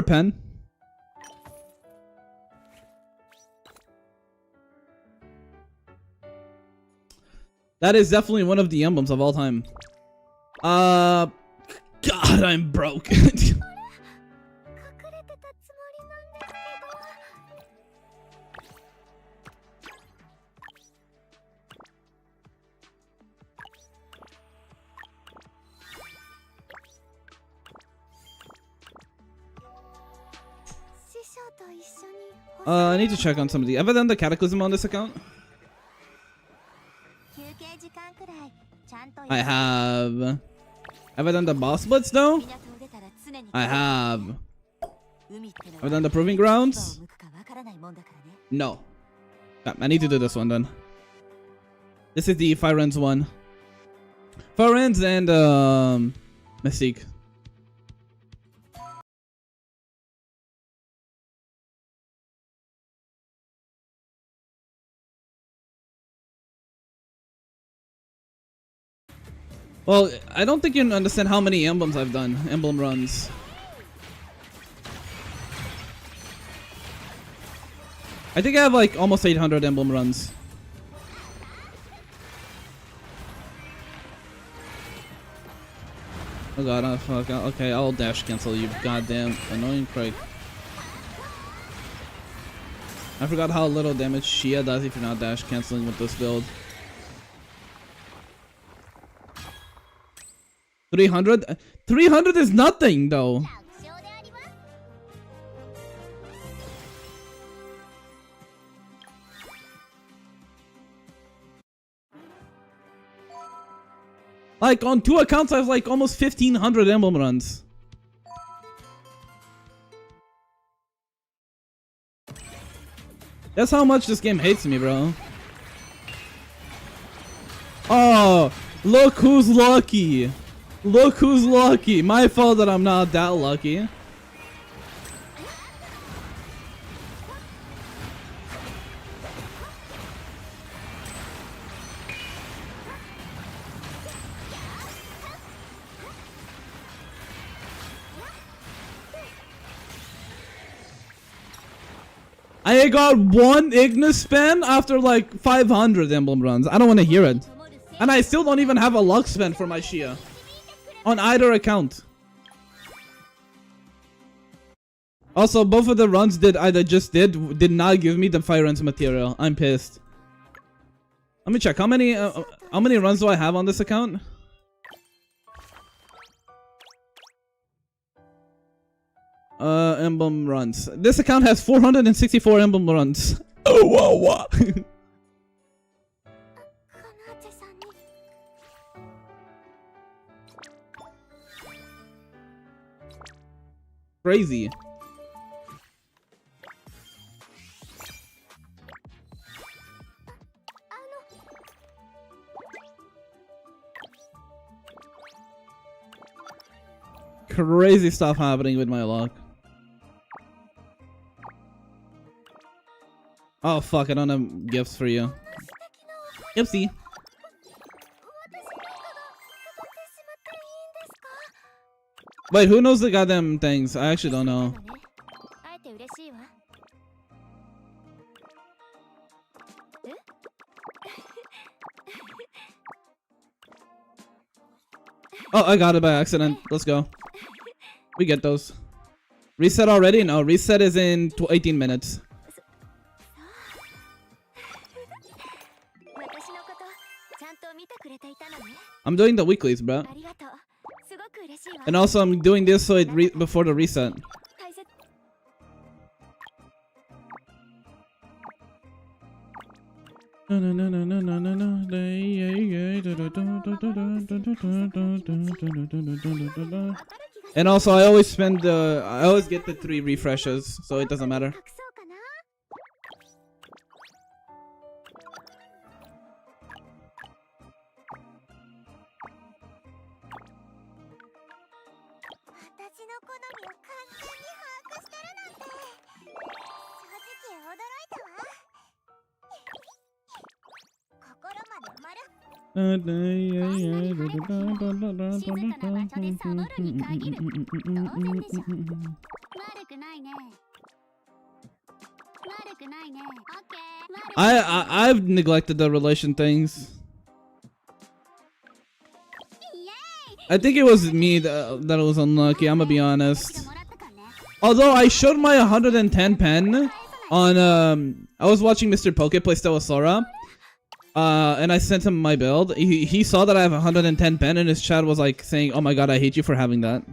Pen. That is definitely one of the emblems of all time. God, I'm broke. I need to check on some of the. Have I done the cataclysm on this account? I have. Have I done the boss blitz though? I have. Have I done the proving grounds? No. I need to do this one then. This is the Firenz one. Firenz and Mystique. Well, I don't think you understand how many emblems I've done. Emblem runs. I think I have like almost 800 emblem runs. Oh god, oh fuck. Okay, I'll dash cancel you goddamn annoying prick. I forgot how little damage Shia does if you're not dash canceling with this build. 300? 300 is nothing though. Like on 2 accounts I have like almost 1500 emblem runs. That's how much this game hates me, bro. Oh, look who's lucky. Look who's lucky. My fault that I'm not that lucky. I got 1 Ignis spin after like 500 emblem runs. I don't want to hear it. And I still don't even have a luck spin for my Shia. On either account. Also, both of the runs did not give me the Firenz material. I'm pissed. Let me check. How many runs do I have on this account? Emblem runs. This account has 464 emblem runs. Oh, wow, wow. Crazy. crazy stuff happening with my luck. Oh fuck, I don't have gifts for you. Oopsie. Wait, who knows the goddamn things? I actually don't know. Oh, I got it by accident. Let's go. We get those. Reset already? No, reset is in 18 minutes. I'm doing the weeklies, bro. And also, I'm doing this so it before the reset. And also, I always spend I always get the 3 refreshes, so it doesn't matter. I've neglected the relation things. I think it was me that was unlucky, I'm gonna be honest. Although I showed my 110 pen on I was watching Mr. Poke play Stella Sora. And I sent him my build. He saw that I have 110 pen and his chat was like saying, "Oh my god, I hate you for having that."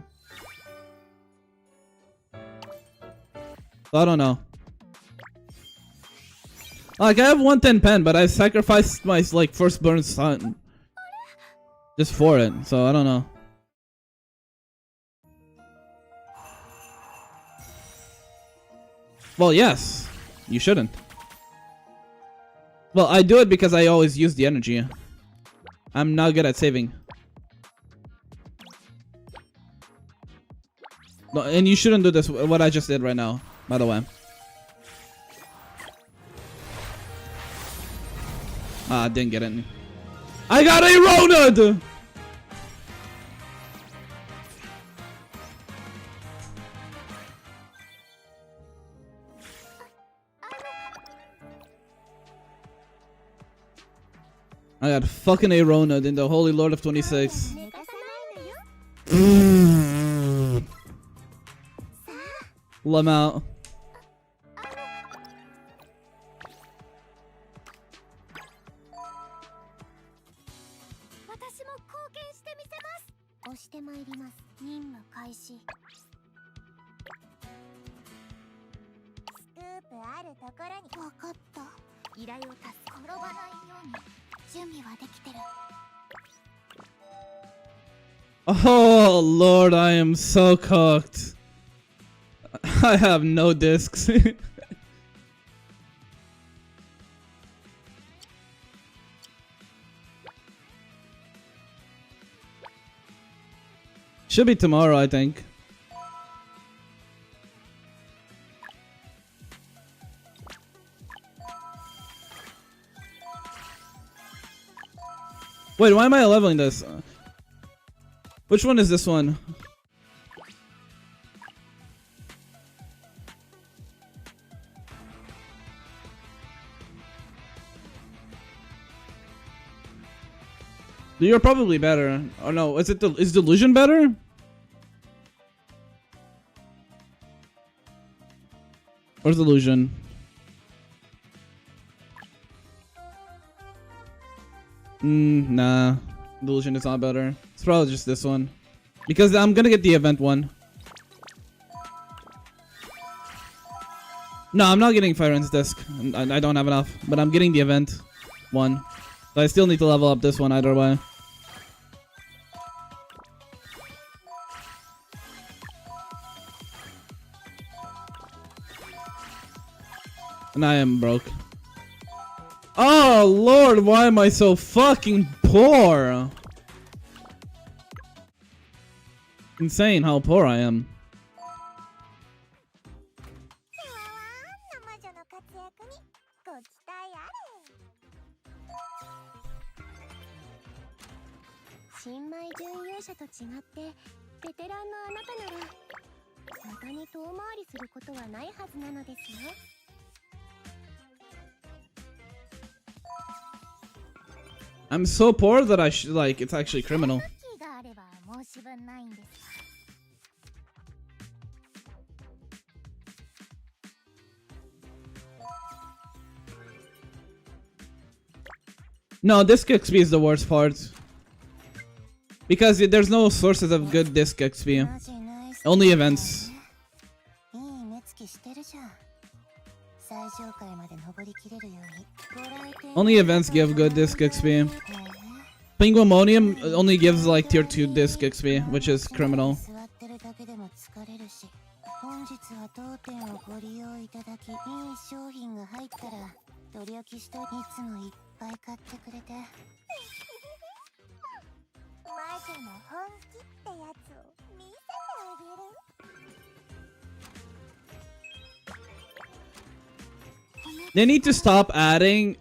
So I don't know. Like I have 110 pen, but I sacrificed my like firstborn son just for it. So I don't know. Well, yes, you shouldn't. Well, I do it because I always use the energy. I'm not good at saving. No, and you shouldn't do this, what I just did right now, by the way. Ah, I didn't get it. I got a Ronald! I got fucking a Ronald in the Holy Lord of 26. Let him out. Oh Lord, I am so cooked. I have no discs. Should be tomorrow, I think. Wait, why am I leveling this? Which one is this one? You're probably better. Oh no, is Delusion better? Where's Delusion? Nah. Delusion is not better. It's probably just this one. Because I'm gonna get the event one. No, I'm not getting Fire End's disc. I don't have enough. But I'm getting the event one. So I still need to level up this one either way. And I am broke. Oh Lord, why am I so fucking poor? Insane how poor I am. I'm so poor that I like it's actually criminal. No, disc XP is the worst part. Because there's no sources of good disc XP. Only events. Only events give good disc XP. Penguimonium only gives like tier 2 disc XP, which is criminal. They need to stop adding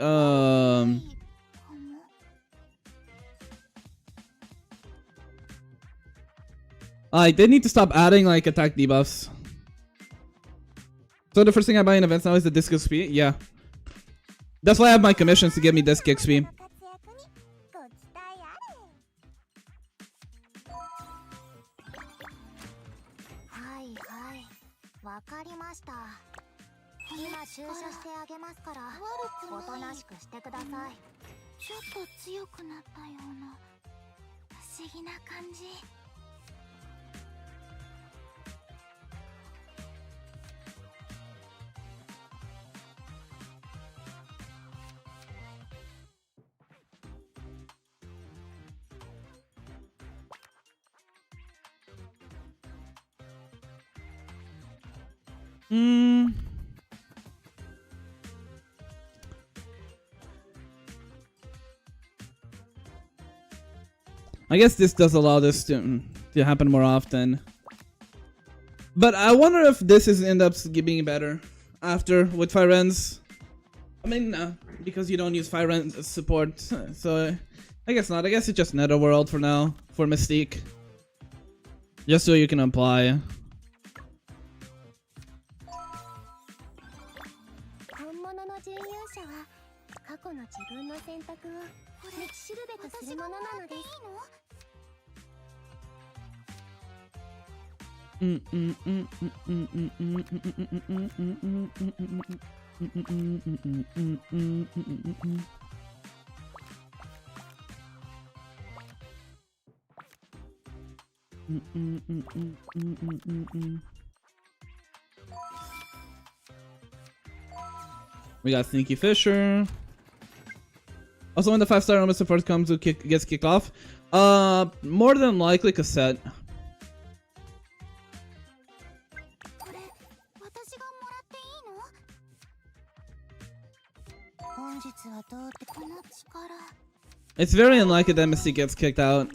like they need to stop adding like attack debuffs. So the first thing I buy in events now is the disc XP. Yeah. That's why I have my commissions to give me disc XP. I guess this does allow this to happen more often. But I wonder if this is end up being better after with Fire Ends. I mean, because you don't use Fire Ends support, so I guess not. I guess it's just Netherworld for now for Mystique, just so you can apply. We got Sneaky Fisher. Also, when the 5-star element support comes to gets kicked off, more than likely cassette. It's very unlikely that Mystique gets kicked out.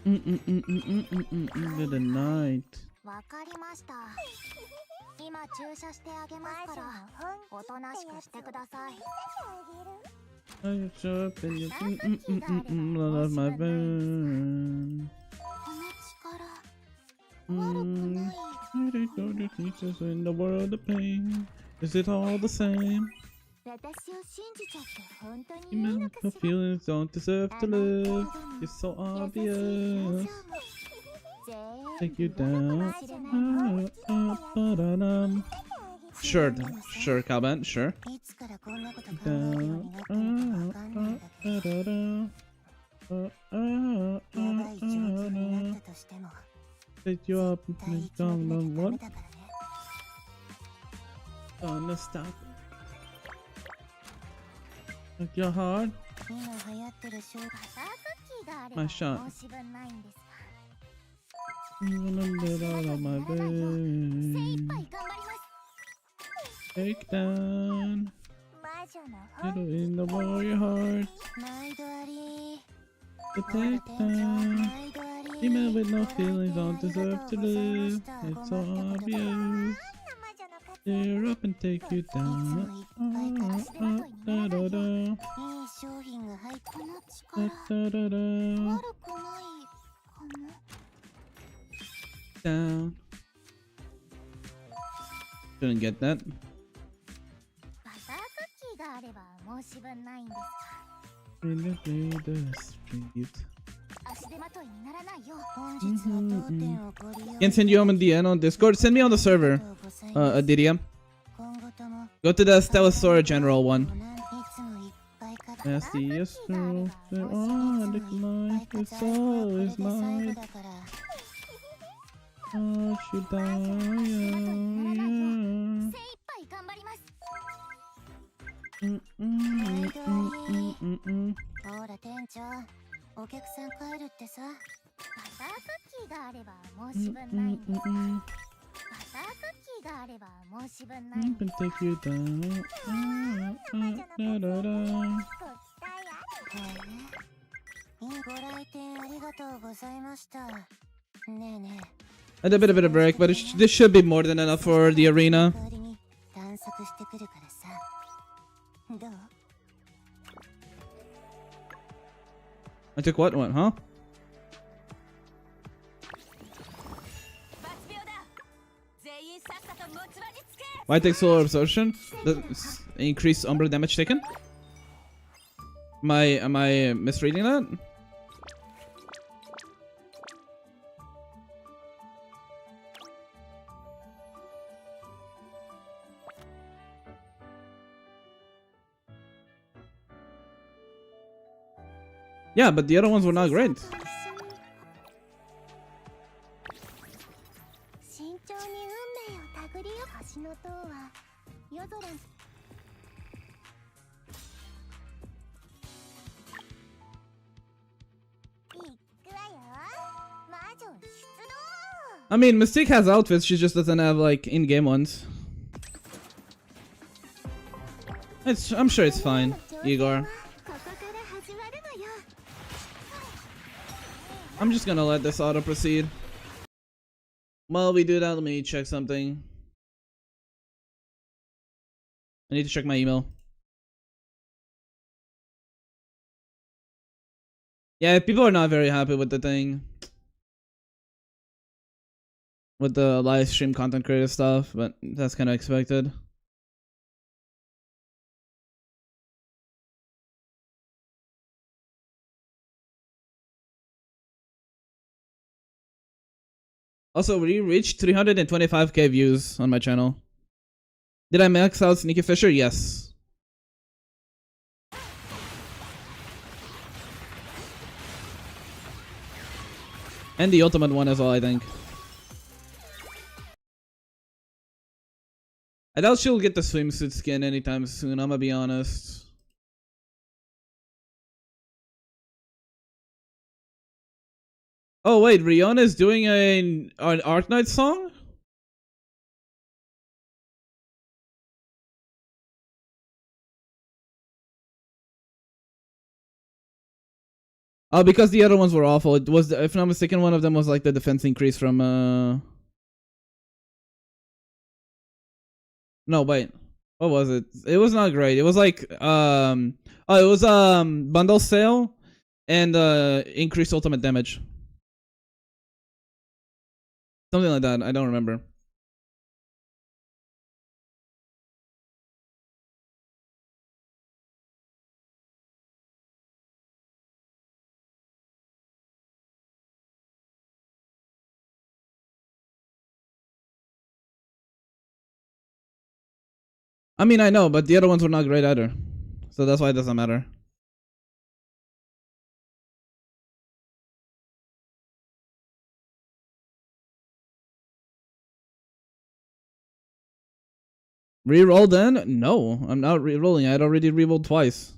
Good night. I show up in your love my burn. I don't know the teachers in the world of pain. Is it all the same? Your feelings don't deserve to live. It's so obvious. Take you down. Sure, sure, Calvin, sure. Take you up and down the what? Gonna stop. Like your heart. My shot. I'm gonna get out of my bed. Take down. It'll in the warrior heart. The take down. Female with no feelings don't deserve to live. It's so obvious. Tear up and take you down. Da, da, da. Da, da, da. Down. Couldn't get that. In the street. Can send you home in DM on Discord. Send me on the server, Adidia. Go to the Stella Sora general one. Nastiest girl, there are decline. It's always mine. Oh, should can take you down. I had a bit of a break, but this should be more than enough for the arena. I took what one, huh? Why take solar absorption? The increase umbra damage taken? Am I misreading that? Yeah, but the other ones were not great. I mean, Mystique has outfits, she just doesn't have like in-game ones. I'm sure it's fine, Igor. I'm just gonna let this auto proceed. While we do that, let me check something. I need to check my email. Yeah, people are not very happy with the thing. With the live stream content creator stuff, but that's kind of expected. Also, we reached 325k views on my channel. Did I max out Sneaky Fisher? Yes. And the ultimate one as well, I think. I doubt she'll get the swimsuit skin anytime soon, I'm gonna be honest. Oh wait, Riona's doing an Arknight song? Oh, because the other ones were awful. It was, if I'm not mistaken, one of them was like the defense increase from No, wait. What was it? It was not great. It was like oh, it was bundle sale and increased ultimate damage. Something like that. I don't remember. I mean, I know, but the other ones were not great either. So that's why it doesn't matter. Reroll then? No, I'm not rerolling. I had already rerolled twice.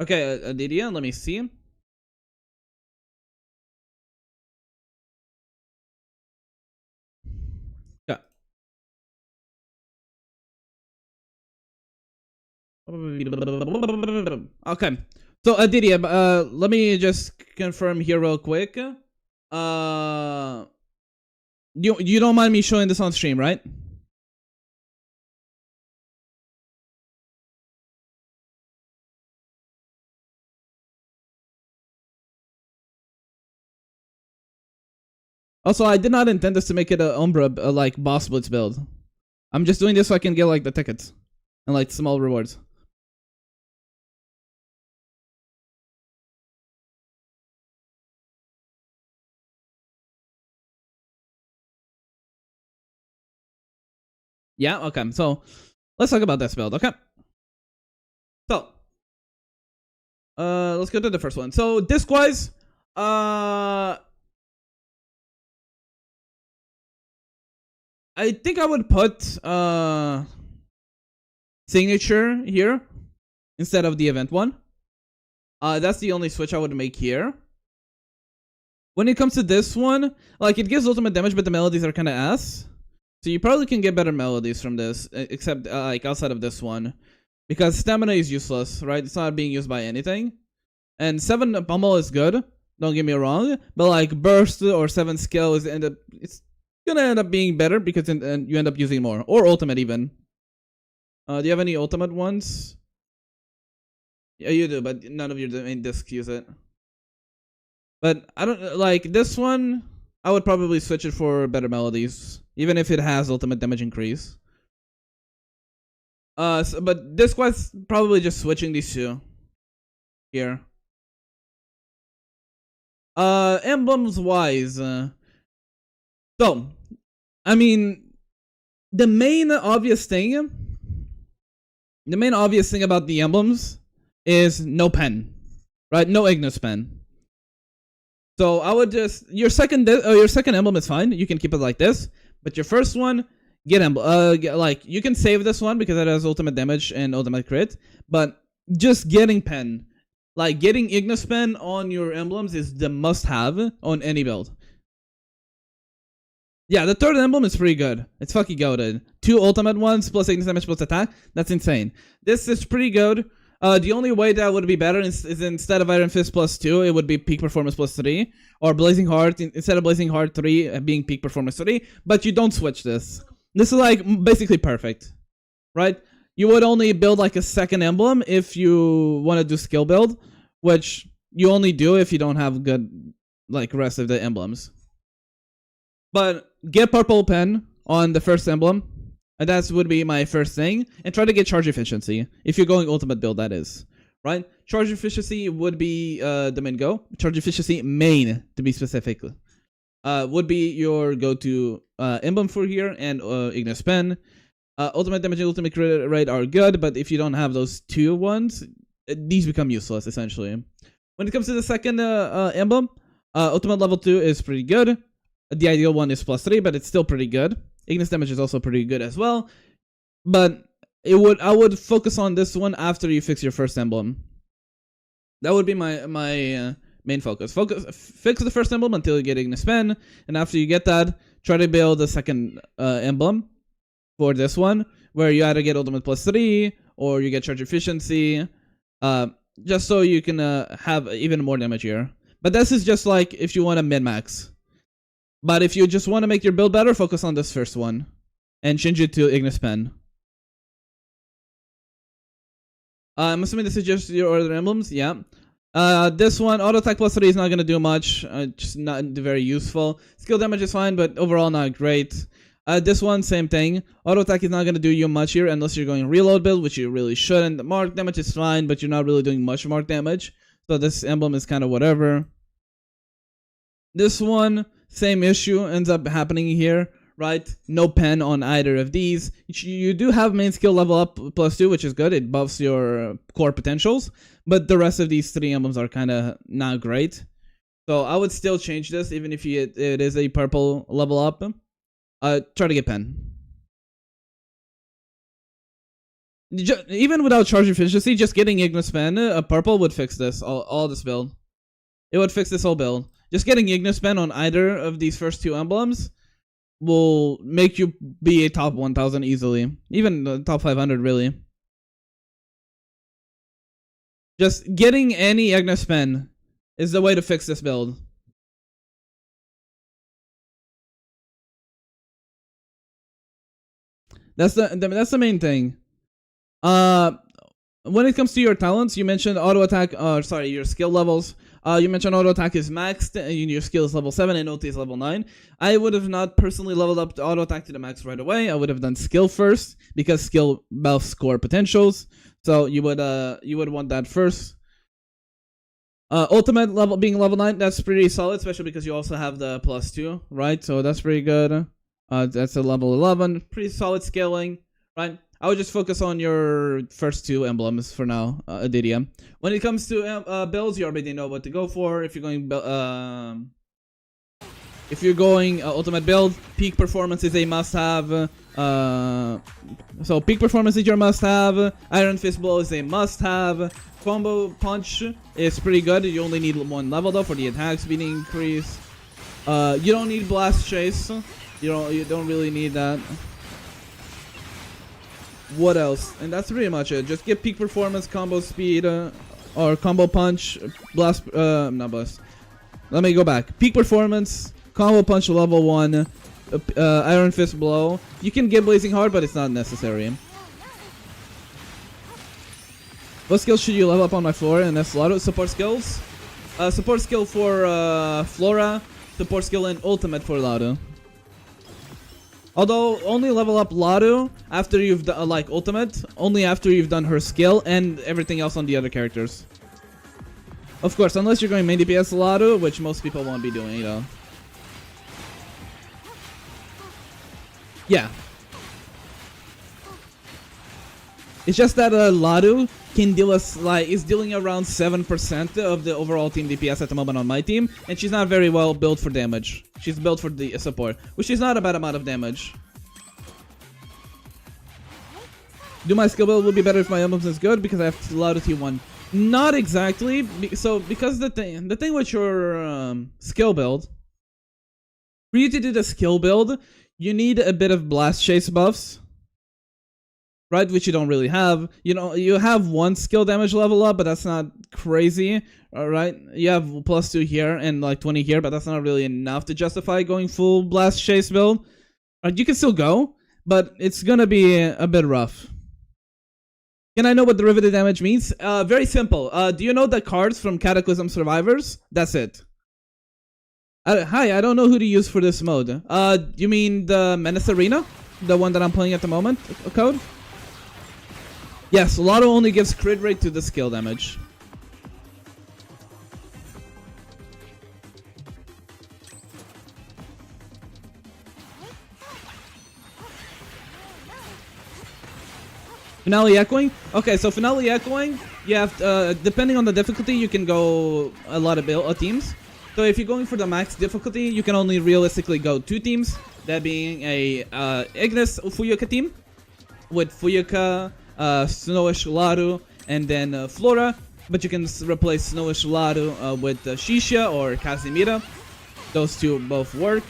Okay, Adidia, let me see. Yeah. Okay. So Adidia, let me just confirm here real quick. You don't mind me showing this on stream, right? Also, I did not intend this to make it a Umbra like boss blitz build. I'm just doing this so I can get like the tickets and like small rewards. Yeah, okay. So let's talk about this build, okay? So let's go to the first one. So disc-wise, I think I would put signature here instead of the event one. That's the only switch I would make here. When it comes to this one, like, it gives ultimate damage, but the melodies are kind of ass. So you probably can get better melodies from this, except like outside of this one, because stamina is useless, right? It's not being used by anything. And 7 pummel is good, don't get me wrong, but like burst or 7 skill is it's gonna end up being better because you end up using more, or ultimate even. Do you have any ultimate ones? Yeah, you do, but none of your main discs use it. But I don't like this one. I would probably switch it for better melodies, even if it has ultimate damage increase. But this was probably just switching these two here. Emblems wise, so I mean, the main obvious thing about the emblems is no pen, right? No Ignis pen. So I would just your second emblem is fine. You can keep it like this, but your first one, get emblem. Like you can save this one because it has ultimate damage and ultimate crit, but just getting pen, like getting Ignis pen on your emblems is the must-have on any build. Yeah, the third emblem is pretty good. It's fucking goated. 2 ultimate ones plus Ignis damage plus attack. That's insane. This is pretty good. The only way that would be better is instead of Iron Fist plus 2, it would be Peak Performance plus 3. Or Blazing Heart, instead of Blazing Heart 3 being Peak Performance 3. But you don't switch this. This is like basically perfect. Right? You would only build like a second emblem if you want to do skill build. Which you only do if you don't have good like rest of the emblems. But get purple pen on the first emblem. And that would be my first thing. And try to get charge efficiency. If you're going ultimate build, that is. Right? Charge efficiency would be the main go. Charge efficiency main, to be specific. Would be your go-to emblem for here. And Ignis pen. Ultimate damage and ultimate crit rate are good. But if you don't have those 2 ones, these become useless, essentially. When it comes to the second emblem, ultimate level 2 is pretty good. The ideal one is plus 3, but it's still pretty good. Ignis damage is also pretty good as well. But I would focus on this one after you fix your first emblem. That would be my main focus. Fix the first emblem until you get Ignis pen, and after you get that, try to build the second emblem for this one, where you either get ultimate plus 3 or you get charge efficiency, just so you can have even more damage here. But this is just like if you want to min-max. But if you just want to make your build better, focus on this first one. And change it to Ignis pen. I'm assuming this is just your other emblems? Yeah. This one, auto attack plus 3 is not gonna do much. Just not very useful. Skill damage is fine, but overall not great. This one, same thing. Auto attack is not gonna do you much here unless you're going reload build, which you really shouldn't. Mark damage is fine, but you're not really doing much mark damage. So this emblem is kind of whatever. This one, same issue ends up happening here, right? No pen on either of these. You do have main skill level up +2, which is good. It buffs your core potentials. But the rest of these 3 emblems are kind of not great. So I would still change this, even if it is a purple level up. Try to get pen. Even without charge efficiency, just getting Ignis pen, a purple would fix this, all this build. It would fix this whole build. Just getting Ignis pen on either of these first 2 emblems will make you be a top 1000 easily. Even the top 500, really. Just getting any Ignis pen is the way to fix this build. That's the main thing. When it comes to your talents, you mentioned auto attack. Sorry, your skill levels. You mentioned auto attack is maxed, and your skill is level 7, and OT is level 9. I would have not personally leveled up the auto attack to the max right away. I would have done skill first because skill buffs core potentials. So you would want that first. Ultimate level being level 9, that's pretty solid, especially because you also have the +2, right? So that's pretty good. That's a level 11, pretty solid scaling, right? I would just focus on your first 2 emblems for now, Adidia. When it comes to builds, you already know what to go for. If you're going ultimate build, peak performance is a must-have. So peak performance is your must-have. Iron Fist Blow is a must-have. Combo Punch is pretty good. You only need 1 level though for the attack speed increase. You don't need Blast Chase. You don't really need that. What else? And that's pretty much it. Just get peak performance, combo speed, or combo punch, blast. Not blast. Let me go back. Peak performance, combo punch level 1, Iron Fist Blow. You can get Blazing Heart, but it's not necessary. What skills should you level up on my Flora and Lotto? Support skills. Support skill for Flora. Support skill and ultimate for Lotto. Although, only level up Lotto after you've done, like, ultimate, only after you've done her skill and everything else on the other characters. Of course, unless you're going main DPS Lotto, which most people won't be doing, you know. Yeah. It's just that Lotto can deal us, like, is dealing around 7% of the overall team DPS at the moment on my team, and she's not very well built for damage. She's built for the support, which is not a bad amount of damage. Do my skill build will be better if my emblems is good because I have Lotto T1. Not exactly. So because the thing with your skill build, for you to do the skill build, you need a bit of blast chase buffs. Right, which you don't really have. You know, you have 1 skill damage level up, but that's not crazy. Alright, you have +2 here and like 20 here, but that's not really enough to justify going full blast chase build. You can still go, but it's gonna be a bit rough. Can I know what derivative damage means? Very simple. Do you know the cards from Cataclysm Survivors? That's it. Hi, I don't know who to use for this mode. You mean the Menace Arena? The one that I'm playing at the moment? Code? Yes, Lotto only gives crit rate to the skill damage. Finale Echoing? Okay, so Finale Echoing, you have, depending on the difficulty, you can go a lot of teams. So if you're going for the max difficulty, you can only realistically go 2 teams. That being a Ignis Fuyuka team with Fuyuka, Snowish Laru, and then Flora. But you can replace Snowish Laru with Shisha or Kazimira. Those 2 both work.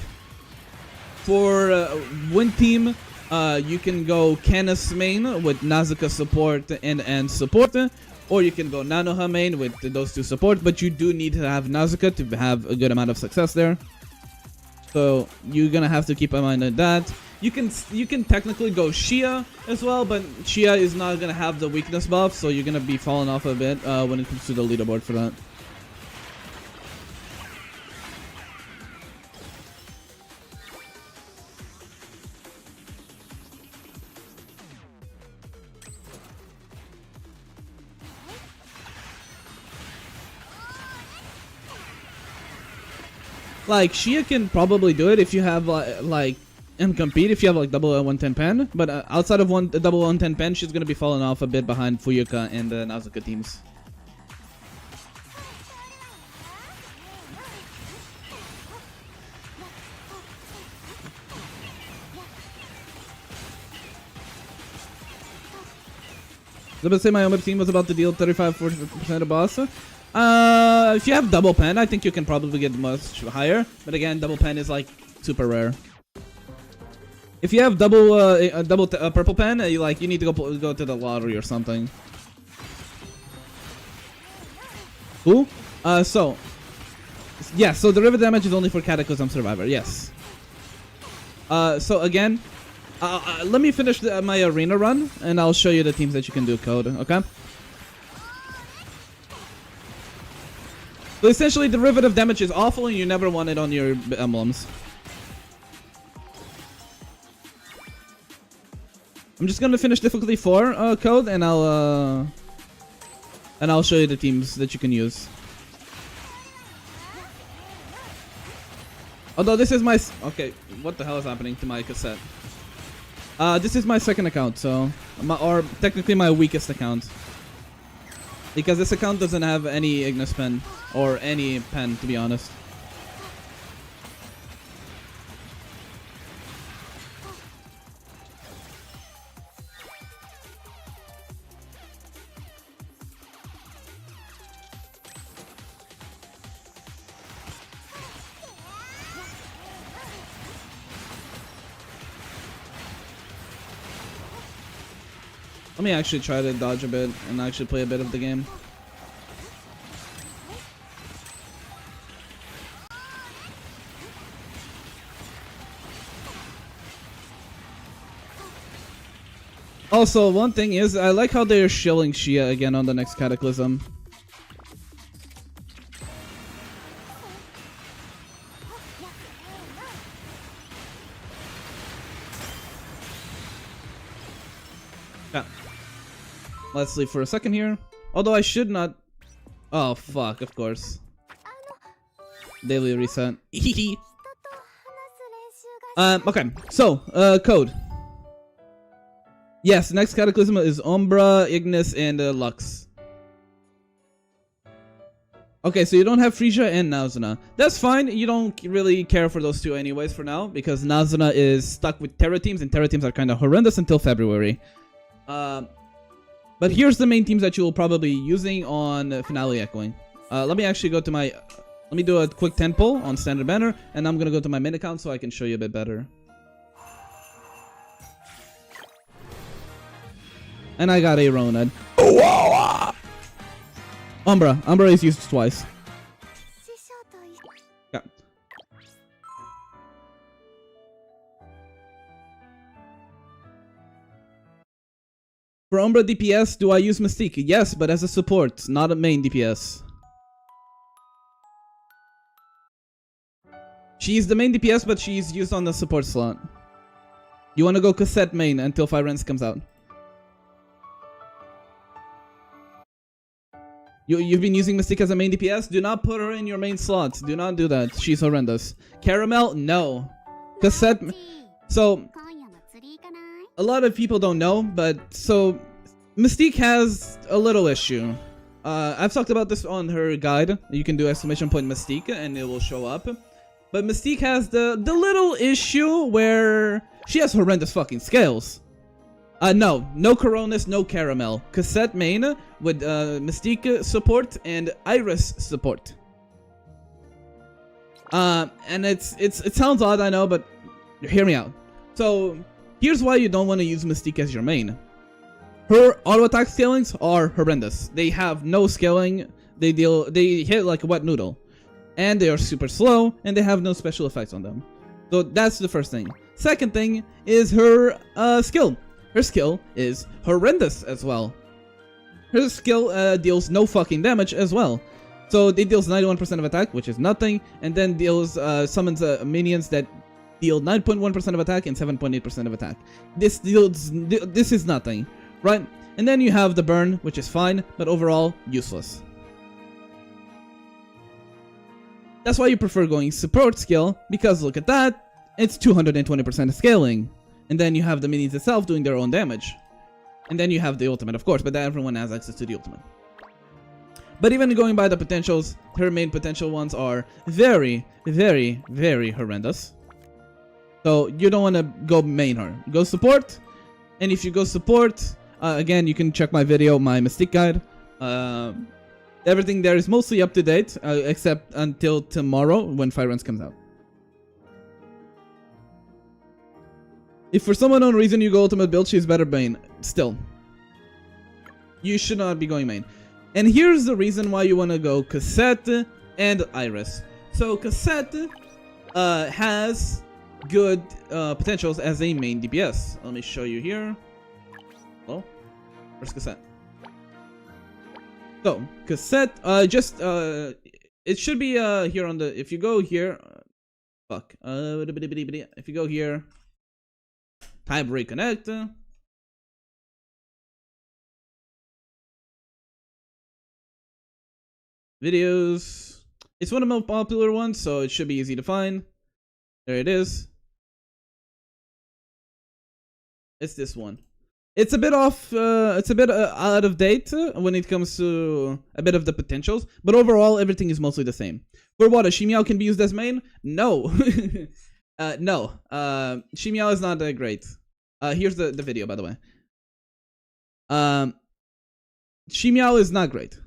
For Wind team, you can go Canis main with Nazuka support and support, or you can go Nanoha main with those 2 support, but you do need to have Nazuka to have a good amount of success there. So you're gonna have to keep in mind that. You can technically go Shia as well, but Shia is not gonna have the weakness buff, so you're gonna be falling off a bit when it comes to the leaderboard for that. Like, Shia can probably do it if you have, like, and compete if you have, like, double 110 pen. But outside of double 110 pen, she's going to be falling off a bit behind Fuyuka and the Nazuka teams. I was about to say my OMIP team was about to deal 35-40% of boss. If you have double pen, I think you can probably get much higher. But again, double pen is like super rare. If you have double purple pen, you need to go to the lottery or something. Cool. So derivative damage is only for Cataclysm Survivor. Yes. So again, let me finish my arena run, and I'll show you the teams that you can do code. Okay. So essentially, derivative damage is awful, and you never want it on your emblems. I'm just gonna finish difficulty 4 code, and I'll show you the teams that you can use. Although this is my okay, what the hell is happening to my cassette? This is my second account, so or technically my weakest account. Because this account doesn't have any Ignis pen or any pen, to be honest. Let me actually try to dodge a bit and actually play a bit of the game. Also, one thing is, I like how they're shilling Shia again on the next Cataclysm. Yeah. Let's leave for a second here. Although I should not... Oh, fuck, of course. Daily reset. Okay, so, code. Yes, next Cataclysm is Umbra, Ignis, and Lux. Okay, so you don't have Frisia and Nazuna. That's fine. You don't really care for those two anyways for now, because Nazuna is stuck with Terra teams, and Terra teams are kind of horrendous until February. But here's the main teams that you will probably be using on Finale Echoing. Let me actually go to my... Let me do a quick 10 pull on Standard Banner, and I'm gonna go to my main account so I can show you a bit better. And I got a Ronad. Umbra. Umbra is used twice. Yeah. For Umbra DPS, do I use Mystique? Yes, but as a support, not a main DPS. She's the main DPS, but she's used on the support slot. You want to go cassette main until Firenze comes out. You've been using Mystique as a main DPS? Do not put her in your main slot. Do not do that. She's horrendous. Caramel? No. Cassette... So... A lot of people don't know, but... So... Mystique has a little issue. I've talked about this on her guide. You can do exclamation point Mystique and it will show up. But Mystique has the little issue where... She has horrendous fucking scales. No Coronas, no Caramel. Cassette main with Mystique support and Iris support. And it sounds odd, I know, but hear me out. So here's why you don't want to use Mystique as your main. Her auto attack scalings are horrendous. They have no scaling. They hit like a wet noodle, and they are super slow, and they have no special effects on them. So that's the first thing. Second thing is her skill. Her skill is horrendous as well. Her skill deals no fucking damage as well. So it deals 91% of attack, which is nothing, and then deals summons minions that deal 9.1% of attack and 7.8% of attack. This is nothing, right? And then you have the burn, which is fine, but overall useless. That's why you prefer going support skill, because look at that, it's 220% scaling. And then you have the minions itself doing their own damage. And then you have the ultimate, of course, but everyone has access to the ultimate. But even going by the potentials, her main potential ones are very, very, very horrendous. So you don't want to go main her. Go support. And if you go support, again, you can check my video, my Mystique guide. Everything there is mostly up to date, except until tomorrow when Fire Runs comes out. If for some unknown reason you go ultimate build, she's better main. Still, you should not be going main. And here's the reason why you want to go Cassette and Iris. So Cassette has good potentials as a main DPS. Let me show you here. Oh, where's Cassette? So Cassette, it should be here on the. If you go here, fuck. If you go here, type reconnect. Videos. It's one of the most popular ones, so it should be easy to find. There it is. It's this one. It's a bit off, it's a bit out of date when it comes to a bit of the potentials, but overall everything is mostly the same. For what, a Shimiao can be used as main? No. No. Shimiao is not that great. Here's the video, by the way. Shimiao is not great.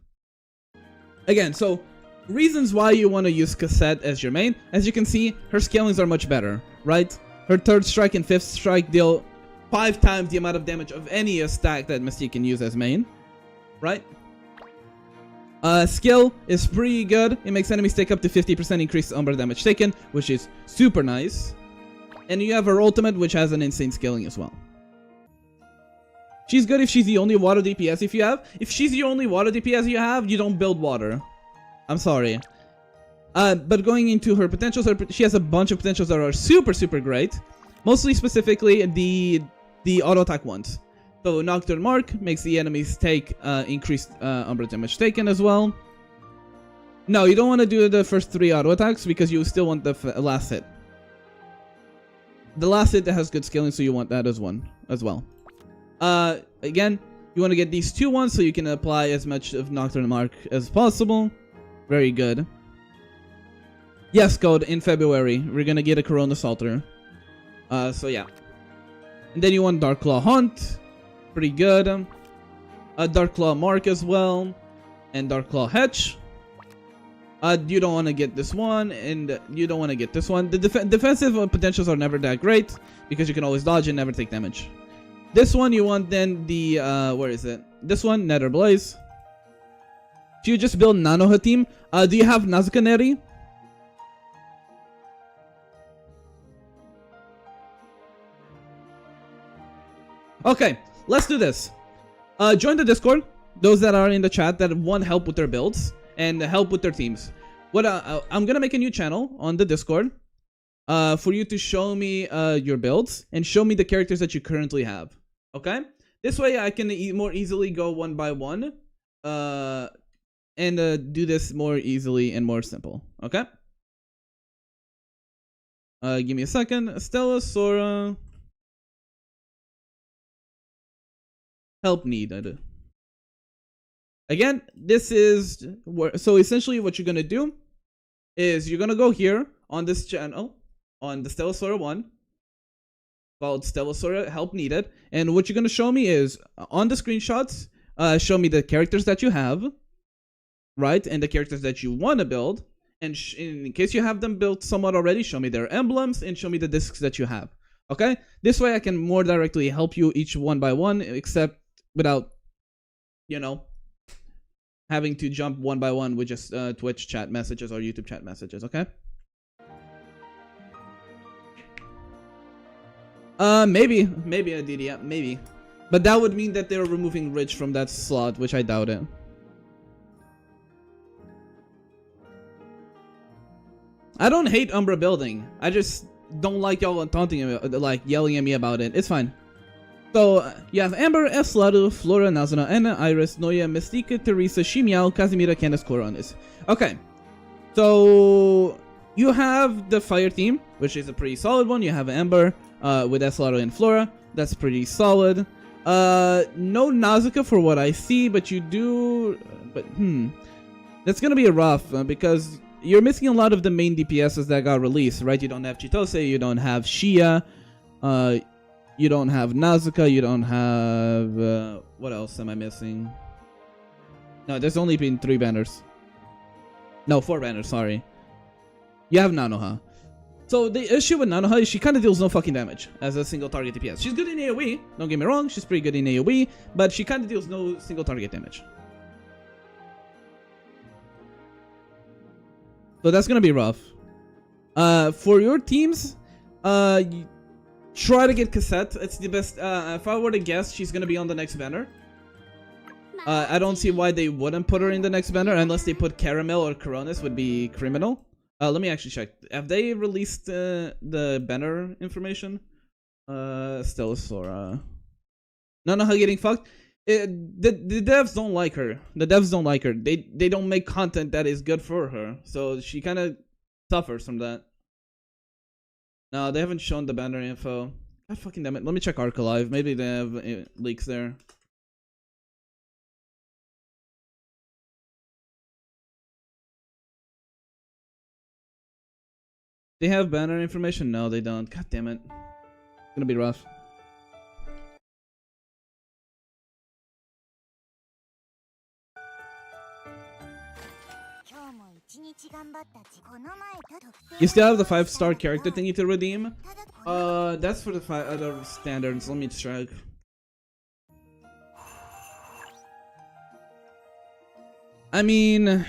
Again, so reasons why you want to use Cassette as your main. As you can see, her scalings are much better, right? Her third strike and fifth strike deal 5 times the amount of damage of any stack that Mystique can use as main, right? Skill is pretty good. It makes enemies take up to 50% increased Umbra damage taken, which is super nice. And you have her ultimate, which has an insane scaling as well. She's good if she's the only water DPS if you have. If she's the only water DPS you have, you don't build water. I'm sorry. But going into her potentials, she has a bunch of potentials that are super, super great. Mostly specifically the auto attack ones. So Nocturne Mark makes the enemies take increased Umbra damage taken as well. No, you don't want to do the first 3 auto attacks because you still want the last hit. The last hit that has good scaling, so you want that as well. Again, you want to get these 2 ones so you can apply as much of Nocturne Mark as possible. Very good. Yes, Code, in February, we're gonna get a Corona Salter. So yeah. And then you want Dark Claw Hunt. Pretty good. Dark Claw Mark as well. And Dark Claw Hedge. You don't want to get this one, and you don't want to get this one. The defensive potentials are never that great, because you can always dodge and never take damage. This one you want then the, where is it? This one, Nether Blaze. If you just build Nano team, do you have Nazuka Neri? Okay, let's do this. Join the Discord, those that are in the chat that want help with their builds and help with their teams. What I'm gonna make a new channel on the Discord for you to show me your builds and show me the characters that you currently have. Okay, this way I can more easily go one by one and do this more easily and more simple. Okay, give me a second. Stella Sora, help needed. Again, this is so essentially what you're gonna do is you're gonna go here on this channel on the Stella Sora one called Stella Sora Help Needed, and what you're gonna show me is on the screenshots, show me the characters that you have, right, and the characters that you want to build, and in case you have them built somewhat already, show me their emblems and show me the discs that you have. Okay, this way I can more directly help you each one by one, except without, you know, having to jump one by one with just Twitch chat messages or YouTube chat messages, okay? Maybe I did, yeah, maybe. But that would mean that they're removing Rich from that slot, which I doubt it. I don't hate Umbra building. I just don't like y'all taunting, like yelling at me about it. It's fine. So you have Amber, Eslado, Flora, Nazuna, Anna, Iris, Noya, Mystique, Teresa, Shimiao, Casimira, Candace, Coronis. Okay. So you have the fire team, which is a pretty solid one. You have Amber with Eslado and Flora. That's pretty solid. No Nazuka for what I see, but you do... But, that's gonna be rough, because you're missing a lot of the main DPSs that got released, right? You don't have Chitose, you don't have Shia, you don't have Nazuka, you don't have... what else am I missing? No, there's only been 3 banners. No, 4 banners, sorry. You have Nanoha. So the issue with Nanoha is she kind of deals no fucking damage as a single target DPS. She's good in AoE, don't get me wrong, she's pretty good in AoE, but she kind of deals no single target damage. So that's gonna be rough. For your teams, try to get Cassette. It's the best. If I were to guess, she's gonna be on the next banner. I don't see why they wouldn't put her in the next banner unless they put Caramel or Coronis would be criminal. Let me actually check. Have they released the banner information? Stella Sora. Nanoha getting fucked. The devs don't like her. The devs don't like her. They don't make content that is good for her. So she kind of suffers from that. No, they haven't shown the banner info. God fucking damn it. Let me check Archive. Maybe they have leaks there. They have banner information? No, they don't. God damn it. It's gonna be rough. You still have the 5-star character thingy to redeem? That's for the 5 other standards. Let me check. I mean...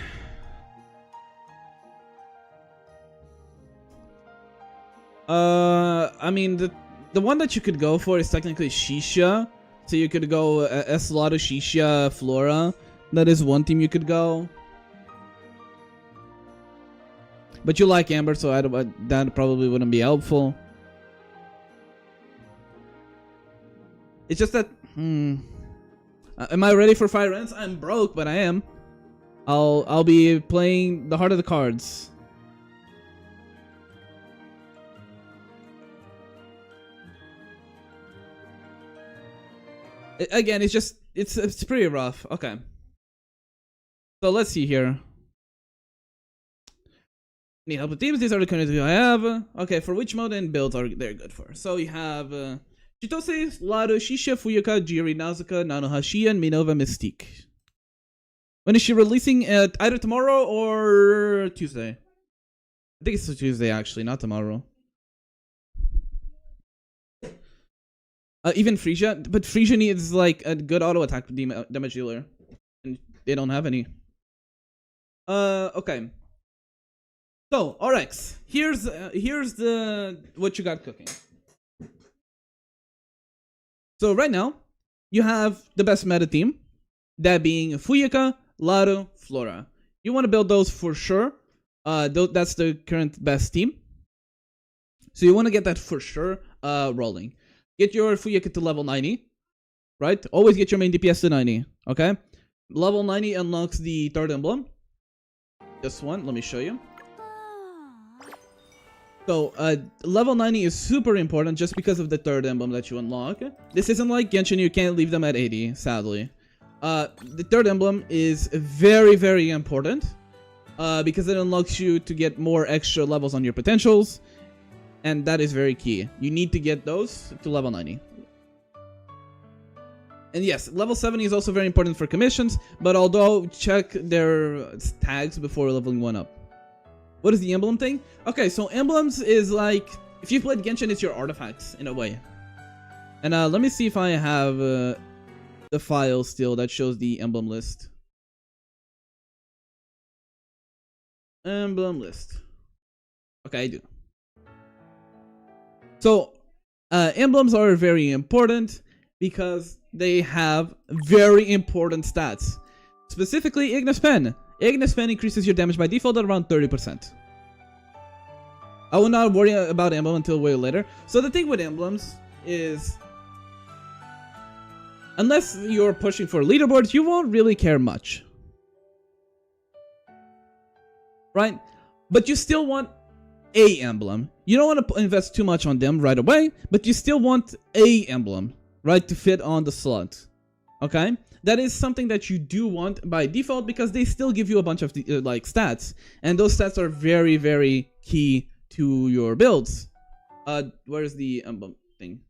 the one that you could go for is technically Shisha. So you could go Eslado, Shisha, Flora. That is one team you could go. But you like Amber, so that probably wouldn't be helpful. It's just that... am I ready for Fire Ends? I'm broke, but I am. I'll be playing the heart of the cards. Again, it's pretty rough. Okay. So let's see here. Need help with teams. These are the current I have. Okay, for which mode and builds are they're good for? So you have Chitose, Lado, Shisha, Fuyuka, Jiri, Nazuka, Nanoha, Shia, and Minova, Mystique. When is she releasing? Either tomorrow or Tuesday. I think it's Tuesday actually, not tomorrow. Even Frisia, but Frisia needs like a good auto attack damage dealer, and they don't have any. Okay. So RX, here's the what you got cooking. So right now, you have the best meta team, that being Fuyuka, Lado, Flora. You want to build those for sure. That's the current best team. So you want to get that for sure rolling. Get your Fuyuka to level 90, right? Always get your main DPS to 90, okay? Level 90 unlocks the third emblem. This one, let me show you. So, level 90 is super important just because of the third emblem that you unlock. This isn't like Genshin, you can't leave them at 80, sadly. The third emblem is very, very important because it unlocks you to get more extra levels on your potentials. And that is very key. You need to get those to level 90. And yes, level 70 is also very important for commissions, but although check their tags before leveling one up. What is the emblem thing? Okay, so emblems is like, if you've played Genshin, it's your artifacts in a way. And let me see if I have the file still that shows the emblem list. Emblem list. Okay, I do. So, Emblems are very important because they have very important stats. Specifically, Ignis Pen. Ignis Pen increases your damage by default at around 30%. I will not worry about emblem until way later. So the thing with emblems is, unless you're pushing for leaderboards, you won't really care much. Right? But you still want a emblem. You don't want to invest too much on them right away, but you still want a emblem, right, to fit on the slot. Okay? That is something that you do want by default because they still give you a bunch of like stats, and those stats are very, very key to your builds. Where's the emblem thing?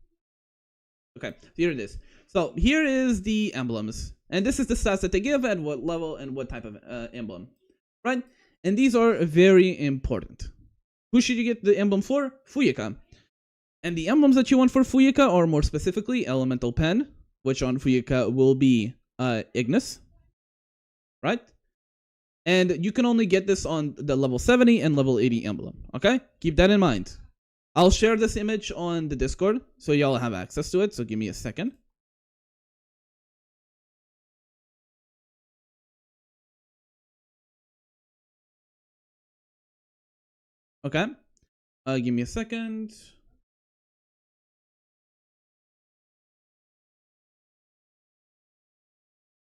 Okay, here it is. So here is the emblems, and this is the stats that they give at what level and what type of emblem, right? And these are very important. Who should you get the emblem for? Fuyuka. And the emblems that you want for Fuyuka are more specifically Elemental Pen, which on Fuyuka will be Ignis, right? And you can only get this on the level 70 and level 80 emblem, okay? Keep that in mind. I'll share this image on the Discord, so y'all have access to it, so give me a second. Okay, give me a second.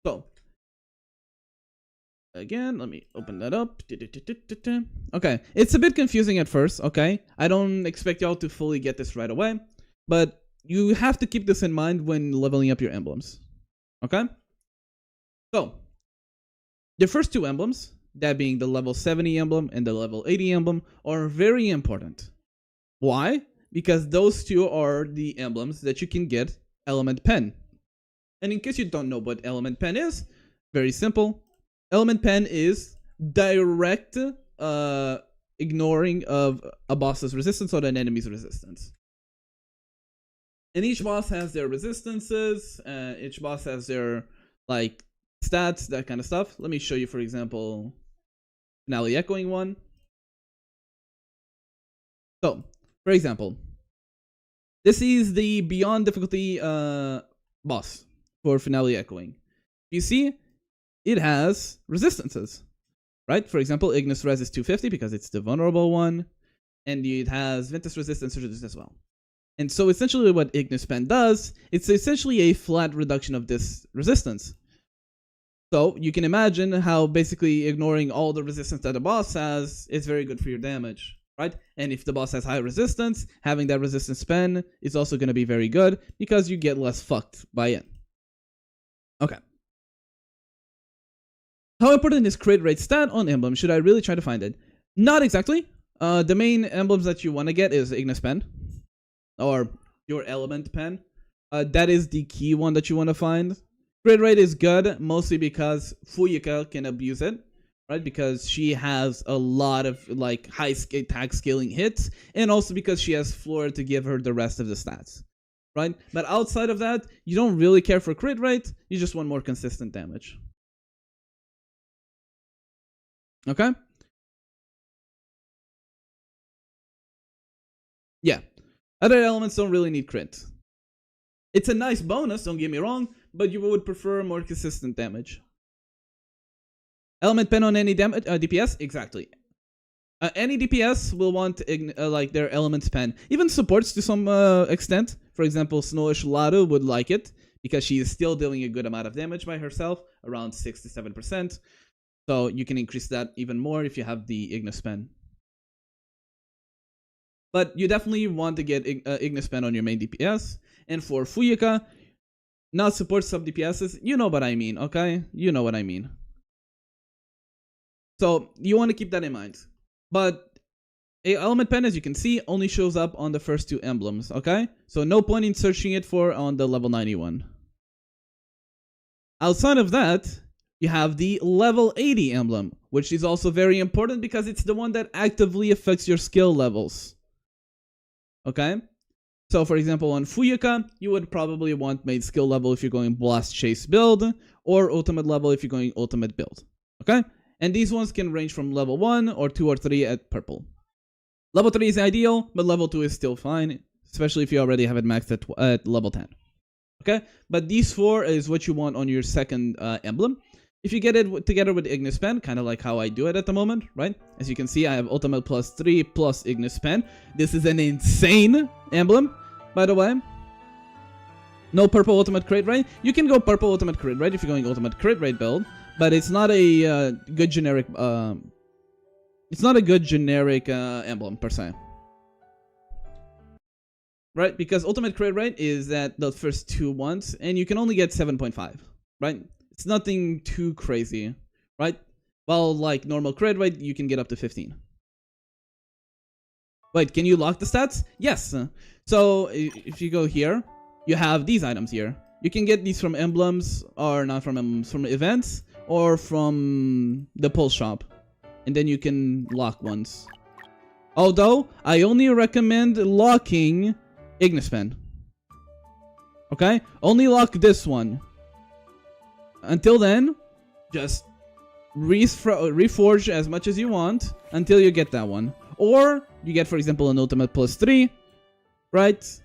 So, again, let me open that up. Okay, it's a bit confusing at first, okay? I don't expect y'all to fully get this right away, but you have to keep this in mind when leveling up your emblems, okay? So, the first two emblems, that being the level 70 emblem and the level 80 emblem, are very important. Why? Because those two are the emblems that you can get Element Pen. And in case you don't know what Element Pen is, very simple. Element Pen is direct ignoring of a boss's resistance or an enemy's resistance. And each boss has their resistances, each boss has their like stats, that kind of stuff. Let me show you, for example, Finale Echoing one. So, for example, this is the Beyond difficulty boss for Finale Echoing. You see, it has resistances, right? For example, Ignis Res is 250 because it's the vulnerable one, and it has Ventus Resistance as well. And so essentially what Ignis Pen does, it's essentially a flat reduction of this resistance. So you can imagine how basically ignoring all the resistance that the boss has is very good for your damage, right? And if the boss has high resistance, having that resistance pen is also going to be very good because you get less fucked by it. Okay. How important is crit rate stat on emblem? Should I really try to find it? Not exactly. The main emblems that you want to get is Ignis Pen or your Element Pen. That is the key one that you want to find. Crit rate is good, mostly because Fuyuka can abuse it, right? Because she has a lot of like high attack scaling hits, and also because she has Floor to give her the rest of the stats, right? But outside of that, you don't really care for crit rate, you just want more consistent damage. Okay? Yeah. Other elements don't really need crit. It's a nice bonus, don't get me wrong, but you would prefer more consistent damage. Element Pen on any damage DPS? Exactly. Any DPS will want like their Element's Pen. Even supports to some extent. For example, Snowish Laru would like it because she is still dealing a good amount of damage by herself, around 6 to 7%. So you can increase that even more if you have the Ignis Pen. But you definitely want to get Ignis Pen on your main DPS. And for Fuyuka, not support sub DPSs, you know what I mean, okay? You know what I mean. So you want to keep that in mind. But a Element Pen, as you can see, only shows up on the first two emblems, okay? So no point in searching it for on the level 91. Outside of that, you have the level 80 emblem, which is also very important because it's the one that actively affects your skill levels. Okay? So for example, on Fuyuka, you would probably want main skill level if you're going Blast Chase build, or ultimate level if you're going ultimate build. Okay? And these ones can range from level 1 or 2 or 3 at purple. Level 3 is ideal, but level 2 is still fine. especially if you already have it maxed at level 10. Okay, but these 4 is what you want on your second emblem. If you get it together with Ignis Pen, kind of like how I do it at the moment, right? As you can see, I have Ultimate plus 3 plus Ignis Pen. This is an insane emblem, by the way. No purple ultimate crit rate. You can go purple ultimate crit rate if you're going ultimate crit rate build, but it's not a good generic. It's not a good generic emblem per se, right? Because ultimate crit rate is at the first 2 ones, and you can only get 7.5, right? It's nothing too crazy, right? While like normal crit rate, you can get up to 15. Wait, can you lock the stats? Yes. So if you go here, you have these items here. You can get these from emblems, or not from emblems, from events, or from the pull shop. And then you can lock ones. Although, I only recommend locking Ignis Pen. Okay? Only lock this one. Until then, just reforge as much as you want until you get that one. Or, you get, for example, an ultimate plus 3, right?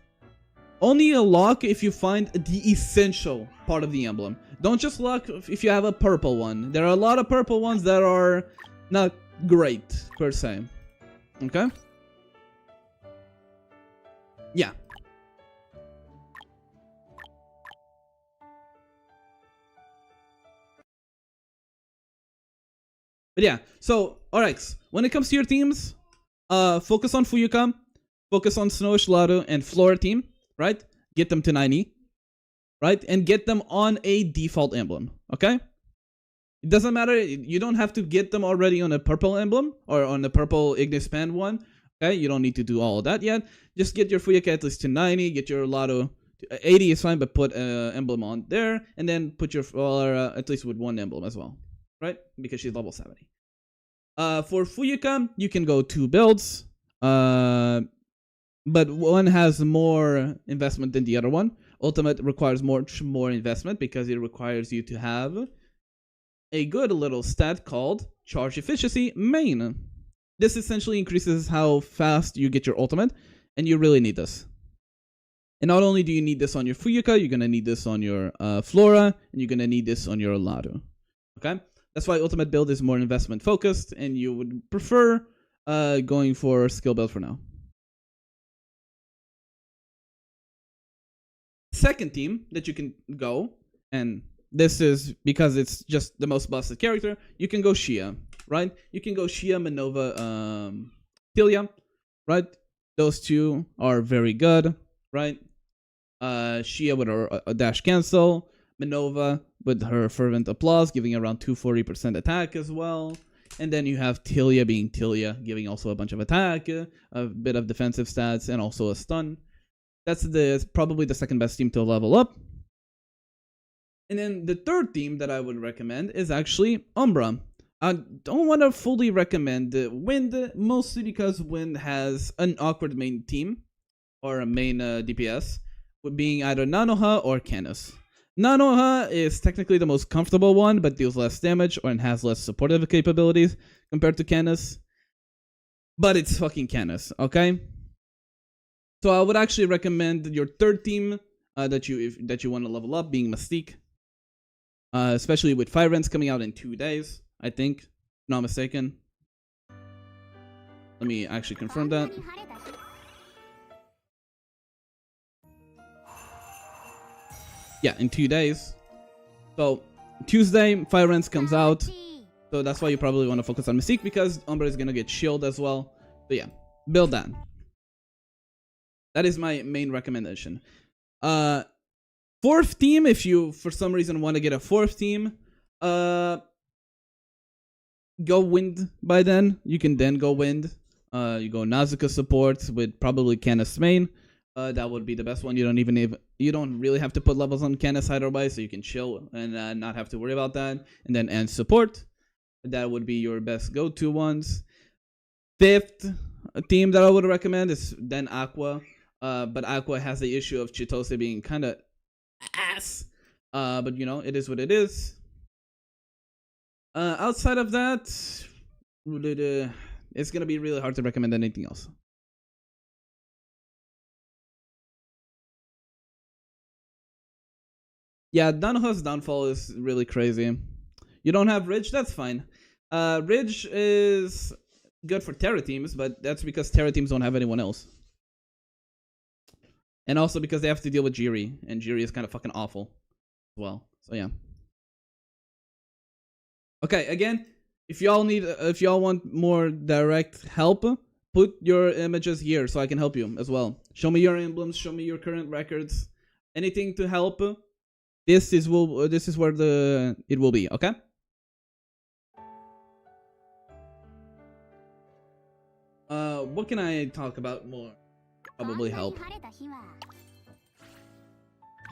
Only a lock if you find the essential part of the emblem. Don't just lock if you have a purple one. There are a lot of purple ones that are not great, per se. Okay? Yeah. But yeah, so, alright, when it comes to your teams, focus on Fuyuka, focus on Snowish Laru and Flora team, right? Get them to 90, right? And get them on a default emblem, okay? It doesn't matter, you don't have to get them already on a purple emblem, or on the purple Ignis Pen one, okay? You don't need to do all of that yet. Just get your Fuyuka at least to 90, get your Laru to 80 is fine, but put an emblem on there, and then put your Flora at least with 1 emblem as well. Right? Because she's level 70. For Fuyuka, you can go 2 builds. But one has more investment than the other one. Ultimate requires much more investment because it requires you to have a good little stat called Charge Efficiency Main. This essentially increases how fast you get your ultimate, and you really need this. And not only do you need this on your Fuyuka, you're going to need this on your Flora, and you're going to need this on your Laru. Okay? That's why ultimate build is more investment focused, and you would prefer going for skill build for now. Second team that you can go, and this is because it's just the most busted character, you can go Shia, right? You can go Shia, Manova, Tilia, right? Those 2 are very good, right? Shia with her dash cancel, Manova with her fervent applause, giving around 240% attack as well. And then you have Tilia being Tilia, giving also a bunch of attack, a bit of defensive stats, and also a stun. That's probably the second best team to level up. And then the third team that I would recommend is actually Umbra. I don't want to fully recommend Wind, mostly because Wind has an awkward main team, or a main DPS, with being either Nanoha or Canis. Nanoha is technically the most comfortable one, but deals less damage and has less supportive capabilities compared to Canis. But it's fucking Canis, okay? So I would actually recommend your third team that you want to level up, being Mystique. Especially with Fire Rents coming out in 2 days, I think. If not mistaken. Let me actually confirm that. Yeah, in 2 days. So, Tuesday, Fire Rents comes out. So that's why you probably want to focus on Mystique, because Umbra is going to get shield as well. But yeah, build that. That is my main recommendation. Fourth team, if you for some reason want to get a fourth team, go Wind by then. You can then go Wind. You go Nazuka support with probably Canis main. That would be the best one. You don't really have to put levels on Canis either way, so you can chill and not have to worry about that. And then end support. That would be your best go-to ones. Fifth team that I would recommend is then Aqua. But Aqua has the issue of Chitose being kind of ass. But you know, it is what it is. Outside of that, it's gonna be really hard to recommend anything else. Yeah, Danoha's downfall is really crazy. You don't have Ridge? That's fine. Ridge is good for Terra teams, but that's because Terra teams don't have anyone else. And also because they have to deal with Jiri, and Jiri is kind of fucking awful as well. So yeah. Okay, again, if y'all want more direct help, put your images here so I can help you as well. Show me your emblems, show me your current records, anything to help. This is where it will be, okay? What can I talk about more? Probably help.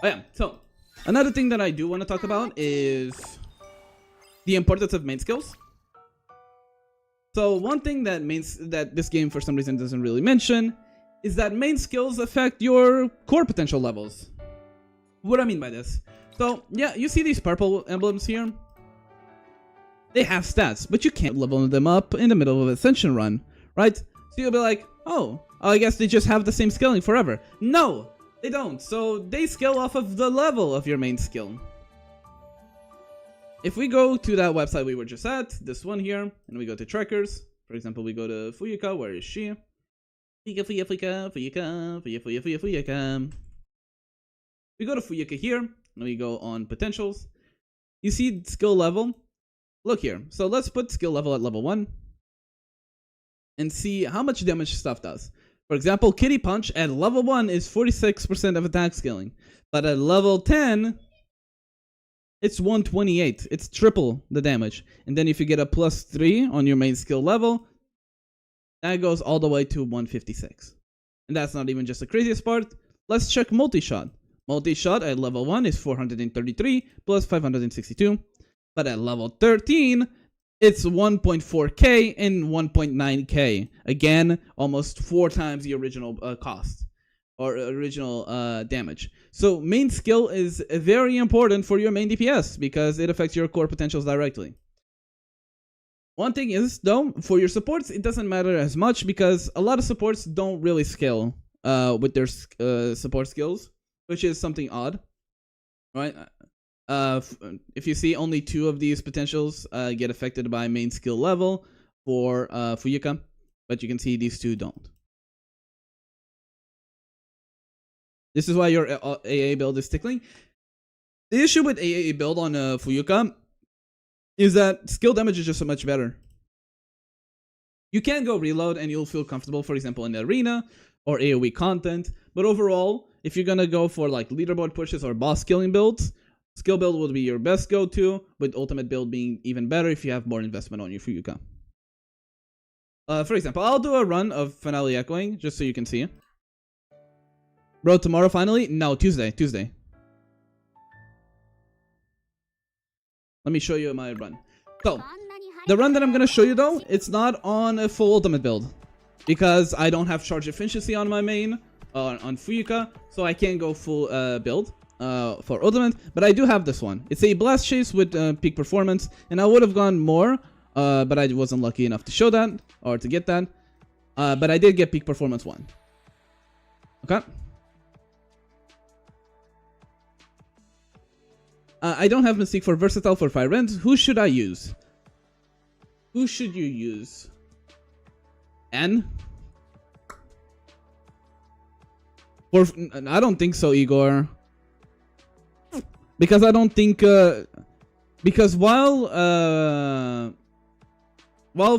Oh yeah, so another thing that I do want to talk about is the importance of main skills. So one thing that this game for some reason doesn't really mention is that main skills affect your core potential levels. What do I mean by this? So yeah, you see these purple emblems here? They have stats, but you can't level them up in the middle of an Ascension run, right? So you'll be like, oh, I guess they just have the same scaling forever. No, they don't. So they scale off of the level of your main skill. If we go to that website we were just at, this one here, and we go to trackers, for example, we go to Fuyuka, where is she? Fuyuka. We go to Fuyuka here, and we go on potentials. You see skill level? Look here. So let's put skill level at level 1 and see how much damage stuff does. For example, Kitty Punch at level 1 is 46% of attack scaling, but at level 10, it's 128. It's triple the damage. And then if you get a +3 on your main skill level, that goes all the way to 156. And that's not even just the craziest part. Let's check multi-shot. Multi-shot at level 1 is 433 plus 562. But at level 13, it's 1.4k and 1.9k. Again, almost 4 times the original cost. Or original damage. So main skill is very important for your main DPS because it affects your core potentials directly. One thing is, though, for your supports, it doesn't matter as much because a lot of supports don't really scale with their support skills, which is something odd, right? If you see, only 2 of these potentials get affected by main skill level for Fuyuka, but you can see these 2 don't. This is why your AA build is tickling. The issue with AA build on Fuyuka is that skill damage is just so much better. You can go reload and you'll feel comfortable, for example, in the arena or AoE content. But overall, if you're gonna go for like leaderboard pushes or boss killing builds, skill build will be your best go-to, with ultimate build being even better if you have more investment on your Fuyuka. For example, I'll do a run of Finale Echoing just so you can see. Bro, tomorrow finally? No, Tuesday. Let me show you my run. So, the run that I'm gonna show you though, it's not on a full ultimate build. Because I don't have charge efficiency on my main, on Fuyuka, so I can't go full build for ultimate. But I do have this one. It's a blast chase with peak performance, and I would have gone more, but I wasn't lucky enough to show that, or to get that. But I did get peak performance 1. Okay? I don't have Mystique for Versatile for Fire Rend. Who should I use? Who should you use? N? I don't think so, Igor. Because I don't think... because while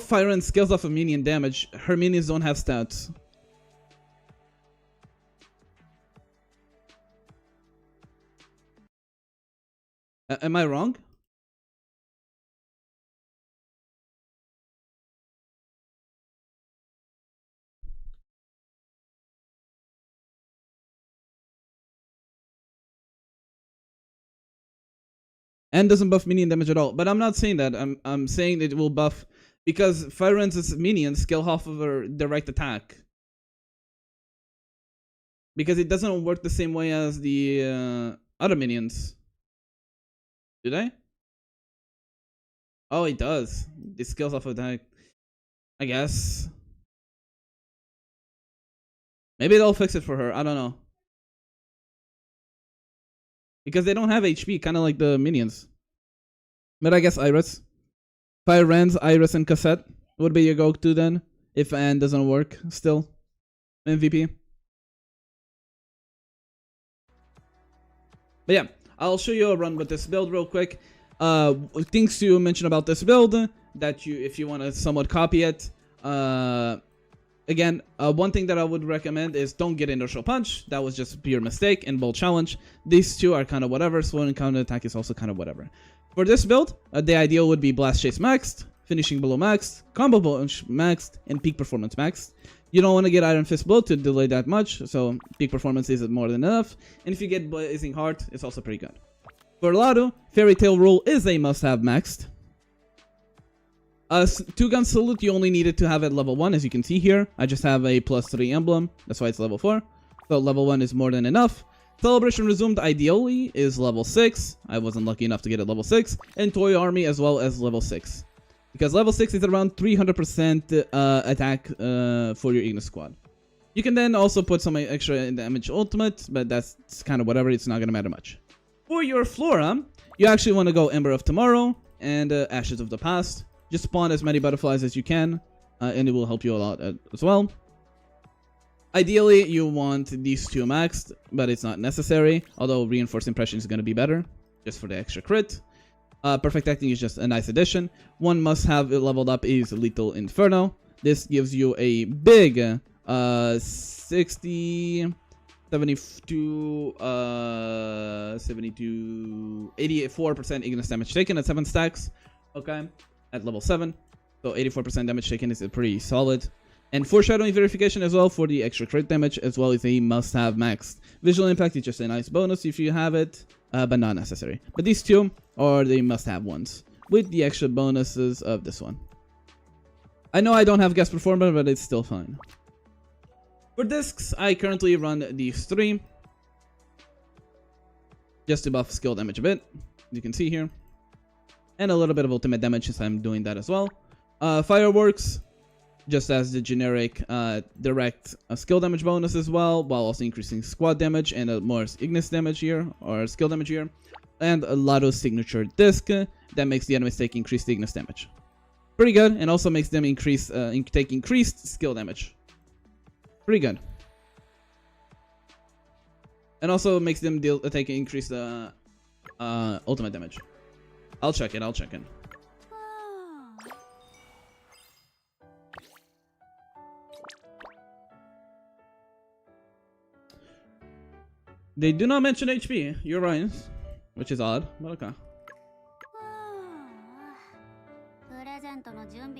Fire Rend scales off of minion damage, her minions don't have stats. Am I wrong? And doesn't buff minion damage at all. But I'm not saying that. I'm saying it will buff because Fire Rend's minions scale off of her direct attack. Because it doesn't work the same way as the other minions. Do they? Oh, it does. It scales off of attack. I guess. Maybe they'll fix it for her. I don't know. because they don't have HP, kind of like the minions. But I guess Iris. Fire Rans, Iris, and Cassette would be your go-to then, if Anne doesn't work still. MVP. But yeah, I'll show you a run with this build real quick. Things to mention about this build, that if you want to somewhat copy it. Again, one thing that I would recommend is don't get Inertial Punch. That was just pure mistake and Bold Challenge. These two are kind of whatever. Slow and Counter Attack is also kind of whatever. For this build, the ideal would be Blast Chase maxed, Finishing Blow maxed, Combo Punch maxed, and Peak Performance maxed. You don't want to get Iron Fist Blow to delay that much, so Peak Performance is more than enough. And if you get Blazing Heart, it's also pretty good. For Lado, Fairy Tail Rule is a must-have maxed. 2-Gun Salute, you only needed to have at level 1, as you can see here. I just have a +3 emblem, that's why it's level 4. So level 1 is more than enough. Celebration Resumed, ideally, is level 6. I wasn't lucky enough to get it level 6. And Toy Army as well as level 6. Because level 6 is around 300% attack for your Ignis Squad. You can then also put some extra damage ultimate, but that's kind of whatever, it's not going to matter much. For your Flora, you actually want to go Ember of Tomorrow and Ashes of the Past. Just spawn as many butterflies as you can, and it will help you a lot as well. Ideally, you want these two maxed, but it's not necessary, although Reinforced Impression is going to be better, just for the extra crit. Perfect Acting is just a nice addition. One must-have leveled up is Lethal Inferno. This gives you a big 60... 72, 84% Ignis damage taken at 7 stacks. Okay, at level 7. So 84% damage taken is pretty solid. And Foreshadowing Verification as well for the extra crit damage, as well as a must-have maxed. Visual Impact is just a nice bonus if you have it, but not necessary. But these two are the must-have ones, with the extra bonuses of this one. I know I don't have Guest Performer, but it's still fine. For discs, I currently run these 3. Just to buff skill damage a bit, you can see here. And a little bit of ultimate damage since I'm doing that as well. Fireworks, just as the generic direct skill damage bonus as well, while also increasing squad damage and more Ignis damage here, or skill damage here. And a Lado signature disc that makes the enemies take increased Ignis damage. Pretty good, and also makes them take increased skill damage. Pretty good. And also makes them take increased ultimate damage. I'll check it. They do not mention HP. You're right. Which is odd, but okay.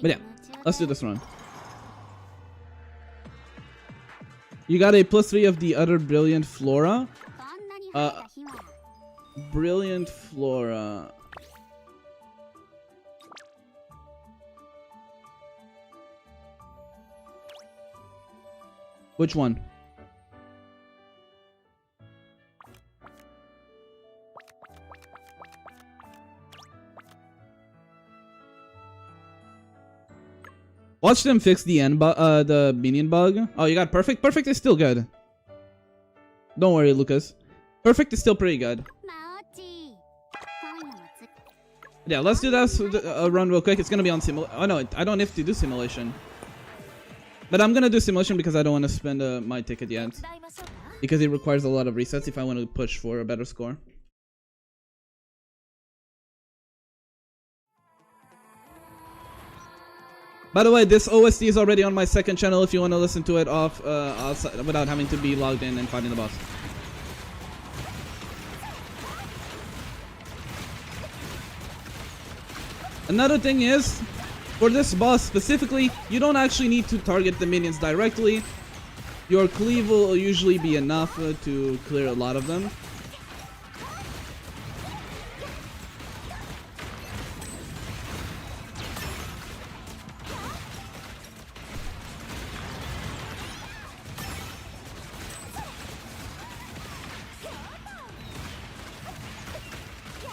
But yeah, let's do this run. You got a +3 of the other Brilliant Flora. Brilliant Flora. Which one? Watch them fix the the minion bug. Oh, you got Perfect? Perfect is still good. Don't worry, Lucas. Perfect is still pretty good. Yeah, let's do that run real quick. It's gonna be on simulation. Oh no, I don't have to do simulation. But I'm gonna do simulation because I don't want to spend my ticket yet. Because it requires a lot of resets if I want to push for a better score. By the way, this OST is already on my second channel if you want to listen to it off outside, without having to be logged in and fighting the boss. Another thing is, for this boss specifically, you don't actually need to target the minions directly. Your cleave will usually be enough to clear a lot of them.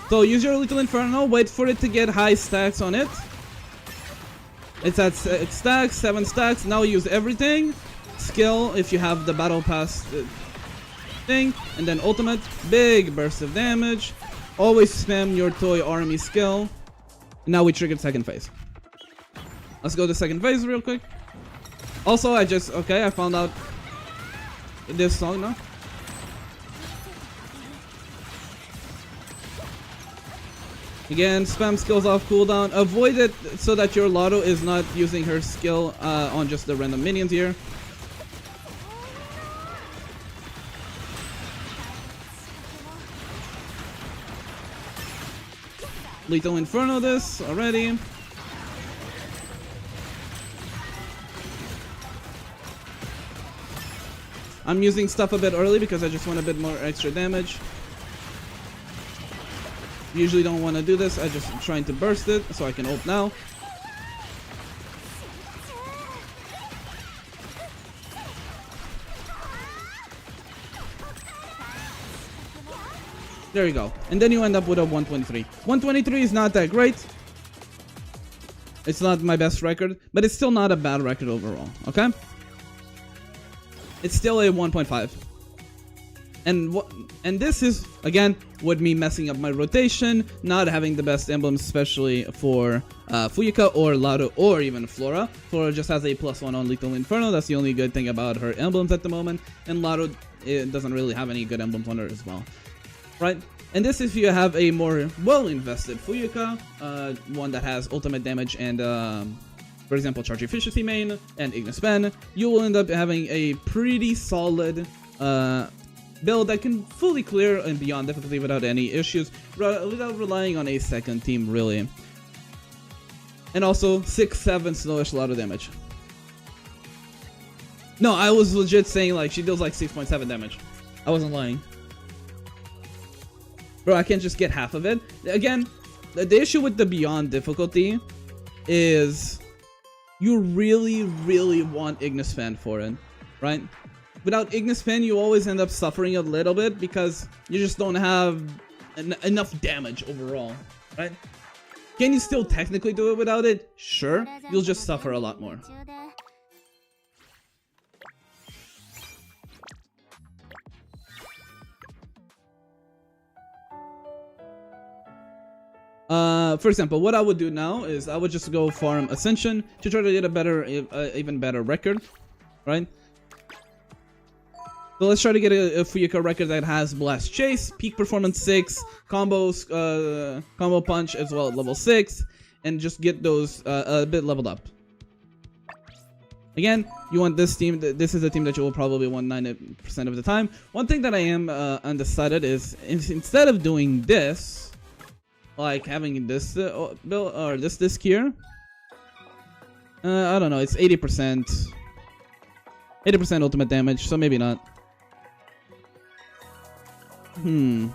So use your Lethal Inferno, wait for it to get high stacks on it. It's at 6 stacks, 7 stacks, now use everything. Skill, if you have the battle pass. thing, and then ultimate, big burst of damage. Always spam your toy army skill. Now we triggered second phase. Let's go to second phase real quick. Also, I found out this song now. Again, spam skills off cooldown. Avoid it so that your Lotto is not using her skill on just the random minions here. Lethal Inferno this already. I'm using stuff a bit early because I just want a bit more extra damage. Usually don't want to do this. I just trying to burst it so I can ult now. There you go. And then you end up with a 123. 123 is not that great. It's not my best record, but it's still not a bad record overall, okay? It's still a 1.5. And this is, again, with me messing up my rotation, not having the best emblems, especially for Fuyuka or Lado or even Flora. Flora just has a +1 on Lethal Inferno. That's the only good thing about her emblems at the moment. And Lado doesn't really have any good emblems on her as well. Right? And this if you have a more well-invested Fuyuka, one that has ultimate damage and, for example, charge efficiency main and Ignis Pen, you will end up having a pretty solid build that can fully clear and beyond difficulty without any issues, without relying on a second team, really. And also, 6-7 slowish Lotto damage. No, I was legit saying, like, she deals like 6.7 damage. I wasn't lying. Bro, I can't just get half of it. Again, the issue with the beyond difficulty is you really, really want Ignis Pen for it, right? Without Ignis Pen, you always end up suffering a little bit because you just don't have enough damage overall, right? Can you still technically do it without it? Sure. You'll just suffer a lot more. For example, what I would do now is I would just go farm Ascension to try to get a better, even better record, right? So let's try to get a Fuyuka record that has Blast Chase, Peak Performance 6, combos, combo punch as well at level 6, and just get those a bit leveled up. Again, you want this team. This is a team that you will probably want 90% of the time. One thing that I am undecided is instead of doing this, like having this build or this disc here, I don't know. It's 80%. 80% ultimate damage, so maybe not. I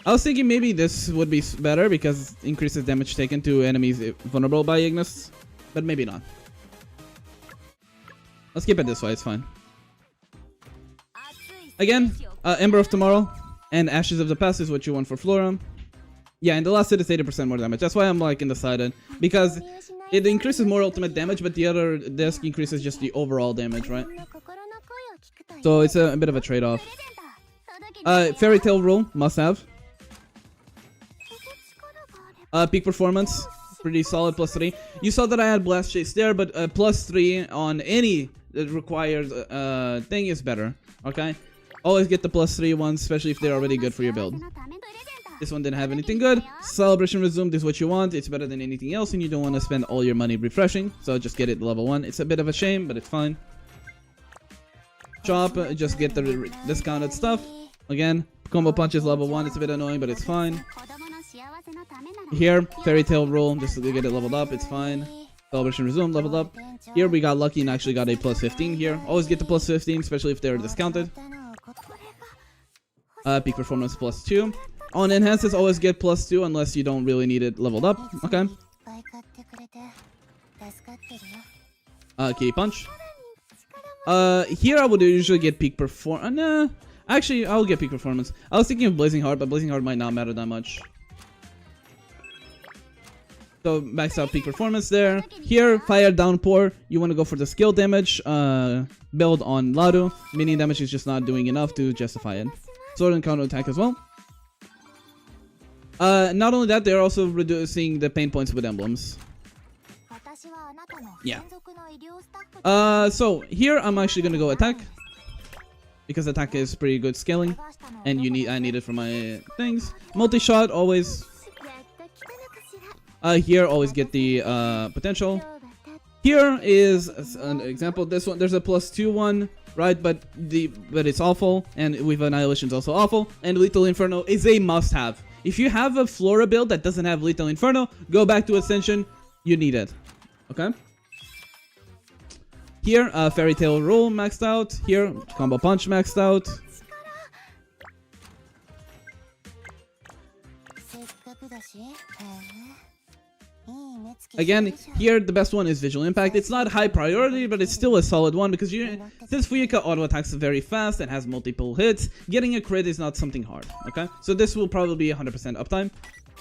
was thinking maybe this would be better because it increases damage taken to enemies vulnerable by Ignis, but maybe not. Let's keep it this way, it's fine. Again, Ember of Tomorrow and Ashes of the Past is what you want for Flora. Yeah, and the last hit is 80% more damage. That's why I'm like undecided, because it increases more ultimate damage, but the other disc increases just the overall damage, right? So it's a bit of a trade-off. Fairy Tail Rule, must have. Peak Performance, pretty solid, +3. You saw that I had Blast Chase there, but +3 on any required thing is better, okay? Always get the +3 ones, especially if they're already good for your build. This one didn't have anything good. Celebration Resumed is what you want. It's better than anything else, and you don't want to spend all your money refreshing, so just get it level 1. It's a bit of a shame, but it's fine. Chop, just get the discounted stuff. Again, Combo Punch is level 1. It's a bit annoying, but it's fine. Here, Fairy Tail Rule, just to get it leveled up, it's fine. Celebration Resumed, leveled up. Here we got lucky and actually got a +15 here. Always get the +15, especially if they're discounted. Peak Performance +2. On Enhances, always get +2 unless you don't really need it leveled up. Okay. Kitty Punch. Here I would usually get Peak Performance. Nah, actually, I'll get Peak Performance. I was thinking of Blazing Heart, but Blazing Heart might not matter that much. So max out peak performance there. Here, fire downpour. You want to go for the skill damage build on Laru. Mini damage is just not doing enough to justify it. Sword and counter attack as well. Not only that, they're also reducing the pain points with emblems. Yeah. So here I'm actually gonna go attack because attack is pretty good scaling, and I need it for my things. Multi-shot always. Here always get the potential. Here is an example. This one, there's a +2 one, right? But it's awful, and with Annihilation is also awful. And Lethal Inferno is a must-have. If you have a Flora build that doesn't have Lethal Inferno, go back to Ascension. You need it. Okay. Here, Fairy Tail Roll maxed out. Here, Combo Punch maxed out. Again, here the best one is Visual Impact. It's not high priority, but it's still a solid one because since Fuyuka auto attacks very fast and has multiple hits, getting a crit is not something hard. Okay, so this will probably be 100% uptime.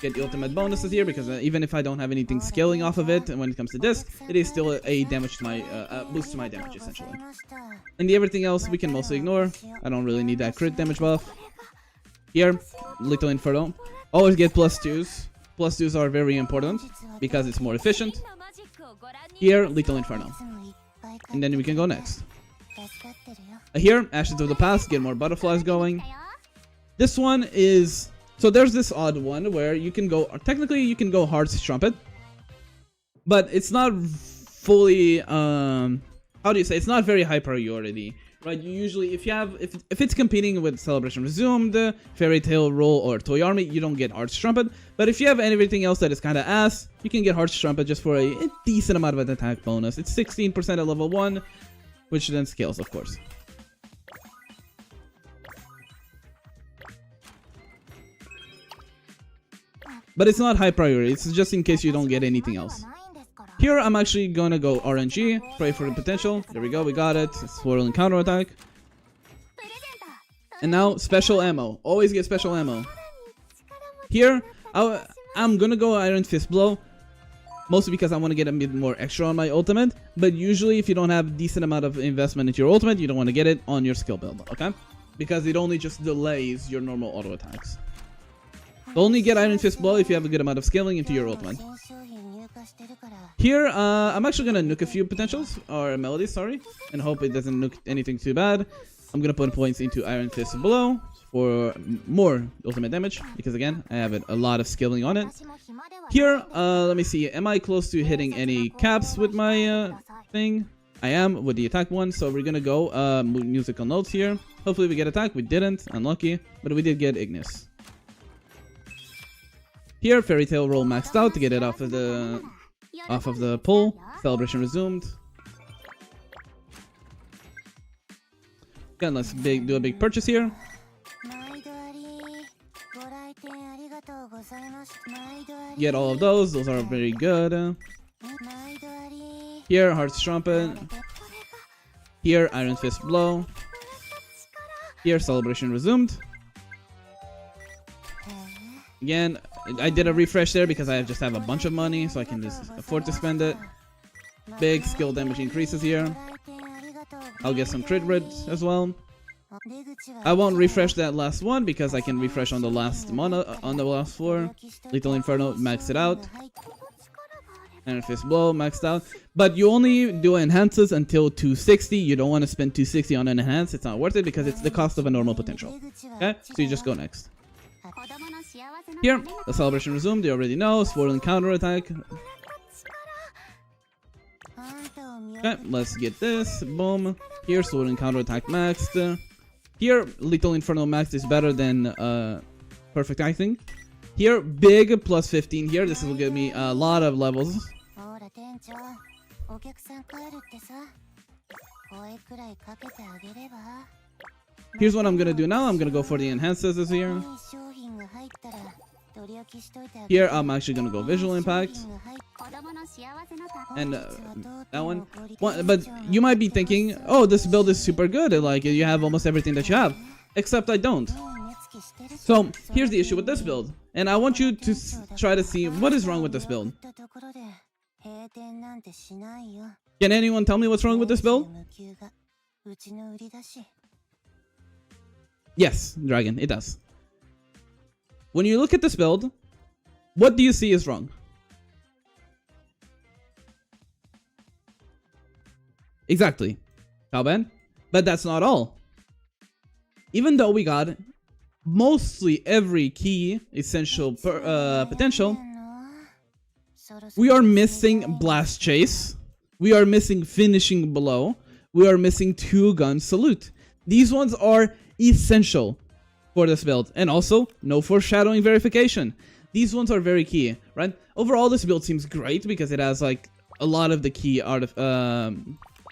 Get the ultimate bonuses here because even if I don't have anything scaling off of it, and when it comes to disc, it is still a damage to my boost to my damage essentially. And everything else we can mostly ignore. I don't really need that crit damage buff. Here, Lethal Inferno. Always get +2s. +2s are very important because it's more efficient. Here, Lethal Inferno. And then we can go next. Here, Ashes of the Past, get more butterflies going. This one is... So there's this odd one where you can go... Technically, you can go Heart's Trumpet. But it's not fully... how do you say? It's not very high priority. Right, you usually, if it's competing with Celebration Resumed, Fairy Tail Roll, or Toy Army, you don't get Heart's Trumpet. But if you have everything else that is kind of ass, you can get Heart's Trumpet just for a decent amount of an attack bonus. It's 16% at level 1, which then scales, of course. But it's not high priority, it's just in case you don't get anything else. Here, I'm actually gonna go RNG, pray for the potential. There we go, we got it. Swirl and counter attack. And now, special ammo. Always get special ammo. Here, I'm gonna go Iron Fist Blow. Mostly because I want to get a bit more extra on my ultimate. But usually, if you don't have a decent amount of investment into your ultimate, you don't want to get it on your skill build, okay? Because it only just delays your normal auto attacks. So only get Iron Fist Blow if you have a good amount of scaling into your ultimate. Here, I'm actually gonna nuke a few potentials, or melodies, sorry, and hope it doesn't nuke anything too bad. I'm gonna put points into Iron Fist Blow for more ultimate damage, because again, I have a lot of scaling on it. Here, let me see, am I close to hitting any caps with my thing? I am with the attack one, so we're gonna go musical notes here. Hopefully we get attack, we didn't, unlucky, but we did get Ignis. Here, Fairy Tail Roll maxed out to get it off of the pull. Celebration resumed. Again, let's do a big purchase here. Get all of those. Those are very good. Here, Heart's Trumpet. Here, Iron Fist Blow. Here, Celebration resumed. Again, I did a refresh there because I just have a bunch of money, so I can just afford to spend it. Big skill damage increases here. I'll get some crit reds as well. I won't refresh that last one because I can refresh on the last floor. Lethal Inferno, max it out. Iron Fist Blow, maxed out. But you only do enhances until 260. You don't want to spend 260 on an enhance. It's not worth it because it's the cost of a normal potential. Okay, so you just go next. Here, the celebration resumed, you already know, swirl and counter attack. Okay, let's get this, boom. Here, swirl and counter attack maxed. Here, Lethal Inferno maxed is better than perfect, I think. Here, big plus 15 here, this will give me a lot of levels. Here's what I'm gonna do now. I'm gonna go for the enhances this here. Here, I'm actually gonna go Visual Impact. And that one. But you might be thinking, oh, this build is super good. Like, you have almost everything that you have. Except I don't. So here's the issue with this build, and I want you to try to see what is wrong with this build. Can anyone tell me what's wrong with this build? Yes, Dragon, it does. When you look at this build, what do you see is wrong? Exactly, Calban. But that's not all. Even though we got mostly every key essential potential, we are missing Blast Chase, we are missing Finishing Blow, we are missing 2-gun Salute. These ones are essential for this build, and also no foreshadowing verification. These ones are very key, right? Overall, this build seems great because it has like a lot of the key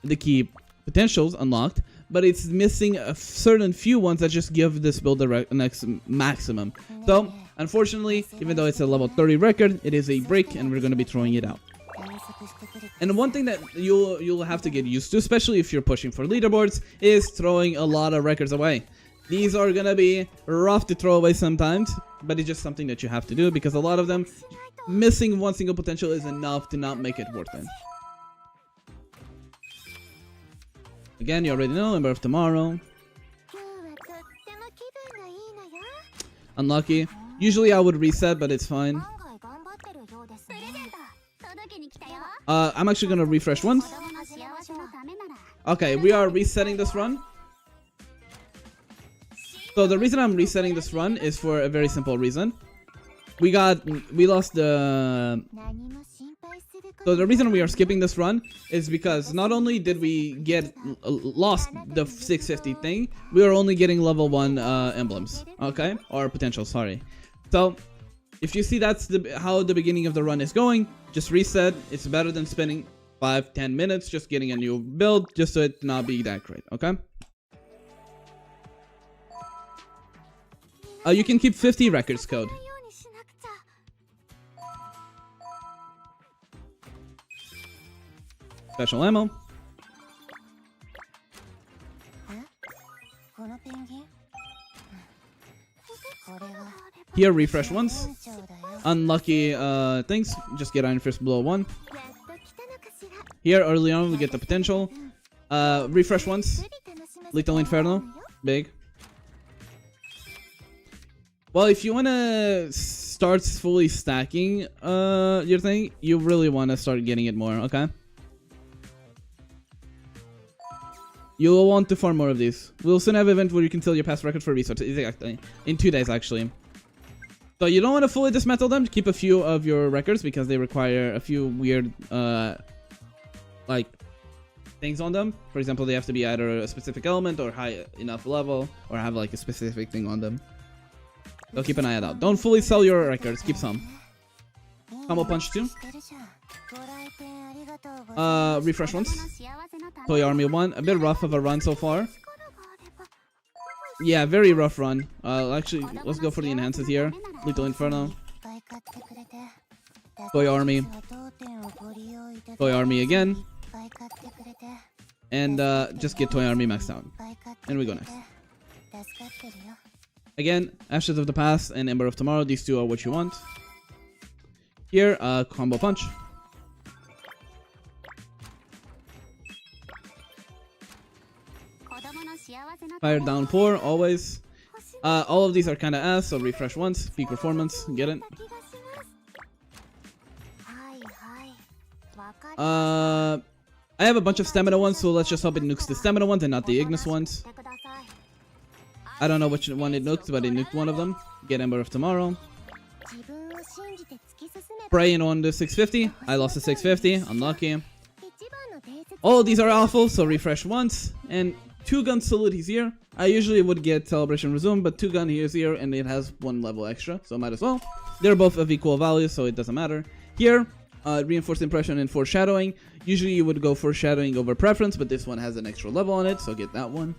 the key potentials unlocked, but it's missing a certain few ones that just give this build the next maximum. So unfortunately, even though it's a level 30 record, it is a break and we're going to be throwing it out. And one thing that you'll have to get used to, especially if you're pushing for leaderboards, is throwing a lot of records away. These are gonna be rough to throw away sometimes, but it's just something that you have to do because a lot of them, missing one single potential is enough to not make it worth it. Again, you already know, Ember of Tomorrow. Unlucky. Usually I would reset, but it's fine. I'm actually gonna refresh once. Okay, we are resetting this run. So the reason I'm resetting this run is for a very simple reason. We lost the... So the reason we are skipping this run is because not only did we lost the 650 thing, we are only getting level 1 emblems, okay? Or potential, sorry. So if you see that's how the beginning of the run is going, just reset. It's better than spending 5-10 minutes just getting a new build just so it not be that great, okay? You can keep 50 records code. Special ammo. Here, refresh once. Unlucky things, just get Iron Fist below 1. Here, early on, we get the potential. Refresh once. Lethal Inferno. Big. Well, if you want to start fully stacking your thing, you really want to start getting it more, okay? You'll want to farm more of these. We'll soon have an event where you can sell your past record for resources. Exactly. In 2 days, actually. So you don't want to fully dismantle them. Keep a few of your records because they require a few weird, like, things on them. For example, they have to be either a specific element or high enough level or have, like, a specific thing on them. So keep an eye out. Don't fully sell your records. Keep some. Combo Punch 2. Refresh once. Toy Army 1. A bit rough of a run so far. Yeah, very rough run. Actually, let's go for the enhances here. Lethal Inferno. Toy Army. Toy Army again. And just get Toy Army maxed out. And we go next. Again, Ashes of the Past and Ember of Tomorrow. These two are what you want. Here, Combo Punch. Fire Downpour, always. All of these are kind of ass, so refresh once. Peak Performance, get it. I have a bunch of stamina ones, so let's just hope it nukes the stamina ones and not the Ignis ones. I don't know which one it nuked, but it nuked one of them. Get Ember of Tomorrow. Praying on the 650. I lost the 650. Unlucky. All of these are awful, so refresh once. And 2-gun Salute is here. I usually would get Celebration Resume, but 2-gun is here and it has 1 level extra, so might as well. They're both of equal value, so it doesn't matter. Here, Reinforced Impression and Foreshadowing. Usually you would go Foreshadowing over Preference, but this one has an extra level on it, so get that one.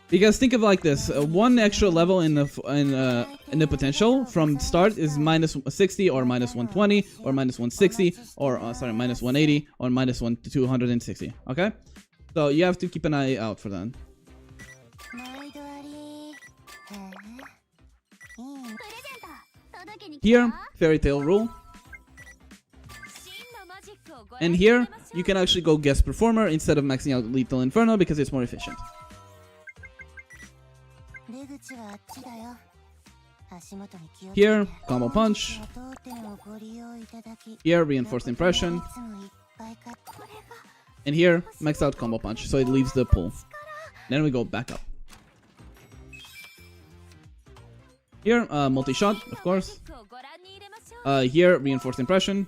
Because think of it like this: 1 extra level in the potential from start is minus 60 or minus 120 or minus 160 or sorry, minus 180 or minus 260. Okay, so you have to keep an eye out for that. Here, Fairy Tail rule. And here, you can actually go guest performer instead of maxing out Lethal Inferno because it's more efficient. Here, combo punch. Here, reinforced impression. And here, max out combo punch, so it leaves the pool. Then we go back up. Here, multi-shot, of course. Here, reinforced impression.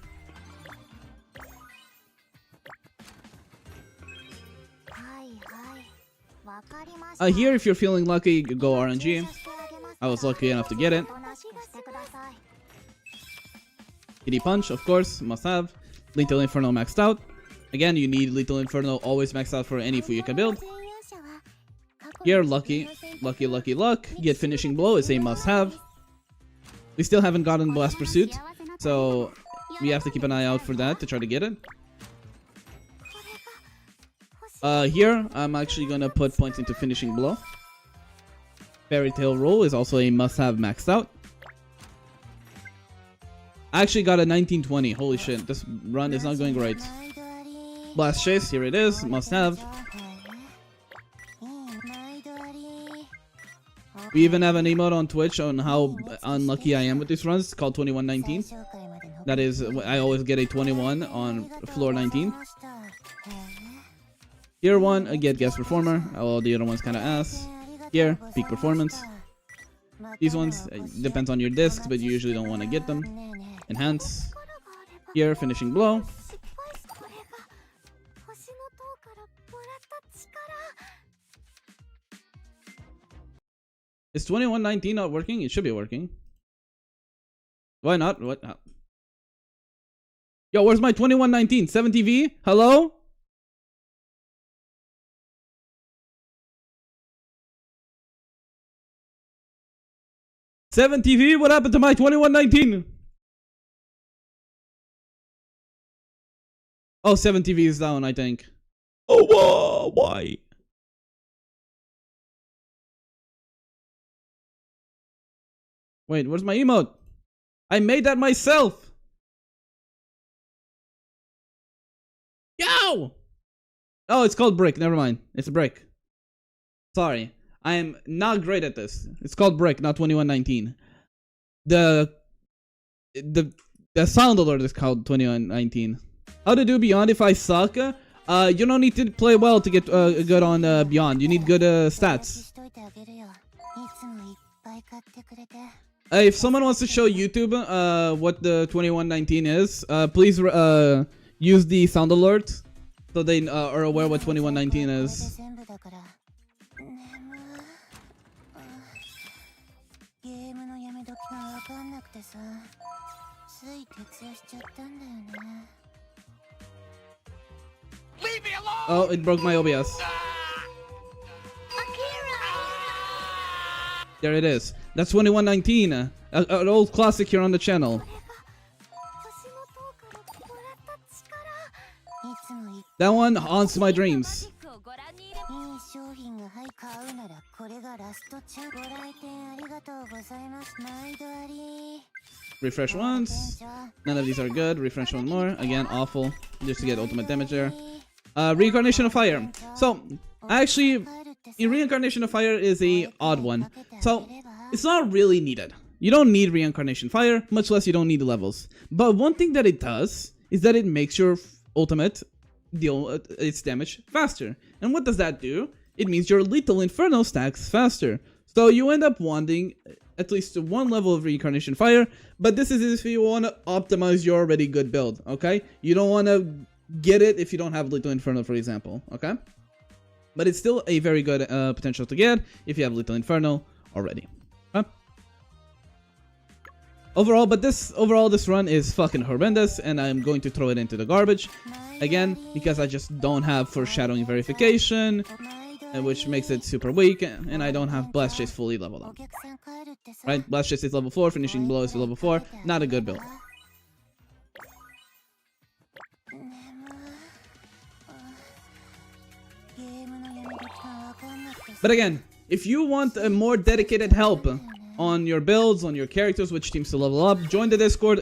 Here, if you're feeling lucky, go RNG. I was lucky enough to get it. Kitty Punch, of course, must have. Lethal Inferno maxed out. Again, you need Lethal Inferno always maxed out for any Fu you can build. Here, Lucky. Luck. Get Finishing Blow is a must have. We still haven't gotten Blast Pursuit, so we have to keep an eye out for that to try to get it. Here, I'm actually gonna put points into Finishing Blow. Fairy Tail Roll is also a must-have maxed out. I actually got a 1920. Holy shit, this run is not going great. Blast Chase, here it is, must-have. We even have an emote on Twitch on how unlucky I am with these runs. It's called 2119. That is, I always get a 21 on floor 19. Here one, I get guest performer. All the other ones kind of ass. Here, peak performance. These ones, depends on your discs, but you usually don't want to get them. Enhance. Here, finishing blow. Is 2119 not working? It should be working. Why not? What? Yo, where's my 2119? 7TV? Hello? TV, what happened to my 2119? Oh, 7TV is down, I think. Oh, whoa, why? Wait, where's my emote? I made that myself. Yo! Oh, it's called Brick. Never mind. It's a Brick. Sorry. I am not great at this. It's called Brick, not 2119. The sound alert is called 2119. How to do Beyond if I suck? You don't need to play well to get good on Beyond. You need good stats. If someone wants to show YouTube what the 2119 is, please use the sound alert so they are aware what 2119 is. Leave me alone! Oh, it broke my OBS. There it is. That's 2119. An old classic here on the channel. That one haunts my dreams. Refresh once. None of these are good. Refresh one more. Again, awful. Just to get ultimate damage there. Reincarnation of Fire. So, actually, Reincarnation of Fire is a odd one. So, it's not really needed. You don't need Reincarnation Fire, much less you don't need the levels. But one thing that it does is that it makes your ultimate deal its damage faster. And what does that do? It means your Lethal Inferno stacks faster. So you end up wanting at least one level of Reincarnation Fire, but this is if you want to optimize your already good build, okay? You don't want to get it if you don't have Lethal Inferno, for example, okay? But it's still a very good potential to get if you have Lethal Inferno already. Okay? Overall, this run is fucking horrendous, and I'm going to throw it into the garbage. Again, because I just don't have foreshadowing verification, which makes it super weak, and I don't have Blast Chase fully leveled up. Right? Blast Chase is level 4, Finishing Blow is level 4. Not a good build. But again, If you want a more dedicated help on your builds, on your characters, which teams to level up, join the Discord,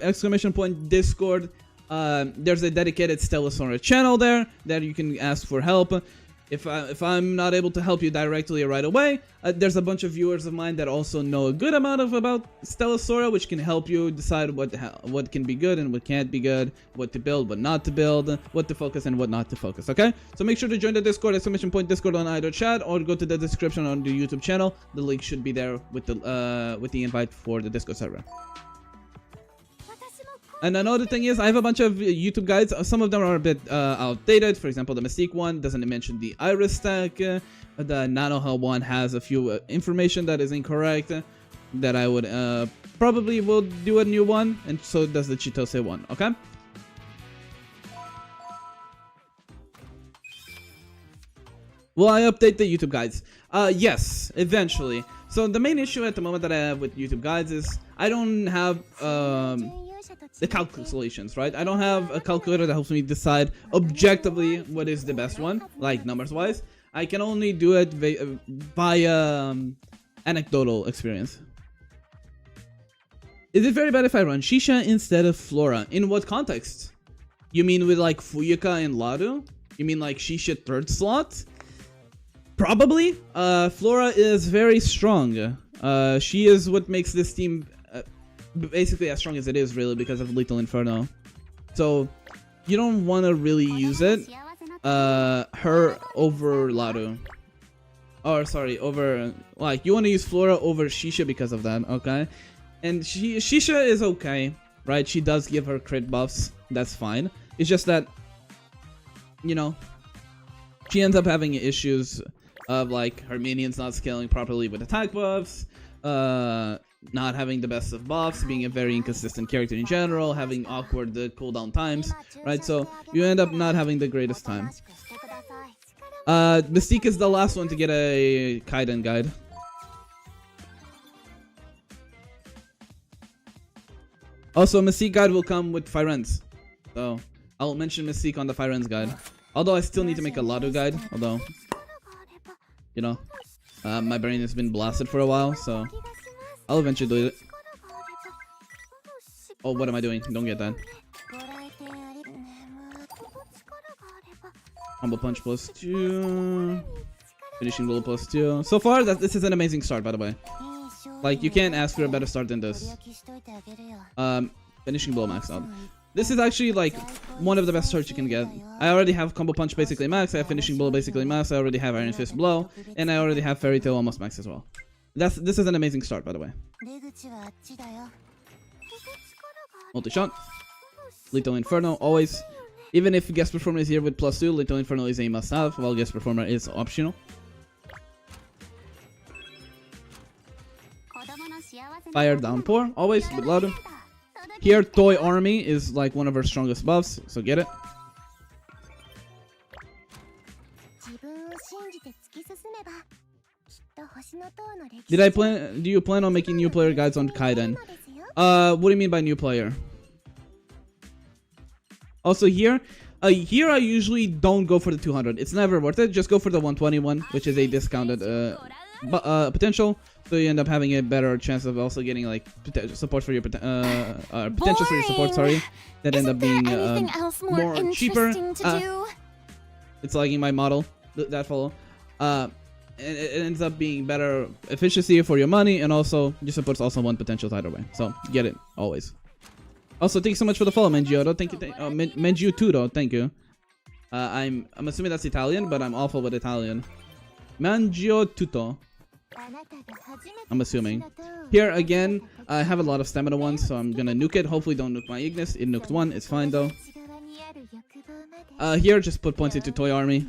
!Discord. There's a dedicated Stella Sora channel there that you can ask for help. If I'm not able to help you directly right away, there's a bunch of viewers of mine that also know a good amount about Stella Sora, which can help you decide what can be good and what can't be good, what to build, what not to build, what to focus and what not to focus. Okay, so make sure to join the Discord, !Discord on either chat, or go to the description on the YouTube channel. The link should be there with the invite for the Discord server. And another thing is, I have a bunch of YouTube guides. Some of them are a bit outdated. For example, the Mystique one doesn't mention the Iris stack. The Nanoha one has a few information that is incorrect. That I would probably will do a new one, and so does the Chitose one. Okay. Will I update the YouTube guides? Yes, eventually. So the main issue at the moment that I have with YouTube guides is I don't have the calculations, right? I don't have a calculator that helps me decide objectively what is the best one, like numbers wise. I can only do it via anecdotal experience. Is it very bad if I run Shisha instead of Flora? In what context? You mean with like Fuyuka and Laru? You mean like Shisha 3rd slot? Probably. Flora is very strong. She is what makes this team basically as strong as it is, really, because of Lethal Inferno. So you don't want to really use it. Her over Laru. Or sorry, over, like, you want to use Flora over Shisha because of that, okay? And Shisha is okay, right? She does give her crit buffs. That's fine. It's just that, you know, she ends up having issues of like her minions not scaling properly with attack buffs, not having the best of buffs, being a very inconsistent character in general, having awkward cooldown times, right? So you end up not having the greatest time. Mystique is the last one to get a Kaiden guide. Also, Mystique guide will come with Firenze, so I'll mention Mystique on the Firenze guide. Although I still need to make a Lado guide, although, you know, my brain has been blasted for a while, so I'll eventually do it. Oh, what am I doing? Don't get that. Combo punch +2. Finishing blow +2. So far, this is an amazing start, by the way. Like, you can't ask for a better start than this. Finishing blow maxed out. This is actually like one of the best starts you can get. I already have combo punch basically max, I have finishing blow basically max, I already have Iron Fist blow, and I already have Fairy Tail almost max as well. This is an amazing start, by the way. Multi-shot. Lethal Inferno, always. Even if guest performer is here with +2, Lethal Inferno is a must-have, while guest performer is optional. Fire Downpour, always with Laru. Here, Toy Army is like one of her strongest buffs, so get it. Do you plan on making new player guides on Kaiden? What do you mean by new player? Also here I usually don't go for the 200. It's never worth it. Just go for the 121, which is a discounted potential. So you end up having a better chance of also getting like support for your potentials for your support. Sorry, that end up being more cheaper. It's lagging my model. That follow. It ends up being better efficiency for your money, and also your support's also one potential either way. So get it always. Also, thank you so much for the follow, Mangioto. Thank you, Mengiutudo. Thank you. I'm assuming that's Italian, but I'm awful with Italian. Mangiotuto. I'm assuming. Here again, I have a lot of stamina ones, so I'm gonna nuke it. Hopefully, don't nuke my Ignis. It nuked one. It's fine though. Here, just put points into Toy Army.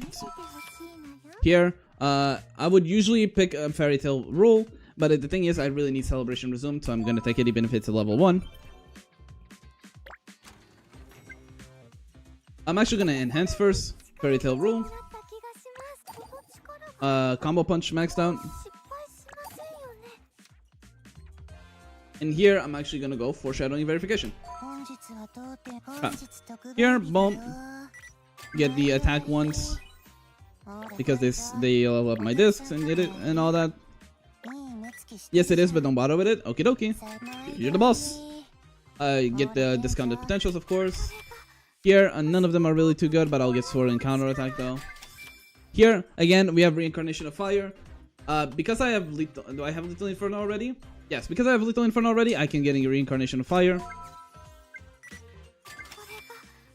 Here, I would usually pick a Fairy Tail rule, but the thing is, I really need Celebration Resumed, so I'm gonna take it even if it's a level 1. I'm actually gonna enhance first. Fairy Tail rule. Combo punch maxed out. And here, I'm actually gonna go Foreshadowing Verification. Here, boom. Get the attack ones. Because they level up my discs and get it and all that. Yes, it is, but don't bother with it. Okie dokie. You're the boss. Get the discounted potentials, of course. Here, none of them are really too good, but I'll get sword and counter attack though. Here, again, we have Reincarnation of Fire. Because I have Lethal... Do I have Lethal Inferno already? Yes, because I have Lethal Inferno already, I can get a Reincarnation of Fire.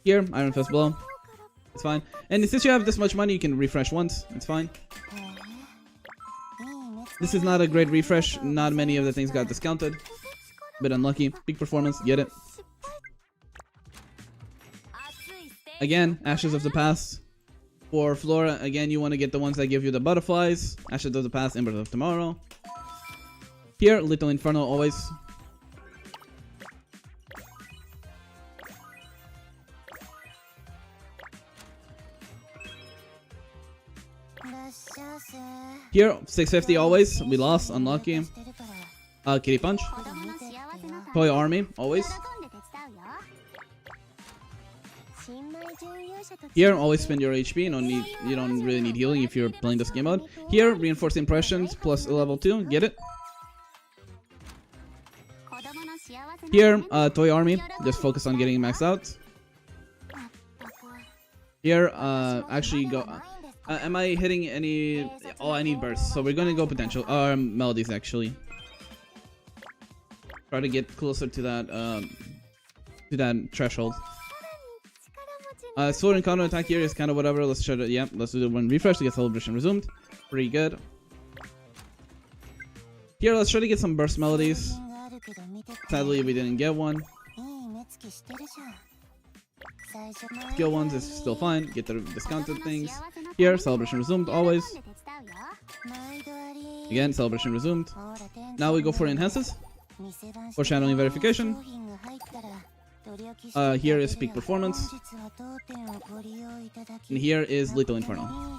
Here, Iron Fist Blow. It's fine. And since you have this much money, you can refresh once. It's fine. This is not a great refresh. Not many of the things got discounted. Bit unlucky. Peak performance. Get it. Again, Ashes of the Past. For Flora, again, you want to get the ones that give you the butterflies. Ashes of the Past, Embers of Tomorrow. Here, Lethal Inferno always. Here, 650 always. We lost. Unlucky. Kitty Punch. Toy Army, always. Here, always spend your HP. You don't really need healing if you're playing this game mode. Here, Reinforced Impressions plus level 2. Get it. Here, Toy Army. Just focus on getting maxed out. Here, actually go... am I hitting any... Oh, I need bursts. So we're gonna go potential. Melodies, actually. Try to get closer to that threshold. Sword and counter attack here is kind of whatever. Let's try to... Yeah, let's do one refresh to get Celebration resumed. Pretty good. Here, let's try to get some burst melodies. Sadly, we didn't get one. Skill ones is still fine. Get the discounted things. Here, Celebration resumed, always. Again, Celebration resumed. Now we go for enhances. Foreshadowing verification. Here is peak performance. And here is Lethal Inferno.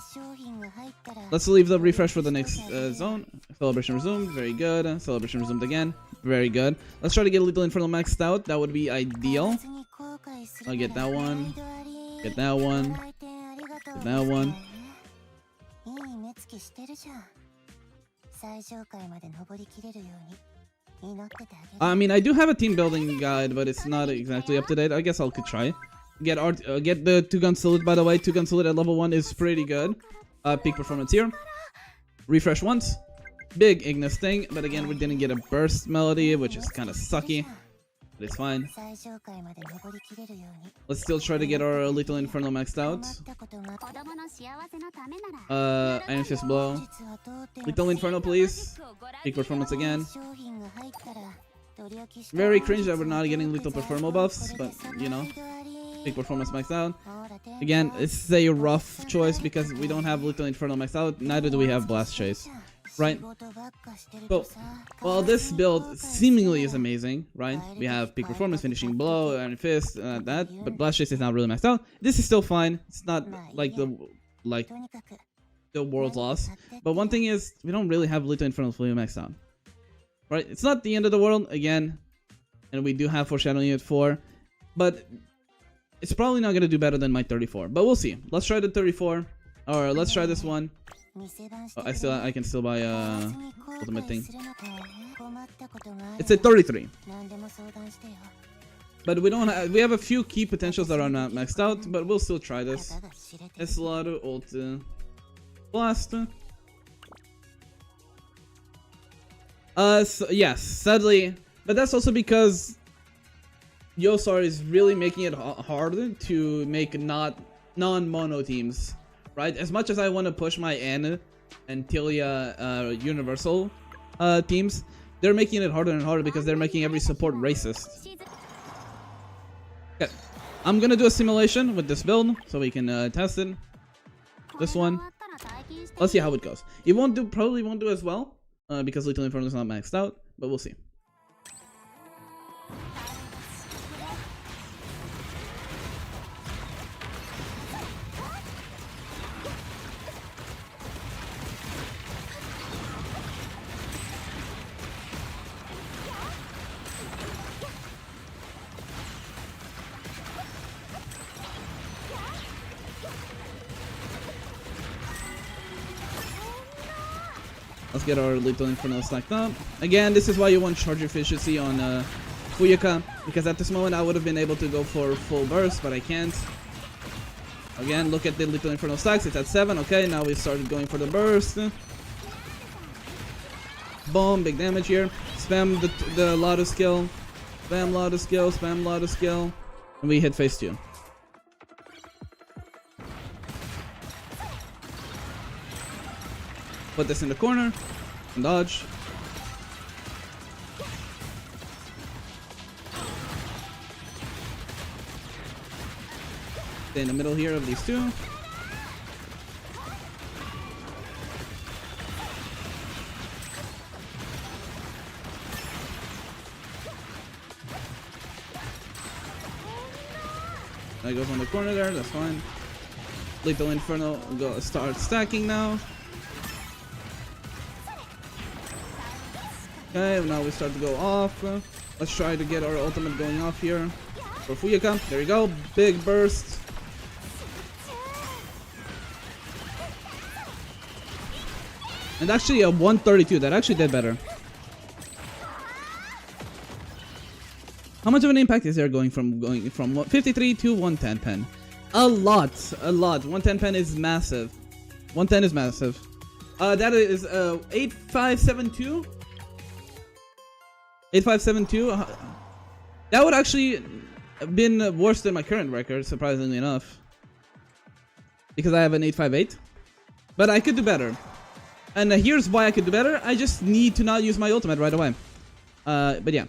Let's leave the refresh for the next zone. Celebration resumed, very good. Celebration resumed again, very good. Let's try to get Lethal Inferno maxed out. That would be ideal. I'll get that one. Get that one. Get that one. I mean, I do have a team building guide, but it's not exactly up to date. I guess I could try. Get the 2-gun salute, by the way. 2-gun salute at level 1 is pretty good. Peak performance here. Refresh once. Big Ignis thing, but again, we didn't get a burst melody, which is kind of sucky. But it's fine. Let's still try to get our Lethal Inferno maxed out. Iron Fist Blow. Lethal Inferno, please. Peak performance again. Very cringe that we're not getting Lethal Performo buffs, but you know. Peak performance maxed out. Again, it's a rough choice because we don't have Lethal Inferno maxed out, neither do we have Blast Chase. Right? So, well, this build seemingly is amazing, right? We have peak performance, finishing blow, Iron Fist, but Blast Chase is not really maxed out. This is still fine. It's not like the world's loss. But one thing is, we don't really have Lethal Inferno fully maxed out. Right? It's not the end of the world, again. And we do have Foreshadowing at 4. But it's probably not going to do better than my 34. But we'll see. Let's try the 34. Or let's try this one. Oh, I can still buy ultimate thing. It's a 33. But we have a few key potentials that are not maxed out, but we'll still try this. Eslaughter, ult, blast. So, yes, sadly, but that's also because Yosar is really making it hard to make non-mono teams. Right, as much as I want to push my Anne and Tilia Universal teams, they're making it harder and harder because they're making every support racist. Okay, I'm gonna do a simulation with this build so we can test it. This one, let's see how it goes. It probably won't do as well because Lethal Inferno is not maxed out, but we'll see. Let's get our Lethal Inferno stacked up. Again, this is why you want charge efficiency on Fuyuka, because at this moment I would have been able to go for full burst, but I can't. Again, look at the Lethal Inferno stacks. It's at 7. Okay, now we started going for the burst. Boom, big damage here. Spam the Lotto skill. Spam Lotto skill, spam Lotto skill. And we hit phase 2. Put this in the corner. And dodge. Stay in the middle here of these two. That goes on the corner there, that's fine. Lethal Inferno will start stacking now. Okay, now we start to go off. Let's try to get our ultimate going off here. For Fuyuka, there you go, big burst. And actually a 132, that actually did better. How much of an impact is there going from 53 to 110 pen? A lot. 110 pen is massive. 110 is massive. That is 8572. 8572. That would actually have been worse than my current record, surprisingly enough. Because I have an 858. But I could do better. And here's why I could do better. I just need to not use my ultimate right away. But yeah.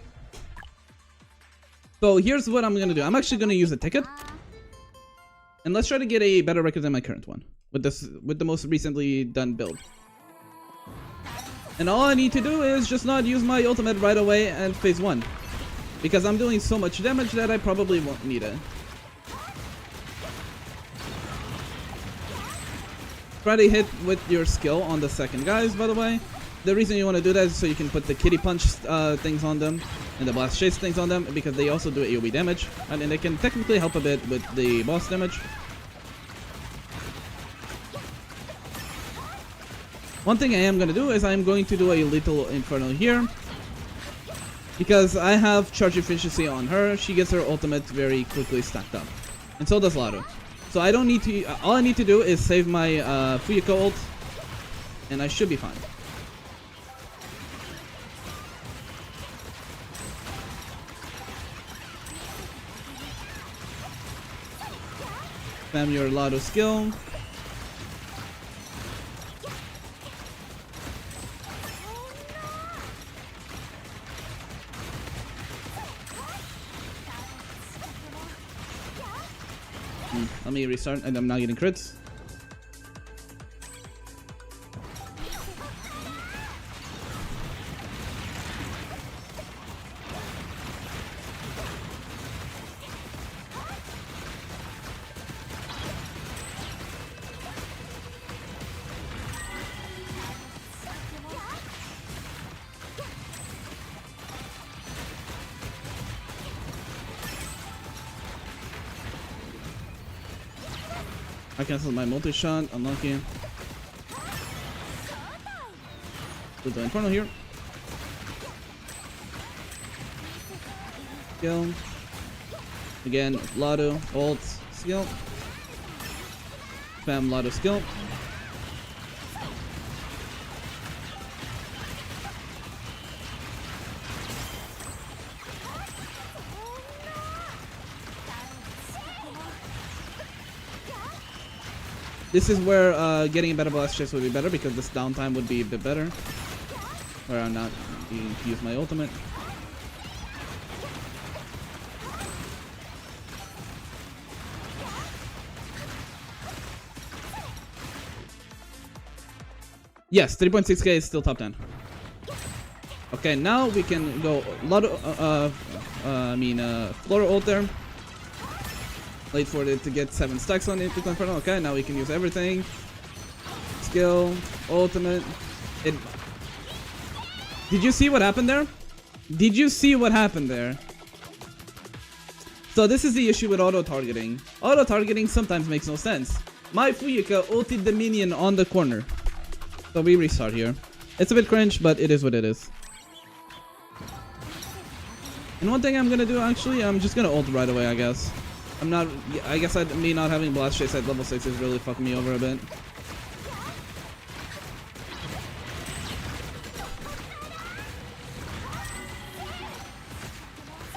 So here's what I'm gonna do. I'm actually gonna use a ticket, and let's try to get a better record than my current one with the most recently done build. And all I need to do is just not use my ultimate right away at phase 1, because I'm doing so much damage that I probably won't need it. Try to hit with your skill on the second guys, by the way. The reason you want to do that is so you can put the kitty punch things on them and the blast chase things on them, because they also do AoE damage, and they can technically help a bit with the boss damage. One thing I am going to do is I'm going to do a Lethal Inferno here, because I have charge efficiency on her. She gets her ultimate very quickly stacked up, and so does Lado. So I don't need to, all I need to do is save my Fuyuka ult, and I should be fine. Spam your Lado skill. Let me restart, and I'm not getting crits. I canceled my multi-shot, unlucky. Do the Inferno here. Skill. Again, Lado, ult, skill. Spam Lado skill. This is where getting a better blast chase would be better, because this downtime would be a bit better. Where I'm not needing to use my ultimate. Yes, 3.6k is still top 10. Okay, now we can go a lot of, Flora ult there. Wait for it to get 7 stacks on it to confirm. Okay, now we can use everything. Skill, ultimate. Did you see what happened there? Did you see what happened there? So this is the issue with auto-targeting. Auto-targeting sometimes makes no sense. My Fuyuka ulted the minion on the corner. So we restart here. It's a bit cringe, but it is what it is. And one thing I'm gonna do, actually, I'm just gonna ult right away, I guess. I guess me not having blast chase at level 6 is really fucking me over a bit.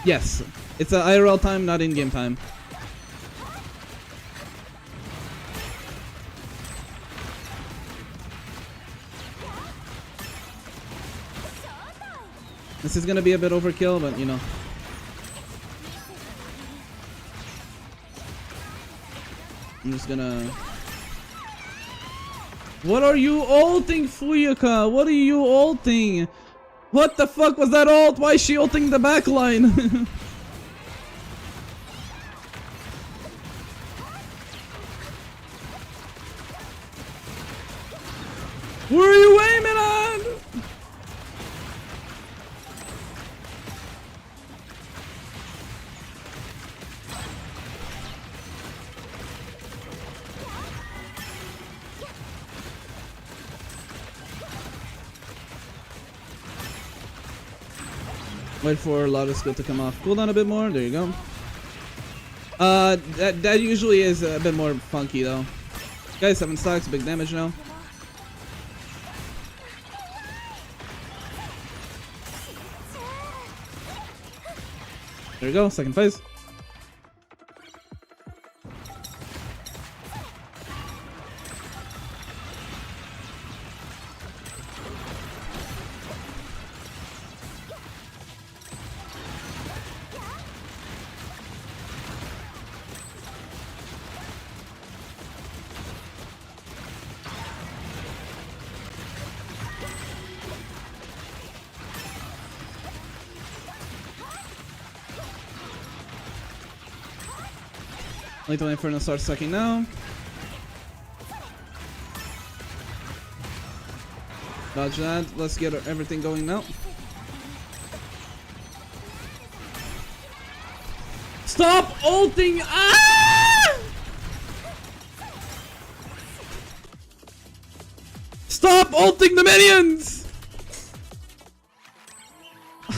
Yes, it's a IRL time, not in-game time. This is gonna be a bit overkill, but you know. I'm just gonna... What are you ulting, Fuyuka? What are you ulting? What the fuck was that ult? Why is she ulting the backline? Where are you aiming at? Wait for Lotus skill to come off cooldown a bit more. There you go. That usually is a bit more funky though. Guys, 7 stacks, big damage now. There you go, second phase. Lethal Inferno starts sucking now. Dodge that. Let's get everything going now. Stop ulting! Ah! Stop ulting the minions!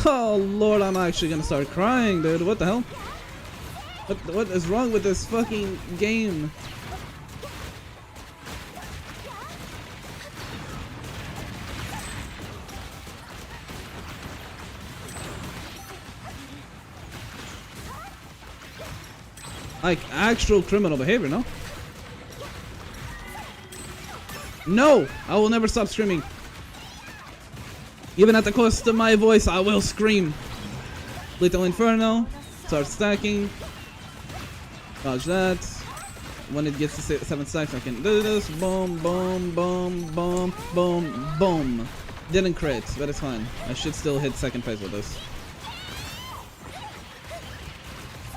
Oh lord, I'm actually gonna start crying, dude. What the hell? What is wrong with this fucking game? Like actual criminal behavior, no? No! I will never stop screaming. Even at the cost of my voice, I will scream. Lethal Inferno. Start stacking. Dodge that. When it gets to 7 stacks, I can do this. Boom, boom, boom, boom, boom, boom. Didn't crit, but it's fine. I should still hit second phase with this.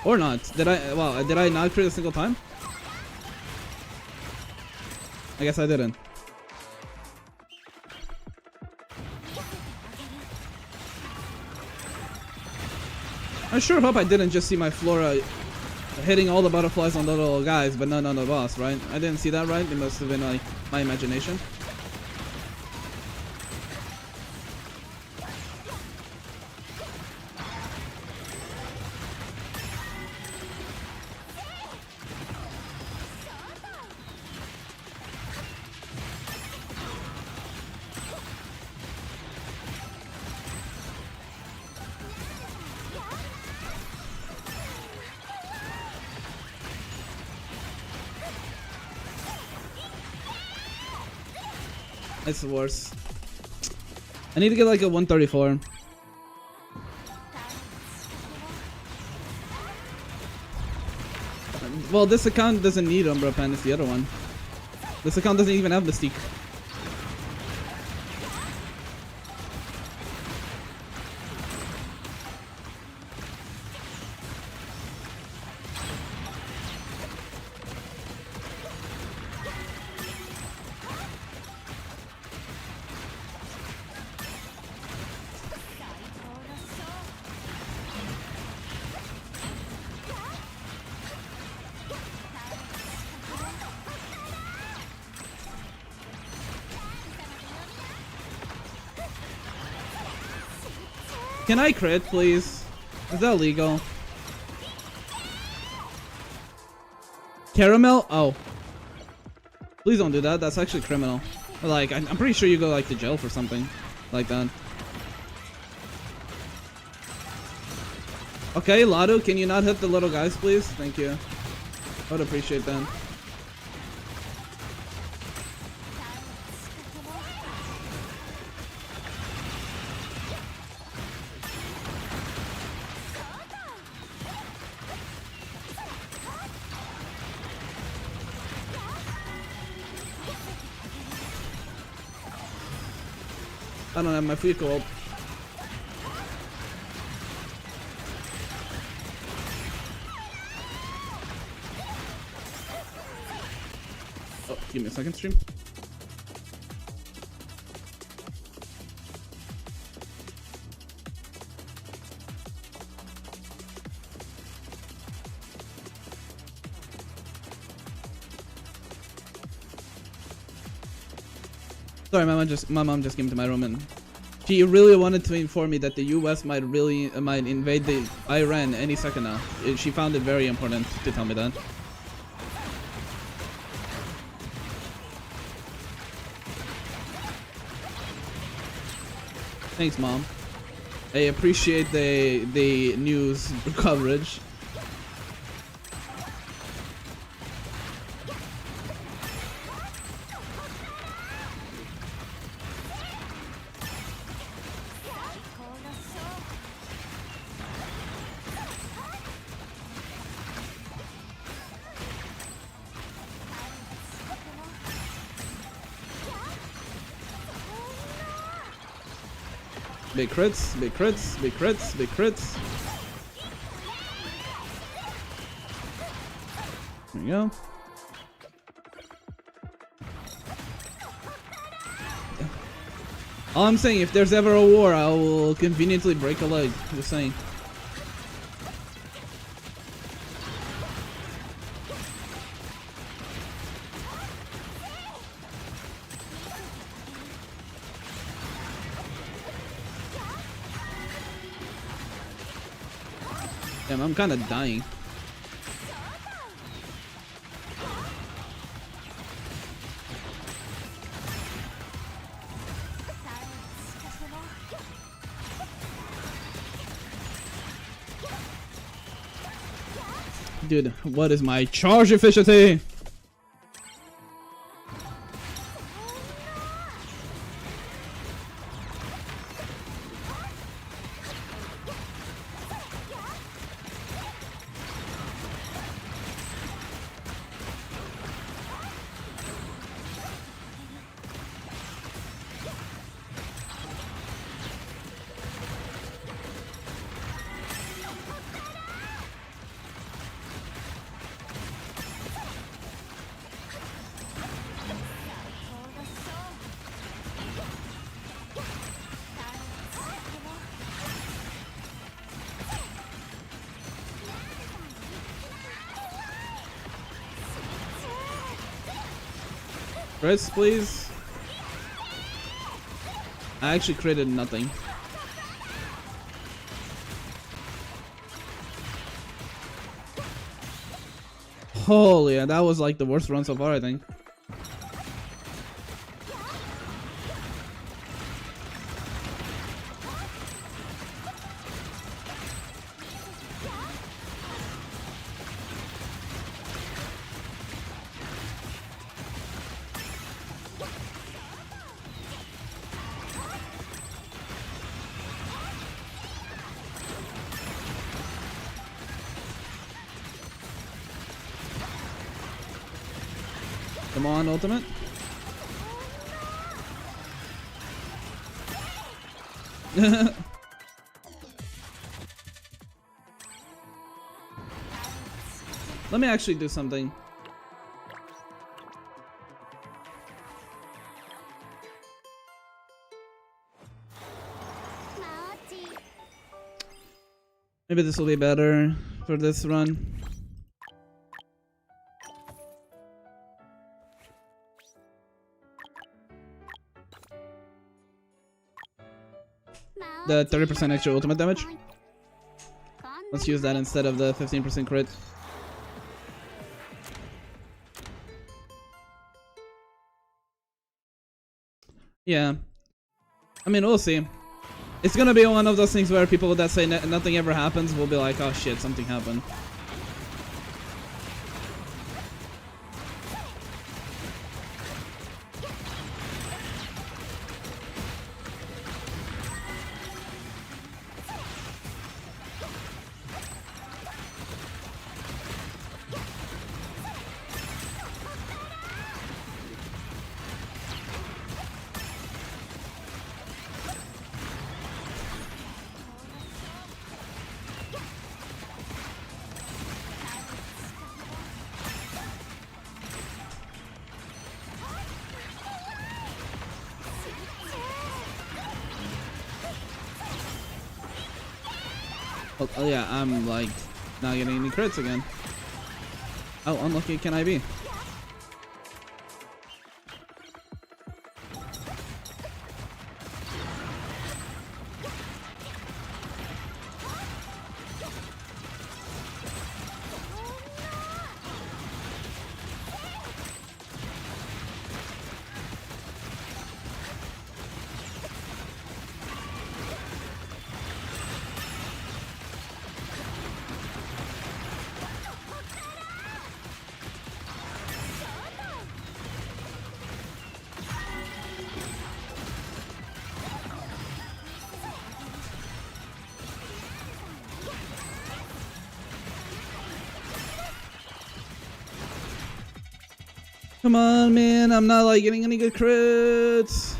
Or not. Did I not crit a single time? I guess I didn't. I sure hope I didn't just see my Flora hitting all the butterflies on the little guys, but not on the boss, right? I didn't see that, right? It must have been like my imagination. It's worse. I need to get like a 134. Well, this account doesn't need Umbra Pen, it's the other one. This account doesn't even have Mystique. Can I crit, please? Is that legal? Caramel? Oh. Please don't do that. That's actually criminal. Like, I'm pretty sure you go like to jail for something like that. Okay, Lado, can you not hit the little guys, please? Thank you. I would appreciate that. I don't have my free gold. Oh, give me a second, stream. Sorry, my mom just came to my room and she really wanted to inform me that the US might invade the Iran any second now. She found it very important to tell me that. Thanks, Mom. I appreciate the news coverage. Big crits, big crits, big crits, big crits. There you go. All I'm saying, if there's ever a war, I will conveniently break a leg. Just saying. Damn, I'm kind of dying. Dude, what is my charge efficiency? Crits, please. I actually created nothing. Holy, that was like the worst run so far, I think. Come on, ultimate. Let me actually do something. Maybe this will be better for this run. the 30% extra ultimate damage. Let's use that instead of the 15% crit. Yeah. I mean, we'll see. It's gonna be one of those things where people that say nothing ever happens will be like, oh shit, something happened. Oh yeah, I'm like not getting any crits again. How unlucky can I be? Come on, man. I'm not like getting any good crits.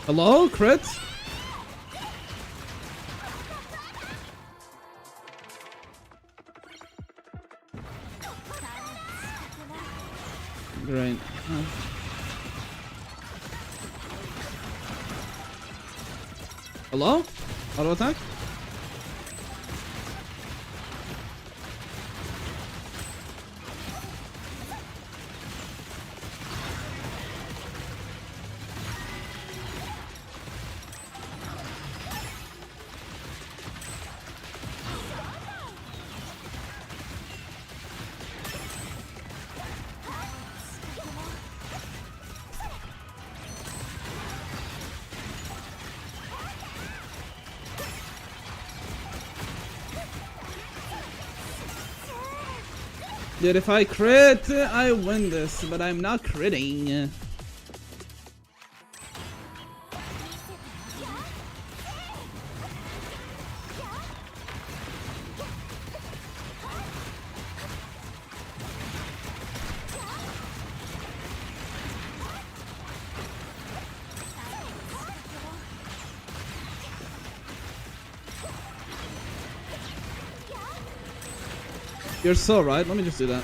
Hello, crit? Great. Hello? Auto attack? Dude, if I crit, I win this, but I'm not critting. You're so right. Let me just do that.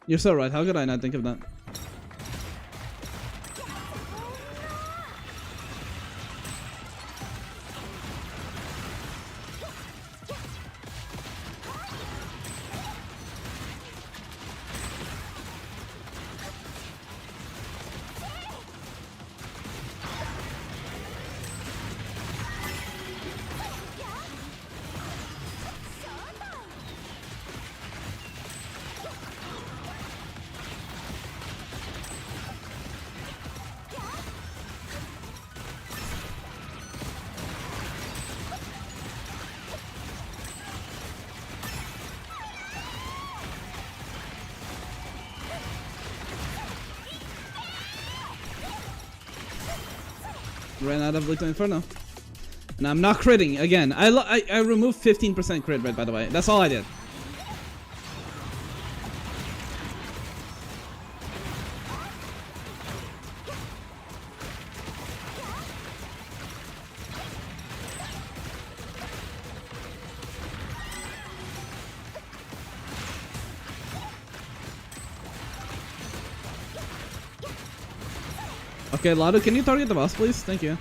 You're so right. How could I not think of that? Ran out of Little Inferno. And I'm not critting again. I removed 15% crit rate, by the way. That's all I did. Okay, Lado, can you target the boss, please? Thank you.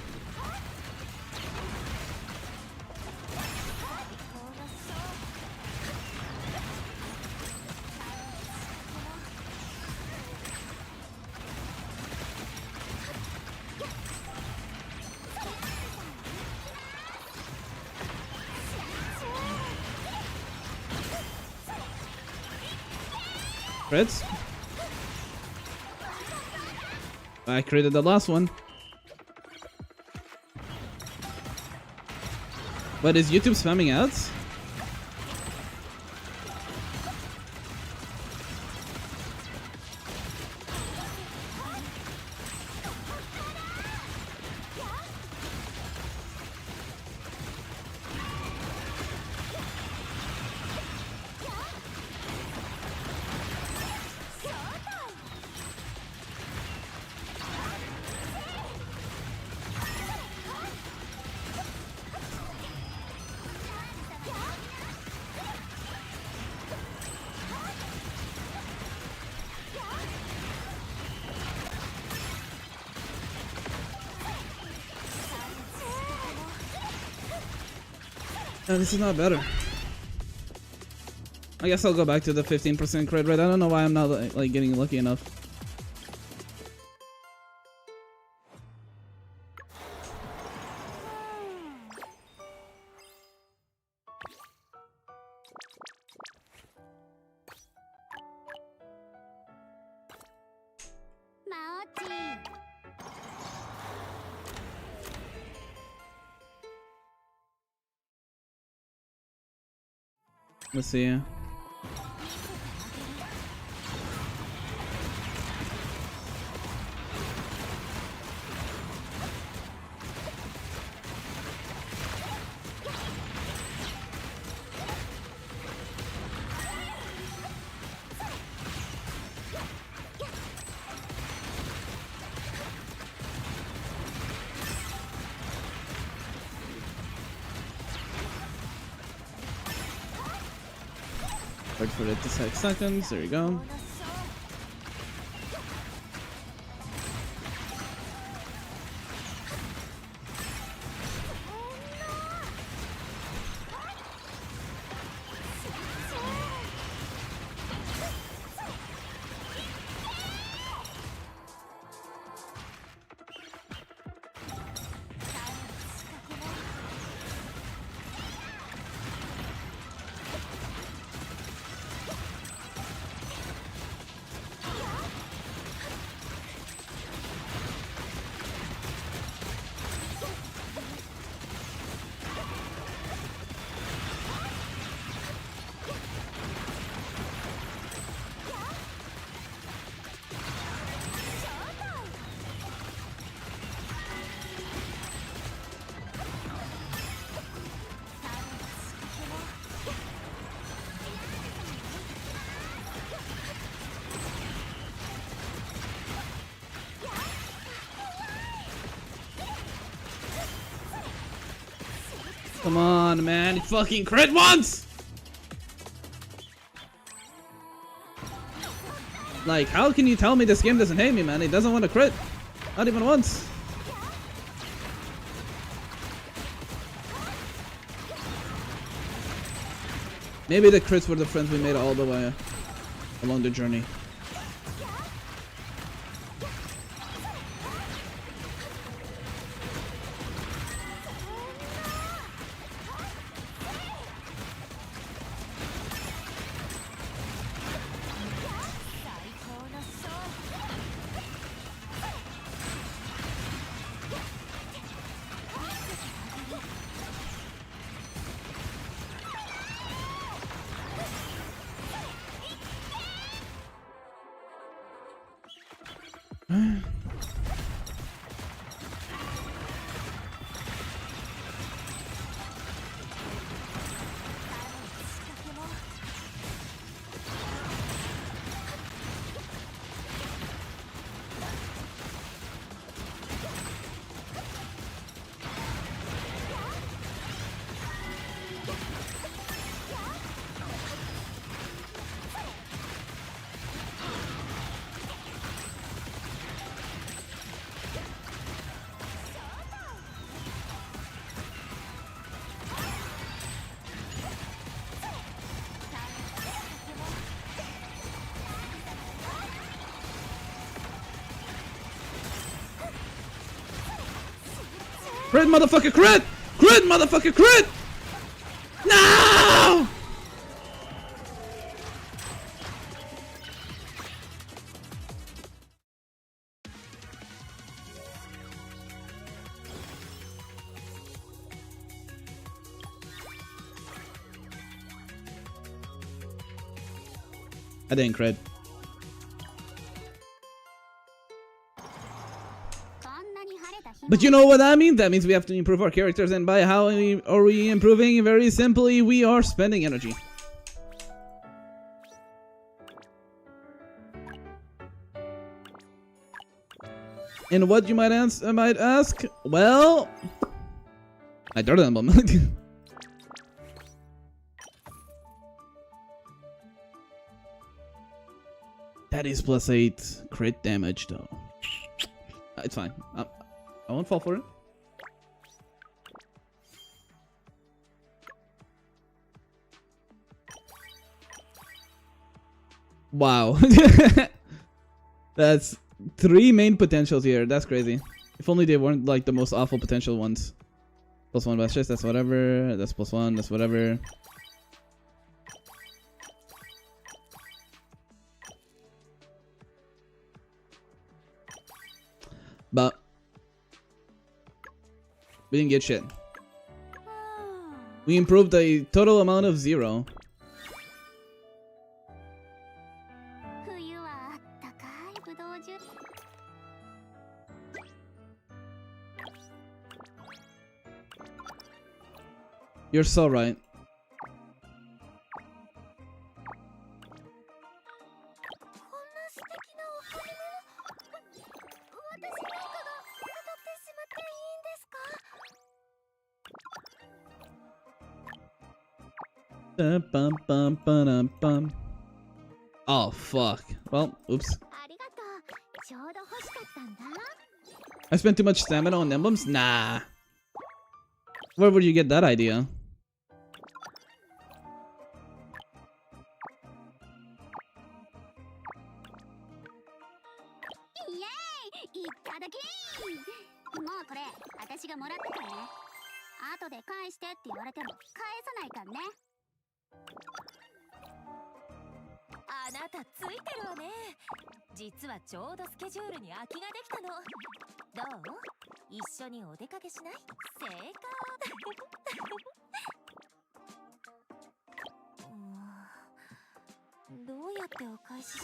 Crits. I created the last one. But is YouTube spamming ads? Oh, this is not better. I guess I'll go back to the 15% crit rate. I don't know why I'm not like getting lucky enough. Let's see. Wait for it to 6 seconds. There you go. Come on, man. Fucking crit once! Like, how can you tell me this game doesn't hate me, man? It doesn't want to crit. Not even once. Maybe the crits were the friends we made all the way along the journey. Crit, motherfucker, crit! Crit, motherfucker, crit! No! I didn't crit. But you know what that means? That means we have to improve our characters, and by how are we improving? Very simply, we are spending energy. And what you might ask? Well, I third emblem. That is +8 crit damage, though. It's fine. I won't fall for it. Wow. That's 3 main potentials here. That's crazy. If only they weren't like the most awful potential ones. +1 best chest, that's whatever. That's +1, that's whatever. But we didn't get shit. We improved a total amount of 0. You're so right. Oh fuck. Well, oops. I spent too much stamina on emblems? Nah. Where would you get that idea?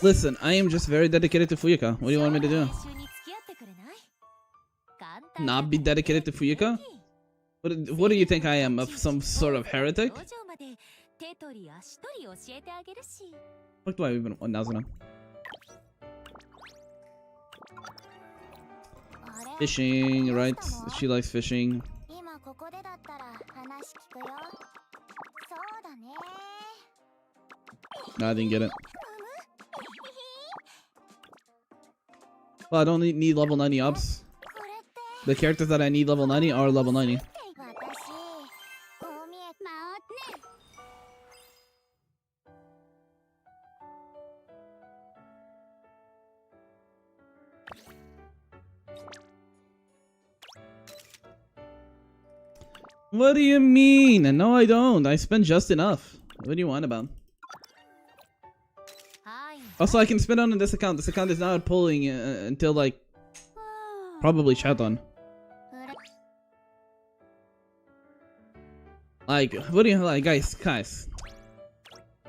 Listen, I am just very dedicated to Fuyuka. What do you want me to do? Not be dedicated to Fuyuka? What do you think I am? Some sort of heretic? What do I even want now? Fishing, right? She likes fishing. No, I didn't get it. Well, I don't need level 90 ups. The characters that I need level 90 are level 90. What do you mean? No, I don't. I spend just enough. What do you want about? Also, I can spend on this account. This account is not pulling until like probably Chaton. Like, what do you like, guys?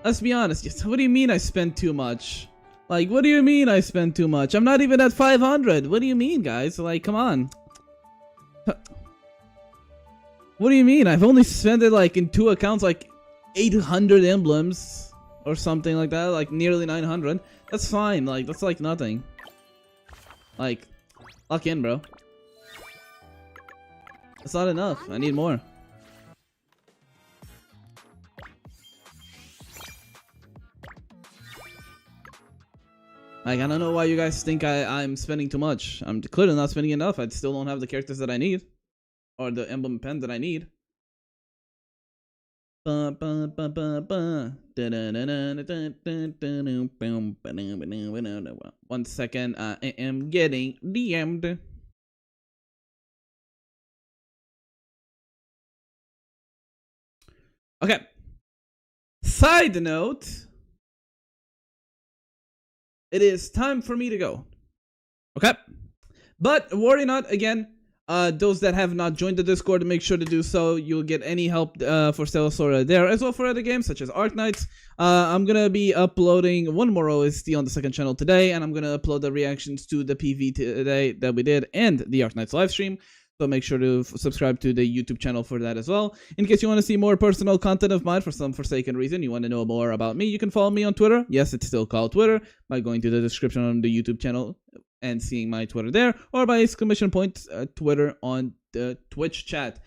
Let's be honest. Just what do you mean I spend too much? Like, what do you mean I spend too much? I'm not even at 500. What do you mean, guys? Like, come on. What do you mean? I've only spent it like in 2 accounts, like 800 emblems. Or something like that, like nearly 900. That's fine, like that's like nothing. Like, lock in, bro. That's not enough. I need more. Like, I don't know why you guys think I'm spending too much. I'm clearly not spending enough. I still don't have the characters that I need. Or the emblem pen that I need. 1 second, I am getting DM'd. Okay. Side note. It is time for me to go. Okay. But worry not, again, those that have not joined the Discord, make sure to do so. You'll get any help for Stella Sora there, as well for other games such as Arknights. I'm gonna be uploading one more OST on the second channel today, and I'm gonna upload the reactions to the PV today that we did and the Arknights livestream. So make sure to subscribe to the YouTube channel for that as well. In case you want to see more personal content of mine for some forsaken reason, you want to know more about me, you can follow me on Twitter. Yes, it's still called Twitter, by going to the description on the YouTube channel and seeing my Twitter there, or by exclamation point Twitter on the Twitch chat.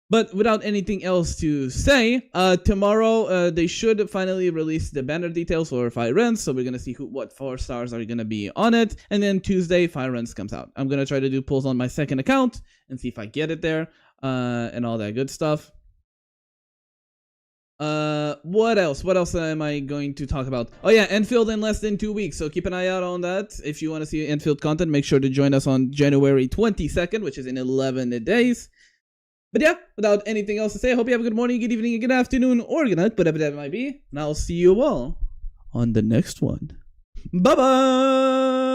But without anything else to say, tomorrow they should finally release the banner details for Fire Rents, so we're gonna see what 4 stars are gonna be on it. And then Tuesday, Fire Rents comes out. I'm gonna try to do polls on my second account and see if I get it there, and all that good stuff. What else? What else am I going to talk about? Oh yeah, Enfield in less than 2 weeks, so keep an eye out on that. If you want to see Enfield content, make sure to join us on January 22nd, which is in 11 days. But yeah, without anything else to say, I hope you have a good morning, good evening, good afternoon, or good night, whatever that might be. And I'll see you all on the next one. Bye-bye!